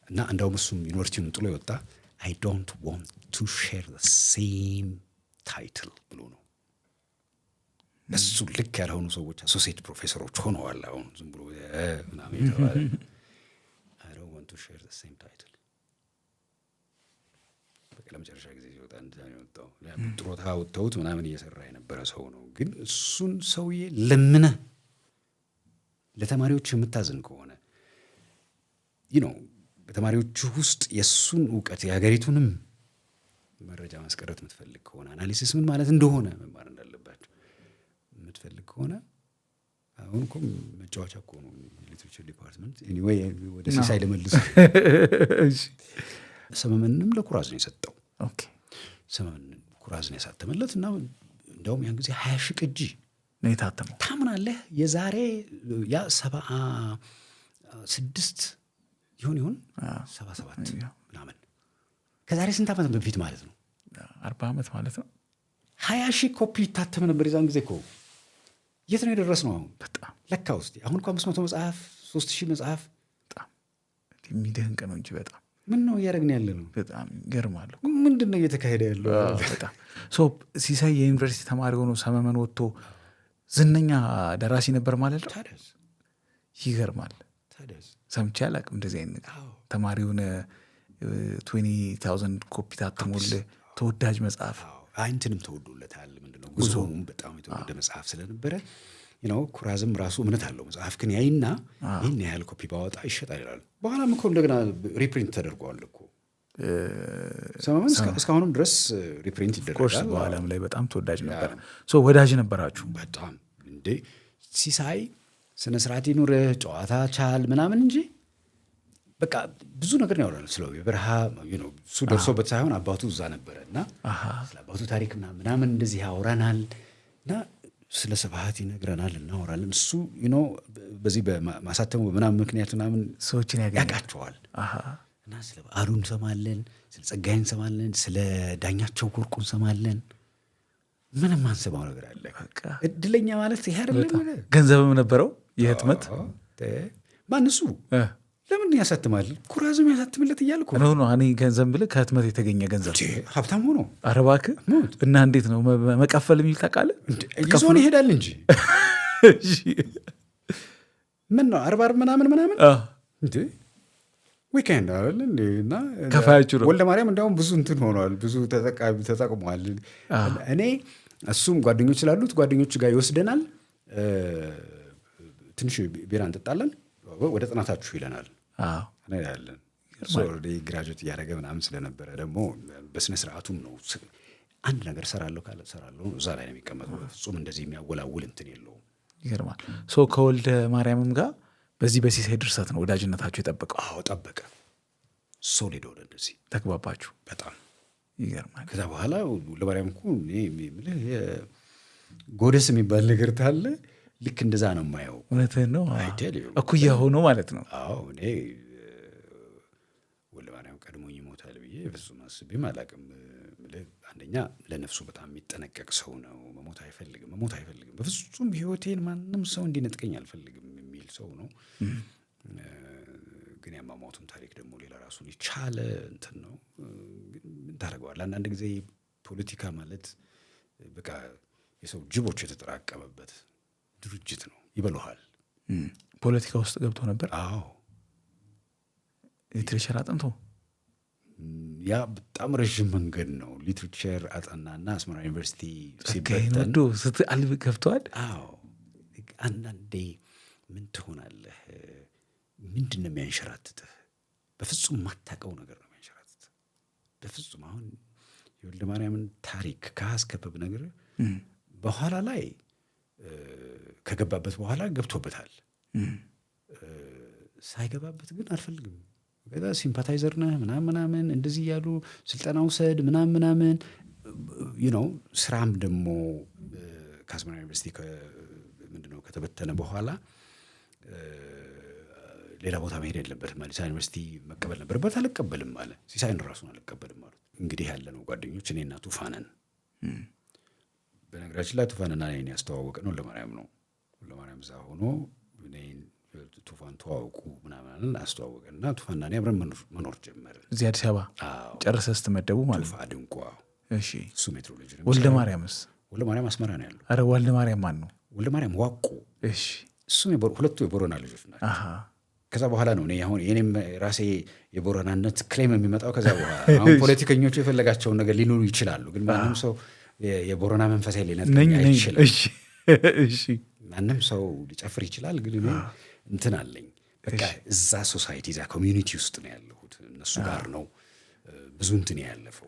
እና እንደውም እሱም ዩኒቨርሲቲውን ጥሎ የወጣ I don't want to share the same title ብሎ ነው። እሱ ልክ ያልሆኑ ሰዎች አሶሲየት ፕሮፌሰሮች ሆነዋል አሁን ዝም ብሎ ምናምን ይተዋል። I don't want to share the same title በቃ ለመጨረሻ ጊዜ ሲወጣ እንደዛ ነው የወጣው። ጥሮታ ወጥተውት ምናምን እየሰራ የነበረ ሰው ነው። ግን እሱን ሰውዬ ለምነህ ለተማሪዎች የምታዝን ከሆነ በተማሪዎቹ ውስጥ የእሱን እውቀት የሀገሪቱንም መረጃ ማስቀረት የምትፈልግ ከሆነ አናሊሲስ ምን ማለት እንደሆነ መማር እንዳለባቸው የምትፈልግ ከሆነ አሁን እኮ መጫወቻ እኮ ነው ሊትሬቸር ዲፓርትመንት። ኤኒዌይ ወደ ሲሳይ ልመልስ። ሰመመንም ለኩራዝ ነው የሰጠው። ሰመመንም ኩራዝ ነው ያሳተመለት እና እንደውም ያን ጊዜ 20 ሺህ ቅጂ ነው የታተመው። ታምናለህ? የዛሬ ያ 76 ይሁን 77 ምናምን ከዛሬ ስንት ዓመት በፊት ማለት ነው? 40 ዓመት ማለት ነው። 20 ሺህ ኮፒ ይታተም ነበር የዛን ጊዜ እኮ። የት ነው የደረስነው አሁን? በጣም ለካ ውስጥ አሁን እኮ 500 መጽሐፍ 3000 መጽሐፍ በጣም የሚደንቅ ነው እንጂ በጣም ምን ነው እያደረግን ያለ ነው? በጣም ይገርማል። ምንድን ነው እየተካሄደ ያለው? በጣም ሲሳይ የዩኒቨርሲቲ ተማሪ ሆኖ ሰመመን ወጥቶ ዝነኛ ደራሲ ነበር ማለት ነው። ይገርማል። ሰምቼ አላውቅም እንደዚህ አይነት ተማሪውን 20,000 ኮፒ ታተሙልህ ተወዳጅ መጽሐፍ አይንትንም ተወዶለታል። ምንድነው ጉዞውም በጣም የተወደደ መጽሐፍ ስለነበረ ኩራዝም ራሱ እምነት አለው። መጽሐፍ ግን ያይና ይህን ያህል ኮፒ ባወጣ ይሸጣል ይላል። በኋላም እኮ እንደገና ሪፕሪንት ተደርጓል እኮ ሰመመን እስካሁንም ድረስ ሪፕሪንት ይደረጋል። በዓለም ላይ በጣም ተወዳጅ ነበር። ወዳጅ ነበራችሁ በጣም እንዴ? ሲሳይ ስነ ስርዓት ይኑርህ ጨዋታ ቻል ምናምን እንጂ በቃ ብዙ ነገር ያወራል ስለ በረሃ እሱ ደርሶበት ሳይሆን አባቱ እዛ ነበረ እና ስለ አባቱ ታሪክ ምናምን እንደዚህ ያወራናል እና ስለ ስብሐት ይነግረናል እናወራለን። እሱ በዚህ በማሳተሙ ምናምን ምክንያት ምናምን ሰዎችን ያውቃቸዋል እና ስለ በዓሉ እንሰማለን፣ ስለ ጸጋዬ እንሰማለን፣ ስለ ዳኛቸው ወርቁ እንሰማለን። ምንም አንሰማው ነገር አለ። እድለኛ ማለት ይሄ አይደለም። ገንዘብም ነበረው የህትመት ማን እሱ ለምን ያሳትማል? ኩራዝም ያሳትምለት እያልኩ ነው። እኔ ገንዘብ ብለህ ከህትመት የተገኘ ገንዘብ ሀብታም ሆኖ ኧረ እባክህ እና እንዴት ነው መቀፈል የሚል ታውቃለህ? ይዞን ይሄዳል እንጂ ምን ነው 40 ምናምን እንዴ ዊኬንድ አይደል እንዴ? እና ከፋያችሁ ነው ወልደ ማርያም እንደውም ብዙ እንትን ሆኗል፣ ብዙ ተጠቅሟል። እኔ እሱም ጓደኞች ስላሉት ጓደኞቹ ጋር ይወስደናል። ትንሽ ቢራ እንጠጣለን፣ ወደ ጥናታችሁ ይለናል። እንሄዳለን። ግራጁዌት እያደረገ ምናምን ስለነበረ ደግሞ በስነ ስርዓቱም ነው አንድ ነገር ሰራለሁ ካለ ሰራለሁ እዛ ላይ ነው የሚቀመጠው። ፍጹም እንደዚህ የሚያወላውል እንትን የለውም። ይገርማል። ከወልደ ማርያምም ጋር በዚህ በሲሳይ ድርሰት ነው ወዳጅነታችሁ የጠበቀው? አዎ ጠበቀ። ሶሊድ ሆነ። እንደዚህ ተግባባችሁ? በጣም ይገርማል። ከዛ በኋላ ለማርያም እኮ ጎደስ የሚባል ነገር ታለ ልክ እንደዛ ነው የማየው። እውነትህን ነው። እኩያ ሆኖ ማለት ነው። አዎ እኔ ወልደ ማርያም ቀድሞኝ ይሞታል ብዬ ፍጹም አስቤም አላውቅም። አንደኛ ለነፍሱ በጣም የሚጠነቀቅ ሰው ነው። መሞት አይፈልግም በፍጹም። ህይወቴን ማንም ሰው እንዲነጥቀኝ አልፈልግም የሚል ሰው ነው። ግን ያሟሟቱን ታሪክ ደግሞ ሌላ ራሱን የቻለ እንትን ነው። ታደርገዋል። አንዳንድ ጊዜ ፖለቲካ ማለት በቃ የሰው ጅቦች የተጠራቀመበት ድርጅት ነው። ይበሉሃል። ፖለቲካ ውስጥ ገብቶ ነበር። አዎ ሊትሬቸር አጥንቶ ያ በጣም ረዥም መንገድ ነው። ሊትሬቸር አጠናና አስመራ ዩኒቨርሲቲ ሲበተን ስትአልብ ገብተዋል። አዎ አንዳንዴ ምን ትሆናለህ? ምንድን ነው የሚያንሸራትትህ? በፍጹም ማታውቀው ነገር ነው የሚያንሸራትትህ። በፍጹም አሁን የወልደ ማርያምን ታሪክ ከአስከበብ ነገር በኋላ ላይ ከገባበት በኋላ ገብቶበታል። ሳይገባበት ግን አልፈልግም ከዛ ሲምፓታይዘር ነህ ምናምን እንደዚህ እያሉ ስልጠና ውሰድ ምናምን ስራም ደግሞ ከአስመራ ዩኒቨርሲቲ ምንድነው ከተበተነ በኋላ ሌላ ቦታ መሄድ የለበትም። አዲስ አበባ ዩኒቨርሲቲ መቀበል ነበረበት። አልቀበልም አለ። ሲሳይን ራሱን አልቀበልም አሉት። እንግዲህ ያለ ነው ጓደኞች፣ እኔና ቱፋነን። በነገራችን ላይ ቱፋንና እኔን ያስተዋወቀ ነው ለማርያም ነው። ለማርያም እዛ ሆኖ ቱፋን ተዋውቁ ምናምን አስተዋወቀን እና ቱፋና እኔ አብረን መኖር ጀመርን እዚህ አዲስ አበባ ጨርሰህ ስትመደቡ ማለት ቱፋ ድንቋ እሺ እሱ ሜትሮሎጂ ነው ወልደ ማርያምስ ወልደ ማርያም አስመራ ነው ያለው አረ ወልደ ማርያም ማን ነው ወልደ ማርያም ዋቁ እሺ እሱ ሁለቱ የቦረና ልጆች ናቸው ከዛ በኋላ ነው እኔ አሁን የኔም ራሴ የቦረናነት ክሌም የሚመጣው ከዛ በኋላ አሁን ፖለቲከኞቹ የፈለጋቸውን ነገር ሊኖሩ ይችላሉ ግን ማንም ሰው የቦረና መንፈሳዊ ሊነጥኝ አይችልም እሺ ማንም ሰው ሊጨፍር ይችላል ግን እኔ እንትን አለኝ በቃ እዛ ሶሳይቲ እዛ ኮሚዩኒቲ ውስጥ ነው ያለሁት እነሱ ጋር ነው ብዙ እንትን ያለፈው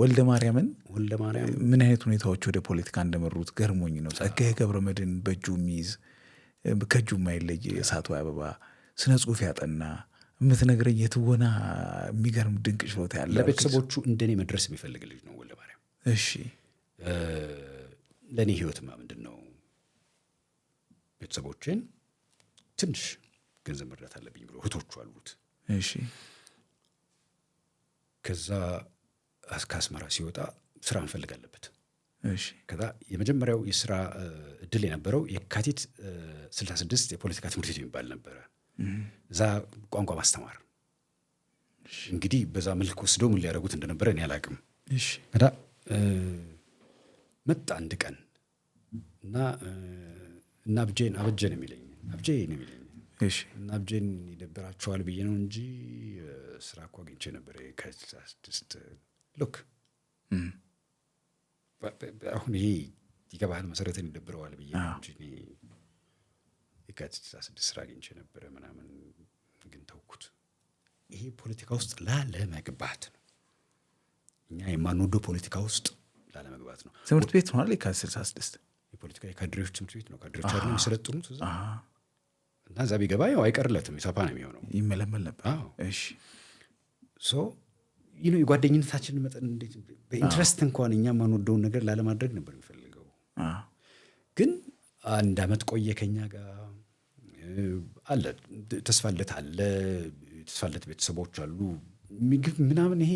ወልደ ማርያምን ወልደ ማርያም ምን አይነት ሁኔታዎች ወደ ፖለቲካ እንደመሩት ገርሞኝ ነው ጸጋዬ ገብረመድህን በእጁ የሚይዝ ከእጁ የማይለይ እሳቱ አበባ ስነ ጽሁፍ ያጠና የምትነግረኝ የትወና የሚገርም ድንቅ ችሎታ ያለ ለቤተሰቦቹ እንደኔ መድረስ የሚፈልግ ልጅ ነው ወልደ ማርያም እሺ ለእኔ ህይወትማ ምንድን ነው ቤተሰቦችን ትንሽ ገንዘብ መርዳት አለብኝ ብሎ እህቶቹ አሉት እሺ ከዛ ከአስመራ ሲወጣ ስራ እንፈልግ አለበት እሺ ከዛ የመጀመሪያው የስራ እድል የነበረው የካቲት 66 የፖለቲካ ትምህርት ቤት የሚባል ነበረ እዛ ቋንቋ ማስተማር እንግዲህ በዛ መልክ ወስደው ምን ሊያደርጉት እንደነበረ እኔ አላውቅም እሺ ከዛ መጣ አንድ ቀን እና አበጀን የሚለኝ አብጄ ነው የሚለኝ እሺ እና አብጄን ይደብራቸዋል ብዬ ነው እንጂ ስራ እኮ አግኝቼ ነበር ከ66 ሉክ አሁን ይሄ ይገባል መሰረትን ይደብረዋል ብዬ ነው እንጂ ከ66 ስራ አግኝቼ ነበር ምናምን ግን ተውኩት ይሄ ፖለቲካ ውስጥ ላለመግባት ነው እኛ የማንወደው ፖለቲካ ውስጥ ላለመግባት ነው ትምህርት ቤት ነው አይደል ከ66 የፖለቲካ የካድሬዎች ትምህርት ቤት ነው ካድሬዎች አይደለም የሚሰለጥኑት እዛ እና እዛ ቢገባ ያው አይቀርለትም ኢሳፓ ነው የሚሆነው ይመለመል ነበር እሺ የጓደኝነታችን መጠን እንዴት በኢንትረስት እንኳን እኛ የማንወደውን ነገር ላለማድረግ ነበር የሚፈልገው ግን አንድ አመት ቆየ ከኛ ጋር አለ ተስፋለት ቤተሰቦች አሉ ምግብ ምናምን ይሄ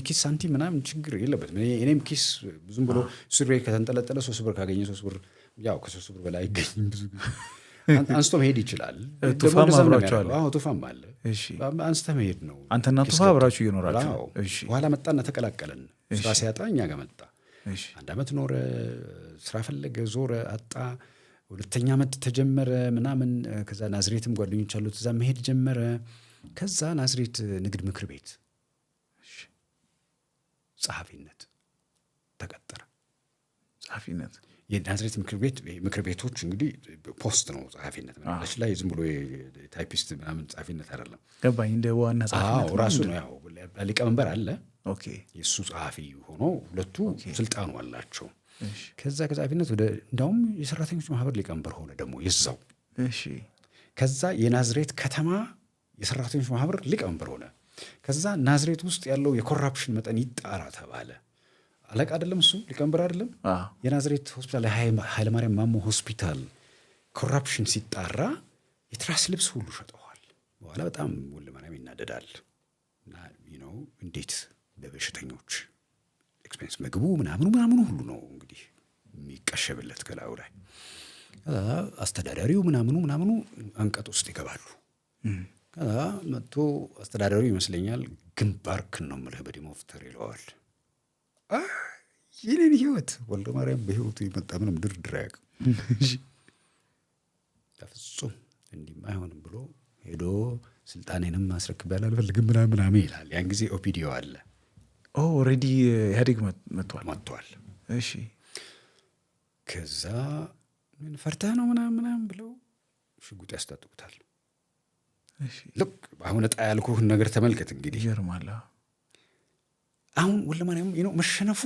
ኪስ ሳንቲም ምናምን ችግር የለበትም እኔም ኪስ ብዙም ብሎ ሱሪ ከተንጠለጠለ 3 ብር ካገኘ 3 ብር ያው ከ3 ብር በላይ አይገኝም ብዙ ጊዜ አንስቶ መሄድ ይችላል ቱፋም አብራችሁ አለ ቱፋም አለ እሺ አንስተ መሄድ ነው አንተና ቱፋ አብራችሁ እየኖራችሁ እሺ በኋላ መጣና ተቀላቀለን ስራ ሲያጣ እኛ ጋር መጣ እሺ አንድ አመት ኖረ ስራ ፈለገ ዞረ አጣ ሁለተኛ አመት ተጀመረ ምናምን ከዛ ናዝሬትም ጓደኞች አሉት እዛ መሄድ ጀመረ ከዛ ናዝሬት ንግድ ምክር ቤት ጸሐፊነት ተቀጠረ ጸሐፊነት የናዝሬት ምክር ቤቶች እንግዲህ ፖስት ነው ጸሐፊነት ማለት ላይ ዝም ብሎ ታይፒስት ምናምን ጸሐፊነት አይደለም ገባኝ እንደ ዋና ጸሐፊነት ራሱ ነው ያው ሊቀመንበር አለ ኦኬ የሱ ጸሐፊ ሆኖ ሁለቱ ስልጣኑ አላቸው ከዛ ከጸሐፊነት ወደ እንዳውም የሰራተኞች ማህበር ሊቀመንበር ሆነ ደግሞ ይዛው እሺ ከዛ የናዝሬት ከተማ የሰራተኞች ማህበር ሊቀመንበር ሆነ ከዛ ናዝሬት ውስጥ ያለው የኮራፕሽን መጠን ይጣራ ተባለ አለቃ አይደለም እሱ ሊቀመንበር አይደለም የናዝሬት ሆስፒታል ኃይለማርያም ማሞ ሆስፒታል ኮራፕሽን ሲጣራ የትራስ ልብስ ሁሉ ሸጠዋል በኋላ በጣም ወልደ ማርያም ይናደዳል እና እንዴት በበሽተኞች ኤክስፔንስ ምግቡ ምናምኑ ሁሉ ነው እንግዲህ የሚቀሸብለት ከላዩ ላይ አስተዳዳሪው ምናምኑ አንቀጥ ውስጥ ይገባሉ ከዛ መጥቶ አስተዳዳሪው ይመስለኛል ግንባርክን ነው የምልህ በዲሞፍተር ይለዋል የኔን ህይወት ወልደ ማርያም በህይወቱ የመጣ ምንም ድርድር አያውቅም በፍጹም እንዲህማ አይሆንም ብሎ ሄዶ ስልጣኔንም ማስረክብ አልፈልግም ምናምን ይላል ያን ጊዜ ኦፒዲዮ አለ ኦልሬዲ ኢህአዴግ መጥቷል እሺ ከዛ ምን ፈርተህ ነው ምናምን ብለው ሽጉጥ ያስታጥቁታል እሺ ልክ አሁን እጣ ያልኩህን ነገር ተመልከት እንግዲህ ይገርማል አሁን ወልደ ማርያም መሸነፉ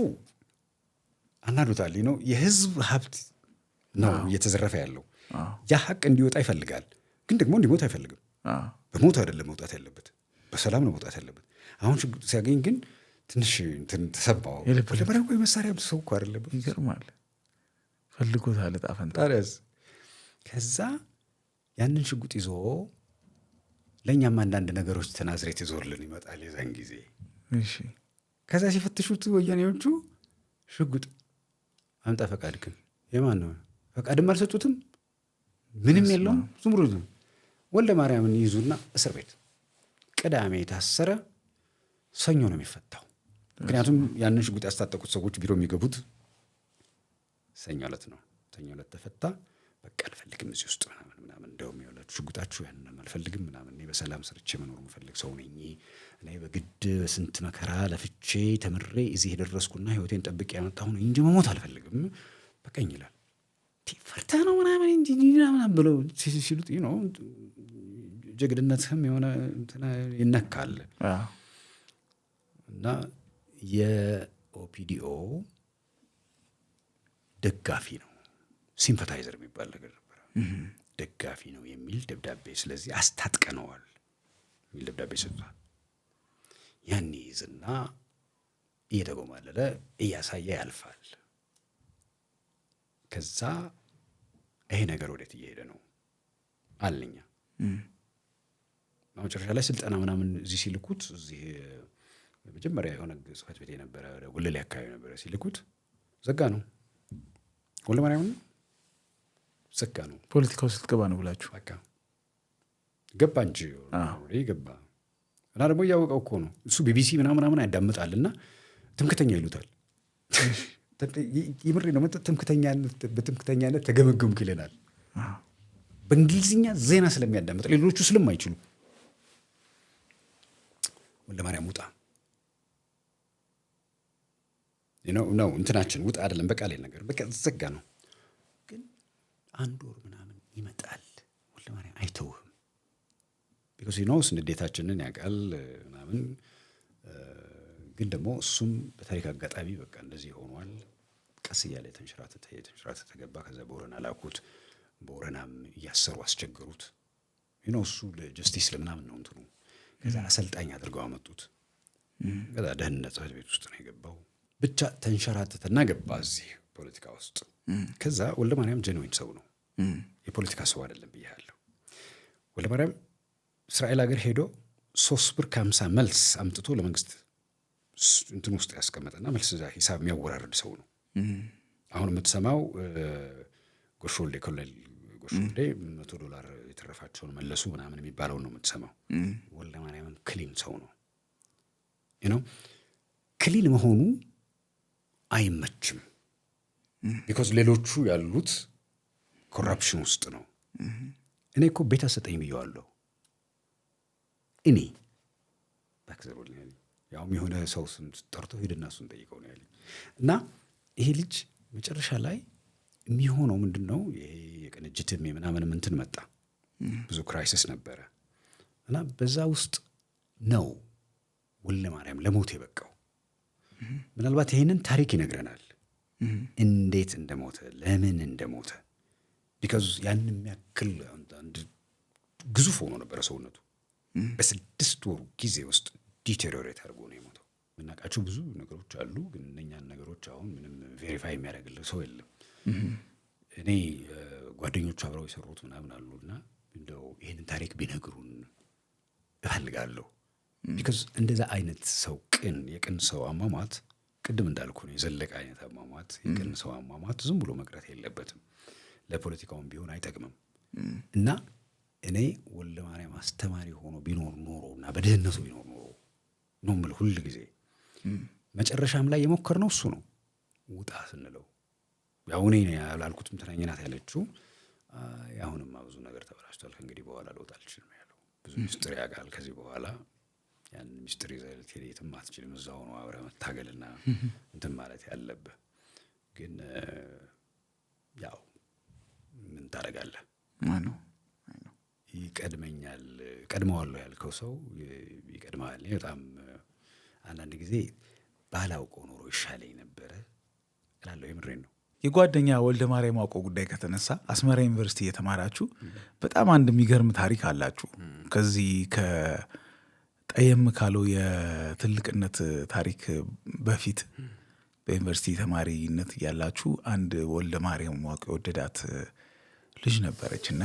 አናዶታል የህዝብ ሀብት ነው እየተዘረፈ ያለው ያ ሀቅ እንዲወጣ ይፈልጋል ግን ደግሞ እንዲሞት አይፈልግም በሞት አይደለም መውጣት ያለበት በሰላም ነው መውጣት ያለበት አሁን ሽጉጥ ሲያገኝ ግን ትንሽ ተሰባው ወልደ ማርያም ቆይ መሳሪያ ሰው እኮ አይደለም ይገርማል ፈልጎታል ዕጣ ፈንታ ከዛ ያንን ሽጉጥ ይዞ ለኛም አንዳንድ ነገሮች ተናዝሬት ይዞርልን ይመጣል የዛን ጊዜ እሺ ከዛ ሲፈትሹት ወያኔዎቹ ሽጉጥ አምጣ ፈቃድክን የማን ነው ፈቃድም አልሰጡትም ምንም የለውም። ዝም ብሎ ወልደ ማርያምን ይዙና እስር ቤት ቅዳሜ የታሰረ ሰኞ ነው የሚፈታው። ምክንያቱም ያንን ሽጉጥ ያስታጠቁት ሰዎች ቢሮ የሚገቡት ሰኞ ዕለት ነው። ሰኞ ዕለት ተፈታ። በቃ አልፈልግም እዚህ ውስጥ ምናምን እንደውም ያላችሁ ሽጉጣችሁ ያንን አልፈልግም ምናምን፣ እኔ በሰላም ሰርቼ መኖር የምፈልግ ሰው ነኝ። እኔ በግድ ስንት መከራ ለፍቼ ተምሬ እዚህ የደረስኩና ህይወቴን ጠብቄ ያመጣሁ ነኝ እንጂ መሞት አልፈልግም በቀኝ ይላል። ፈርታ ነው ምናምን እንጂ ምናምን ብለው ሲሉት ነው ጀግንነትህም የሆነ ይነካል። እና የኦፒዲኦ ደጋፊ ነው፣ ሲምፐታይዘር የሚባል ነገር ነበር። ደጋፊ ነው የሚል ደብዳቤ፣ ስለዚህ አስታጥቀነዋል የሚል ደብዳቤ ሰጥቷል። ያን ይዝና እየተጎማለለ እያሳየ ያልፋል። ከዛ ይሄ ነገር ወዴት እየሄደ ነው አለኛ። መጨረሻ ላይ ስልጠና ምናምን እዚህ ሲልኩት፣ እዚህ መጀመሪያ የሆነ ጽሕፈት ቤት የነበረ ጉለሌ አካባቢ ነበረ፣ ሲልኩት ዘጋ ነው። ወልደ ማርያም ዘጋ ነው። ፖለቲካው ስትገባ ነው ብላችሁ በቃ ገባ እንጂ ገባ። እና ደግሞ እያወቀው እኮ ነው እሱ ቢቢሲ ምናምን ያዳምጣልና ትምክተኛ ይሉታል። የምሬ ነው። በትምክተኛነት ተገመገምኩ ይለናል። በእንግሊዝኛ ዜና ስለሚያዳምጥ ሌሎቹ ስለማይችሉ ወልደ ማርያም ውጣ ነው እንትናችን፣ ውጣ አይደለም በቃ ላይ ነገር በቃ ዘጋ ነው። ግን 1 ወር ምናምን ይመጣል። ወልደ ማርያም አይተውህም። ቢኮዝ ንዴታችንን ያውቃል ምናምን። ግን ደግሞ እሱም በታሪክ አጋጣሚ በቃ እንደዚህ ሆኗል። ቀስ እያለ የተንሸራተተ ገባ። ከዛ በወረና ላኩት። በወረናም እያሰሩ አስቸገሩት። እሱ ለጀስቲስ ለምናምን ነው እንትኑ። ከዛ አሰልጣኝ አድርገው አመጡት። ከዛ ደህንነት ጽሕፈት ቤት ውስጥ ነው የገባው። ብቻ ተንሸራተተና ገባ እዚህ ፖለቲካ ውስጥ። ከዛ ወልደ ማርያም ጀንዊን ሰው ነው፣ የፖለቲካ ሰው አይደለም ብያለሁ። ወልደ ማርያም እስራኤል ሀገር ሄዶ 3 ብር ከ50 መልስ አምጥቶ ለመንግስት እንትን ውስጥ ያስቀመጠና መልስ ሂሳብ የሚያወራርድ ሰው ነው። አሁን የምትሰማው ጎሾልዴ ኮሎኔል ጎሾልዴ $100 የተረፋቸውን መለሱ ምናምን የሚባለውን ነው የምትሰማው። ወልደ ማርያምም ክሊን ሰው ነው። ክሊን መሆኑ አይመችም። ቢኮዝ ሌሎቹ ያሉት ኮራፕሽን ውስጥ ነው። እኔ እኮ ቤት አሰጠኝ ብየዋለሁ። እኔ ባክዘሮልኝ ያውም የሆነ ሰው ስም ጠርቶ ሄድና እሱን ጠይቀው ነው ያለኝ። እና ይሄ ልጅ መጨረሻ ላይ የሚሆነው ምንድን ነው? ይሄ የቅንጅትም ምናምንም እንትን መጣ፣ ብዙ ክራይሲስ ነበረ። እና በዛ ውስጥ ነው ወልደ ማርያም ለሞት የበቃው። ምናልባት ይሄንን ታሪክ ይነግረናል፣ እንዴት እንደሞተ፣ ለምን እንደሞተ። ቢካዝ ያን የሚያክል አንድ ግዙፍ ሆኖ ነበረ ሰውነቱ። በ6 ወሩ ጊዜ ውስጥ ዲቴሪዮሬት አድርጎ ነው የሞተው። የምናውቃቸው ብዙ ነገሮች አሉ፣ ግን እነኛን ነገሮች አሁን ምንም ቬሪፋይ የሚያደርግልህ ሰው የለም። እኔ ጓደኞቹ አብረው የሰሩት ምናምን አሉና እንደው ይህንን ታሪክ ቢነግሩን እፈልጋለሁ። ቢካዝ እንደዛ አይነት ሰው የቅን ሰው አሟሟት፣ ቅድም እንዳልኩ ነው የዘለቀ አይነት አሟሟት፣ የቅን ሰው አሟሟት ዝም ብሎ መቅረት የለበትም። ለፖለቲካውም ቢሆን አይጠቅምም። እና እኔ ወልደ ማርያም አስተማሪ ሆኖ ቢኖር ኖሮ እና በድህነቱ ቢኖር ኖሮ ነው የምልህ ሁል ጊዜ። መጨረሻም ላይ የሞከርነው እሱ ነው። ውጣ ስንለው ያው እኔ ያላልኩትም ትናንት ናት ያለችው። አሁንማ ብዙ ነገር ተበላሽቷል፣ ከእንግዲህ በኋላ ልወጣ አልችልም ያለው። ብዙ ሚስጥር ያውቃል። ከዚህ በኋላ ያን ሚስጥር ይዘህ ልትሄድ የትም አትችልም። እዛ ሆኖ አብረህ መታገልና እንትን ማለት ያለብህ። ግን ያው ምን ታደርጋለህ? ይቀድመኛል፣ ቀድመዋለሁ ያልከው ሰው ይቀድመዋል። በጣም አንዳንድ ጊዜ ባላውቀው ኖሮ ይሻለኝ ነበረ እላለሁ። የምሬን ነው። የጓደኛ ወልደ ማርያም አውቀው ጉዳይ ከተነሳ አስመራ ዩኒቨርሲቲ የተማራችሁ በጣም አንድ የሚገርም ታሪክ አላችሁ። ከዚህ ከጠየም ካለው የትልቅነት ታሪክ በፊት በዩኒቨርሲቲ ተማሪነት ያላችሁ አንድ ወልደ ማርያም አውቀው የወደዳት ልጅ ነበረች እና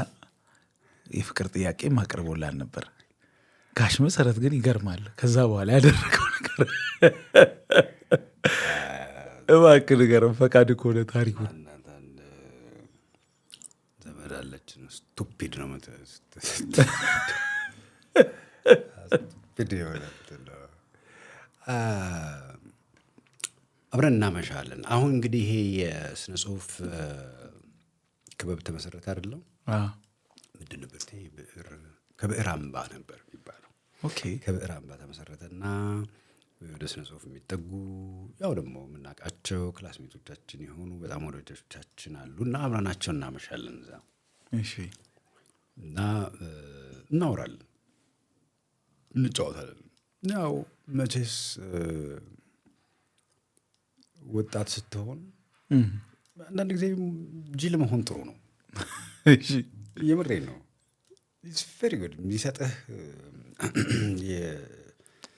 የፍቅር ጥያቄ ማቅርቦላል ነበር። ጋሽ መሰረት ግን ይገርማል። ከዛ በኋላ ያደረገው ነገር እባክህ ንገረን፣ ፈቃድ ከሆነ ታሪኩን። ዘመድ አለችን ውስጥ ስቱፒድ ነው አብረን እናመሻለን። አሁን እንግዲህ ይሄ የስነ ጽሁፍ ክበብ ተመሰረተ አይደለም? ምንድን ነበር ከብዕር አምባ ነበር የሚባለው። ኦኬ ከብዕር አምባ ተመሰረተና ወደ ስነ ጽሁፍ የሚጠጉ ያው ደግሞ የምናውቃቸው ክላስሜቶቻችን የሆኑ በጣም ወዳጆቻችን አሉና አብረናቸው እናመሻለን እዛ። እሺ እና እናወራለን፣ እንጫወታለን። ያው መቼስ ወጣት ስትሆን አንዳንድ ጊዜ ጅል መሆን ጥሩ ነው። እሺ የምሬን ነው። ኢትስ ቬሪ ጉድ የሚሰጥህ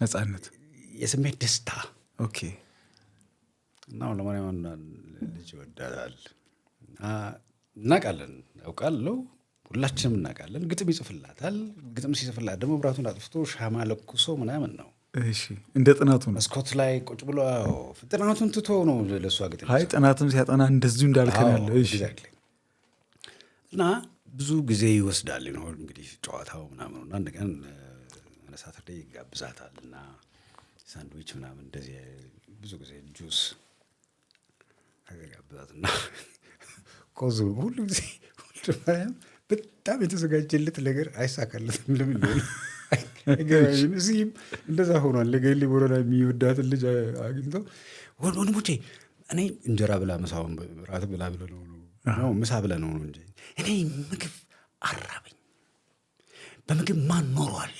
ነፃነት፣ የስሜት ደስታ። ኦኬ እና ለማንኛውም ልጅ ይወዳል እናውቃለን፣ ያውቃለሁ፣ ሁላችንም እናውቃለን። ግጥም ይጽፍላታል። ግጥም ሲጽፍላት ደግሞ ብራቱን አጥፍቶ ሻማ ለኩሶ ምናምን ነው። እሺ እንደ ጥናቱ ነው። መስኮት ላይ ቁጭ ብሎ ጥናቱን ትቶ ነው ለእሷ ግጥም። አይ ጥናቱን ሲያጠና እንደዚሁ እንዳልከን ያለ። እሺ እና ብዙ ጊዜ ይወስዳል ነው እንግዲህ ጨዋታው ምናምን። እና አንድ ቀን ሳተርዴ ይጋብዛታል እና ሳንድዊች ምናምን እንደዚህ ብዙ ጊዜ ጁስ አጋብዛትና ቆዞ ሁሉ ጊዜ በጣም የተዘጋጀለት ነገር አይሳካለትም። ለምን እንደሆነ አይገባኝም። እዚህም እንደዛ ሆኗል። ለገሊ ቦረና የሚወዳትን ልጅ አግኝተው ወንድሞቼ እኔ እንጀራ ብላ ምሳውን ራት ብላ ብለ ነው ምሳ ብለ ነው እንጂ እኔ ምግብ አራበኝ። በምግብ ማን ኖሯል?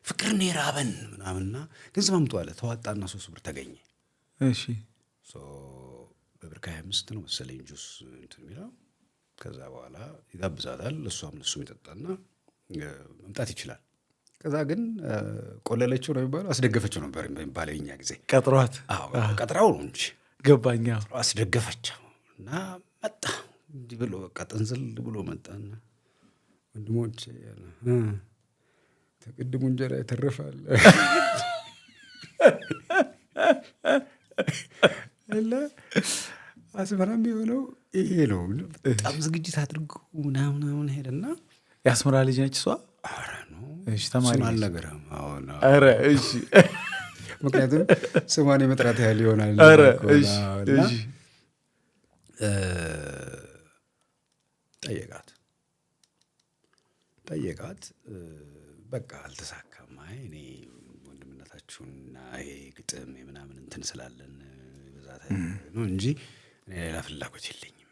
ፍቅርን የራበን ምናምንና ገንዘብ አምጧል። ተዋጣና 3 ብር ተገኘ። እሺ በብር ከ25 ነው መሰለኝ ጁስ እንትን የሚለው። ከዛ በኋላ ይጋብዛታል። እሷም እሱም ይጠጣና መምጣት ይችላል። ከዛ ግን ቆለለችው ነው የሚባለው፣ አስደገፈችው ነበር የሚባለው የኛ ጊዜ። ቀጥሯት? አዎ ቀጥራው ነው እንጂ ገባኛ። አስደገፈችው እና መጣ እንዲህ ብሎ በቃ ጥንዝል ብሎ መጣና ወንድሞቼ ተቅድሙ እንጀራ ይተርፋል አለ። አስመራም የሆነው ይሄ ነው። በጣም ዝግጅት አድርጎ ምናምን ሄደና የአስመራ ልጅ ነች እሷ? ኧረ ነው። እሺ ተማሪ አልነገረም። አሁን ኧረ እሺ ምክንያቱም ስሟን የመጥራት ያህል ይሆናል። ኧረ እሺ እሺ ጠየቃት። በቃ አልተሳካም። አይ እኔ ወንድምነታችሁና ይሄ ግጥም የምናምን እንትን ስላለን በዛት ነው እንጂ እኔ ሌላ ፍላጎት የለኝም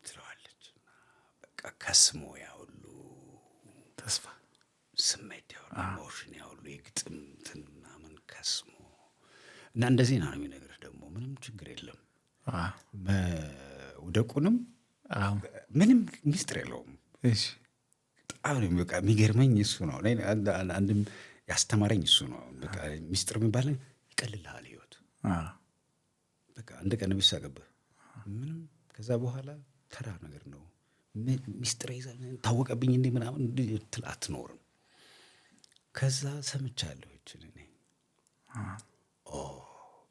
ትለዋለች። በቃ ከስሞ ያውሉ ተስፋ ስሜት ያውሉ ኢሞሽን ያውሉ የግጥም እንትን ምናምን ከስሞ እና እንደዚህ ነው የሚነግርህ። ደግሞ ምንም ችግር የለም መውደቁንም ምንም ሚስጥር የለውም። እሺ በጣም በቃ የሚገርመኝ እሱ ነው። አንድም ያስተማረኝ እሱ ነው። በቃ ሚስጥር የሚባል ይቀልልሃል ህይወት። በቃ አንድ ቀን ቢሳቀብህ ምንም ከዛ በኋላ ተራ ነገር ነው። ሚስጥር ይዘህ ታወቀብኝ እንዴ ምናምን ትል አትኖርም። ከዛ ሰምቻለሁ እችን እኔ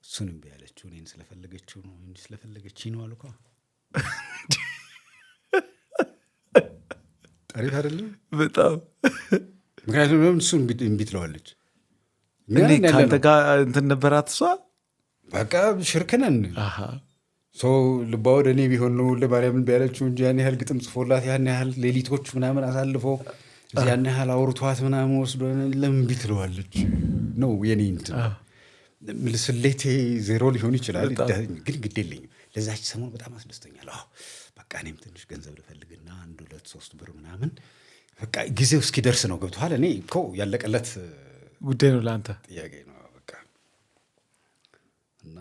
እሱንም ቢያለችው እኔን ስለፈለገችው ነው እንጂ ስለፈለገችኝ ነው አልኳ። አሪፍ አይደለም በጣም። ምክንያቱም እሱን እምቢ ትለዋለች። ከአንተ ጋር እንትን ነበራት እሷ። በቃ ሽርክነን ሰው ልባ ወደ እኔ ቢሆን ነው ለማርያምን ቢያለችው እንጂ ያን ያህል ግጥም ጽፎላት ያን ያህል ሌሊቶች ምናምን አሳልፎ ያን ያህል አውርቷት ምናምን ወስዶ ለምን እምቢ ትለዋለች ነው የኔ እንትን። ስሌቴ ዜሮ ሊሆን ይችላል ግን ግድ የለኝም። ለዛች ሰሞን በጣም አስደስተኛል። በቃ እኔም ትንሽ ገንዘብ ልፈልግና 1 2 3 ብር ምናምን በቃ ጊዜው እስኪደርስ ነው። ገብቶሃል? እኔ እኮ ያለቀለት ጉዳይ ነው ለአንተ ጥያቄ ነው በቃ። እና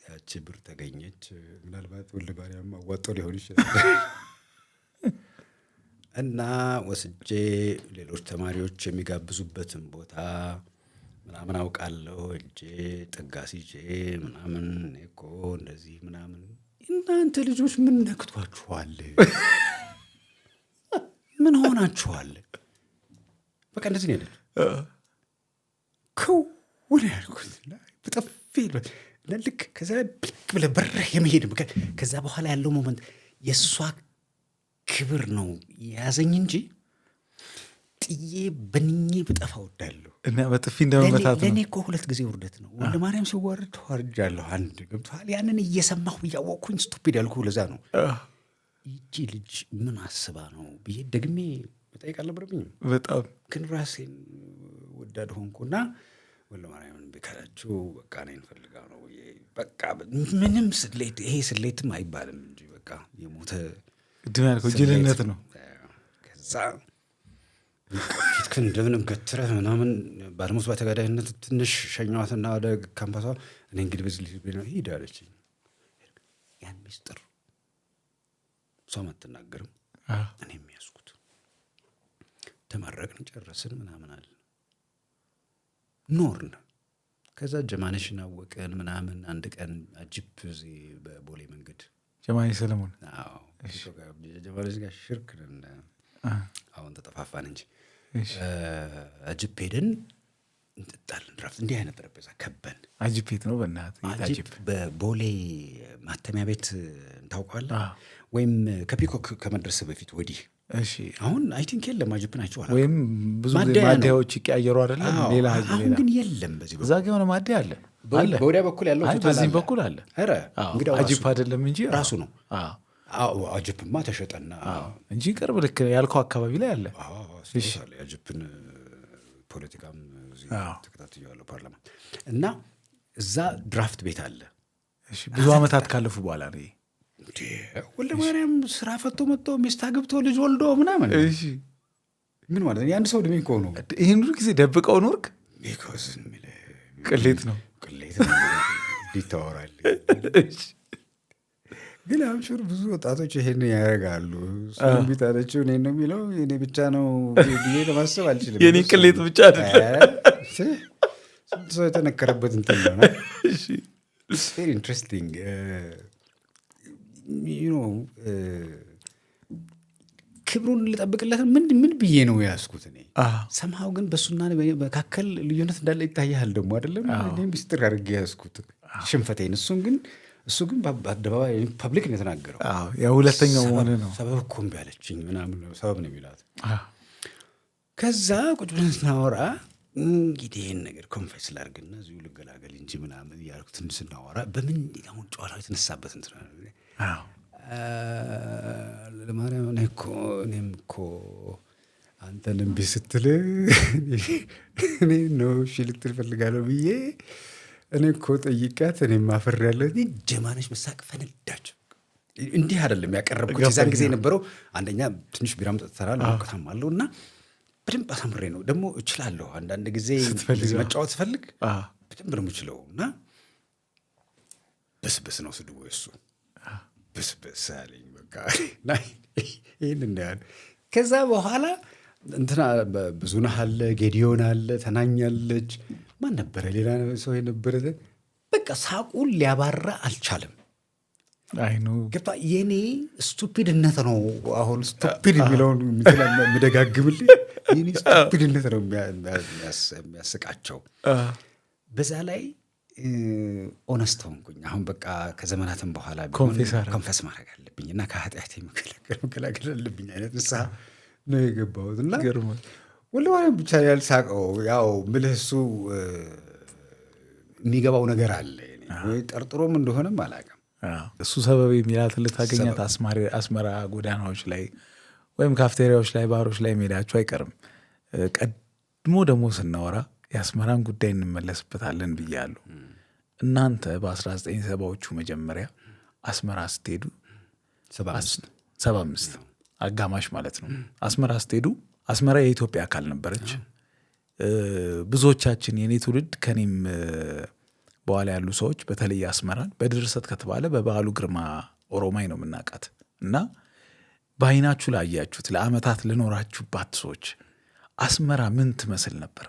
ያቺ ብር ተገኘች። ምናልባት ወልደ ማርያም አዋጦ ሊሆን ይችላል። እና ወስጄ ሌሎች ተማሪዎች የሚጋብዙበትን ቦታ ምናምን አውቃለሁ። እጄ ጥጋሲጄ ምናምን እኮ እንደዚህ ምናምን። እናንተ ልጆች ምን ነክቷችኋል? ምን ሆናችኋል? በቃ እንደዚህ ነው ያለች። ከውን ያልኩት በጠፊ ልክ ከዛ ብለህ በረህ የመሄድ ከዛ በኋላ ያለው ሞመንት የእሷ ክብር ነው የያዘኝ እንጂ ጥዬ በንኜ ብጠፋ እወዳለሁ። እና በጥፊ እንደመመታት ነው። ለእኔ እኮ 2 ጊዜ ውርደት ነው። ወልደ ማርያም ሲዋረድ ተዋርጃለሁ። አንድ ገብቶሃል። ያንን እየሰማሁ እያወቅኩኝ ስቱፒድ ያልኩ ለዛ ነው። ይቺ ልጅ ምን አስባ ነው ብዬ ደግሜ መጠየቅ አልነበረብኝም። በጣም ግን ራሴን ወዳድ ሆንኩና ወልደ ማርያምን ቢካላችሁ በቃ እኔን ፈልጋ ነው በቃ ምንም ስሌት ይሄ ስሌትም አይባልም እንጂ በቃ የሞተ ድም ያልከው ጅልነት ነው። ከዛ ፊትክን እንደምንም ገትረህ ምናምን ባለሞት በተጋዳይነት ትንሽ ሸኛዋትና ወደ ካምፓሷ እኔ እንግዲህ በዚህ ልጅ ነው ሂድ አለችኝ። ያን ሚስጥር እሷም አትናገርም፣ እኔም ያዝኩት። ተመረቅን፣ ጨረስን ምናምን አለ ኖርን። ከዛ ጀማነሽን አወቅን ምናምን። አንድ ቀን አጅብ እዚህ በቦሌ መንገድ ጀማኔ ሰለሞን ጀማነሽ ጋር ሽርክ አሁን ተጠፋፋን እንጂ አጅብ ሄደን እንጠጣለን። ድራፍት እንዲህ አይነት ጠረጴዛ ከበን አጅብ ቤት ነው በእናትህ። አጅብ በቦሌ ማተሚያ ቤት ታውቀዋለህ? ወይም ከፒኮክ ከመድረስ በፊት ወዲህ እሺ። አሁን አይ ቲንክ የለም አጅብን አይቼዋለሁ። ወይም ብዙ ማደያዎች ይቀያየሩ አይደለም? ሌላ አሁን ግን የለም። በዚህ እዛ ጋር የሆነ ማደያ አለ በወዲያ በኩል ያለው አይ በዚህ በኩል አለ። ኧረ እንግዲህ አጅብ አይደለም እንጂ ራሱ ነው። አጅብማ ተሸጠና እንጂ ቅርብ ልክ ያልከው አካባቢ ላይ አለ። አጅብን ፖለቲካም ተከታትያለሁ ፓርላማ እና እዛ ድራፍት ቤት አለ። ብዙ ዓመታት ካለፉ በኋላ ነው ወልደ ማርያም ስራ ፈቶ መጥቶ ሚስት አግብቶ ልጅ ወልዶ ምናምን። ምን ማለት ነው? የአንድ ሰው ዕድሜ እኮ ነው። ይህን ሁሉ ጊዜ ደብቀው ኖርክ? ቅሌት ነው ይታወራል። ግን አምሹር ብዙ ወጣቶች ይሄን ያደርጋሉ። ቢት አለችው እኔ ነው የሚለው እኔ ብቻ ነው ብዬ ለማሰብ አልችልም። የኔ ቅሌት ብቻ አይደለም፣ ስንት ሰው የተነከረበት እንትን ነው። ቬሪ ኢንትረስቲንግ ክብሩን ልጠብቅለት ምን ብዬ ነው ያዝኩት እኔ። ሰምሃው ግን በሱና መካከል ልዩነት እንዳለ ይታያል ደግሞ አይደለም። ሚስጥር አድርጌ ያዝኩት ሽንፈቴን። እሱ ግን በአደባባይ ፐብሊክ ነው የተናገረው። ሁለተኛው ሆነ ነው ሰበብ እኮ እምቢ አለችኝ ምናምን ሰበብ ነው የሚላት። ከዛ ቁጭ ብለን ስናወራ እንግዲህ ይህን ነገር ኮንፌስ ላድርግና እዚሁ ልገላገል እንጂ ምናምን እያልኩ ትንሽ ስናወራ በምን አሁን ጨዋታው የተነሳበት እንትን ለማርያም እኔም እኮ አንተን እምቢ ስትል እኔ ነው እሺ ልትል እፈልጋለሁ ብዬ እኔ እኮ ጠይቃት እኔም አፍሬያለሁ። ጀማነሽ መሳቅ ፈነዳች። እንዲህ አይደለም ያቀረብኩት። የዛን ጊዜ የነበረው አንደኛ ትንሽ ቢራም ጠጥተናል፣ ሞቅታም አለው እና በደንብ አሳምሬ ነው ደግሞ እችላለሁ። አንዳንድ ጊዜ መጫወት ስፈልግ በደንብ ነው የምችለው እና በስበስ ነው ስድቦ የሱ በስበስ አለኝ። በቃ ይህን እንዳያል። ከዛ በኋላ እንትና ብዙነህ አለ፣ ጌዲዮን አለ፣ ተናኛለች፣ ማን ነበረ ሌላ ሰው የነበረ። በቃ ሳቁን ሊያባራ አልቻለም። ገባ። የኔ ስቱፒድነት ነው አሁን ስቱፒድ የሚለውን የምደጋግምልኝ የኔ ስቱፒድነት ነው የሚያስቃቸው። በዛ ላይ ኦነስት ሆንኩኝ። አሁን በቃ ከዘመናትም በኋላ ኮንፌስ ማድረግ አለብኝ እና ከኃጢአቴ መከላከል አለብኝ አይነት ንስሐ ነው የገባሁት። እና ወልደ ማርያም ብቻ ያልሳቀው ያው ምልህ እሱ የሚገባው ነገር አለ ወይ ጠርጥሮም እንደሆነም አላውቅም። እሱ ሰበብ የሚላትን ልታገኛት አስመራ ጎዳናዎች ላይ ወይም ካፍቴሪያዎች ላይ ባሮች ላይ መሄዳቸው አይቀርም። ቀድሞ ደግሞ ስናወራ የአስመራን ጉዳይ እንመለስበታለን ብያለሁ። እናንተ በ1970ዎቹ መጀመሪያ አስመራ ስትሄዱ 75 አጋማሽ ማለት ነው። አስመራ ስትሄዱ አስመራ የኢትዮጵያ አካል ነበረች። ብዙዎቻችን የኔ ትውልድ ከኔም በኋላ ያሉ ሰዎች በተለይ አስመራን በድርሰት ከተባለ በበዓሉ ግርማ ኦሮማይ ነው የምናውቃት እና በአይናችሁ ላያችሁት ለአመታት ልኖራችሁባት ሰዎች አስመራ ምን ትመስል ነበር?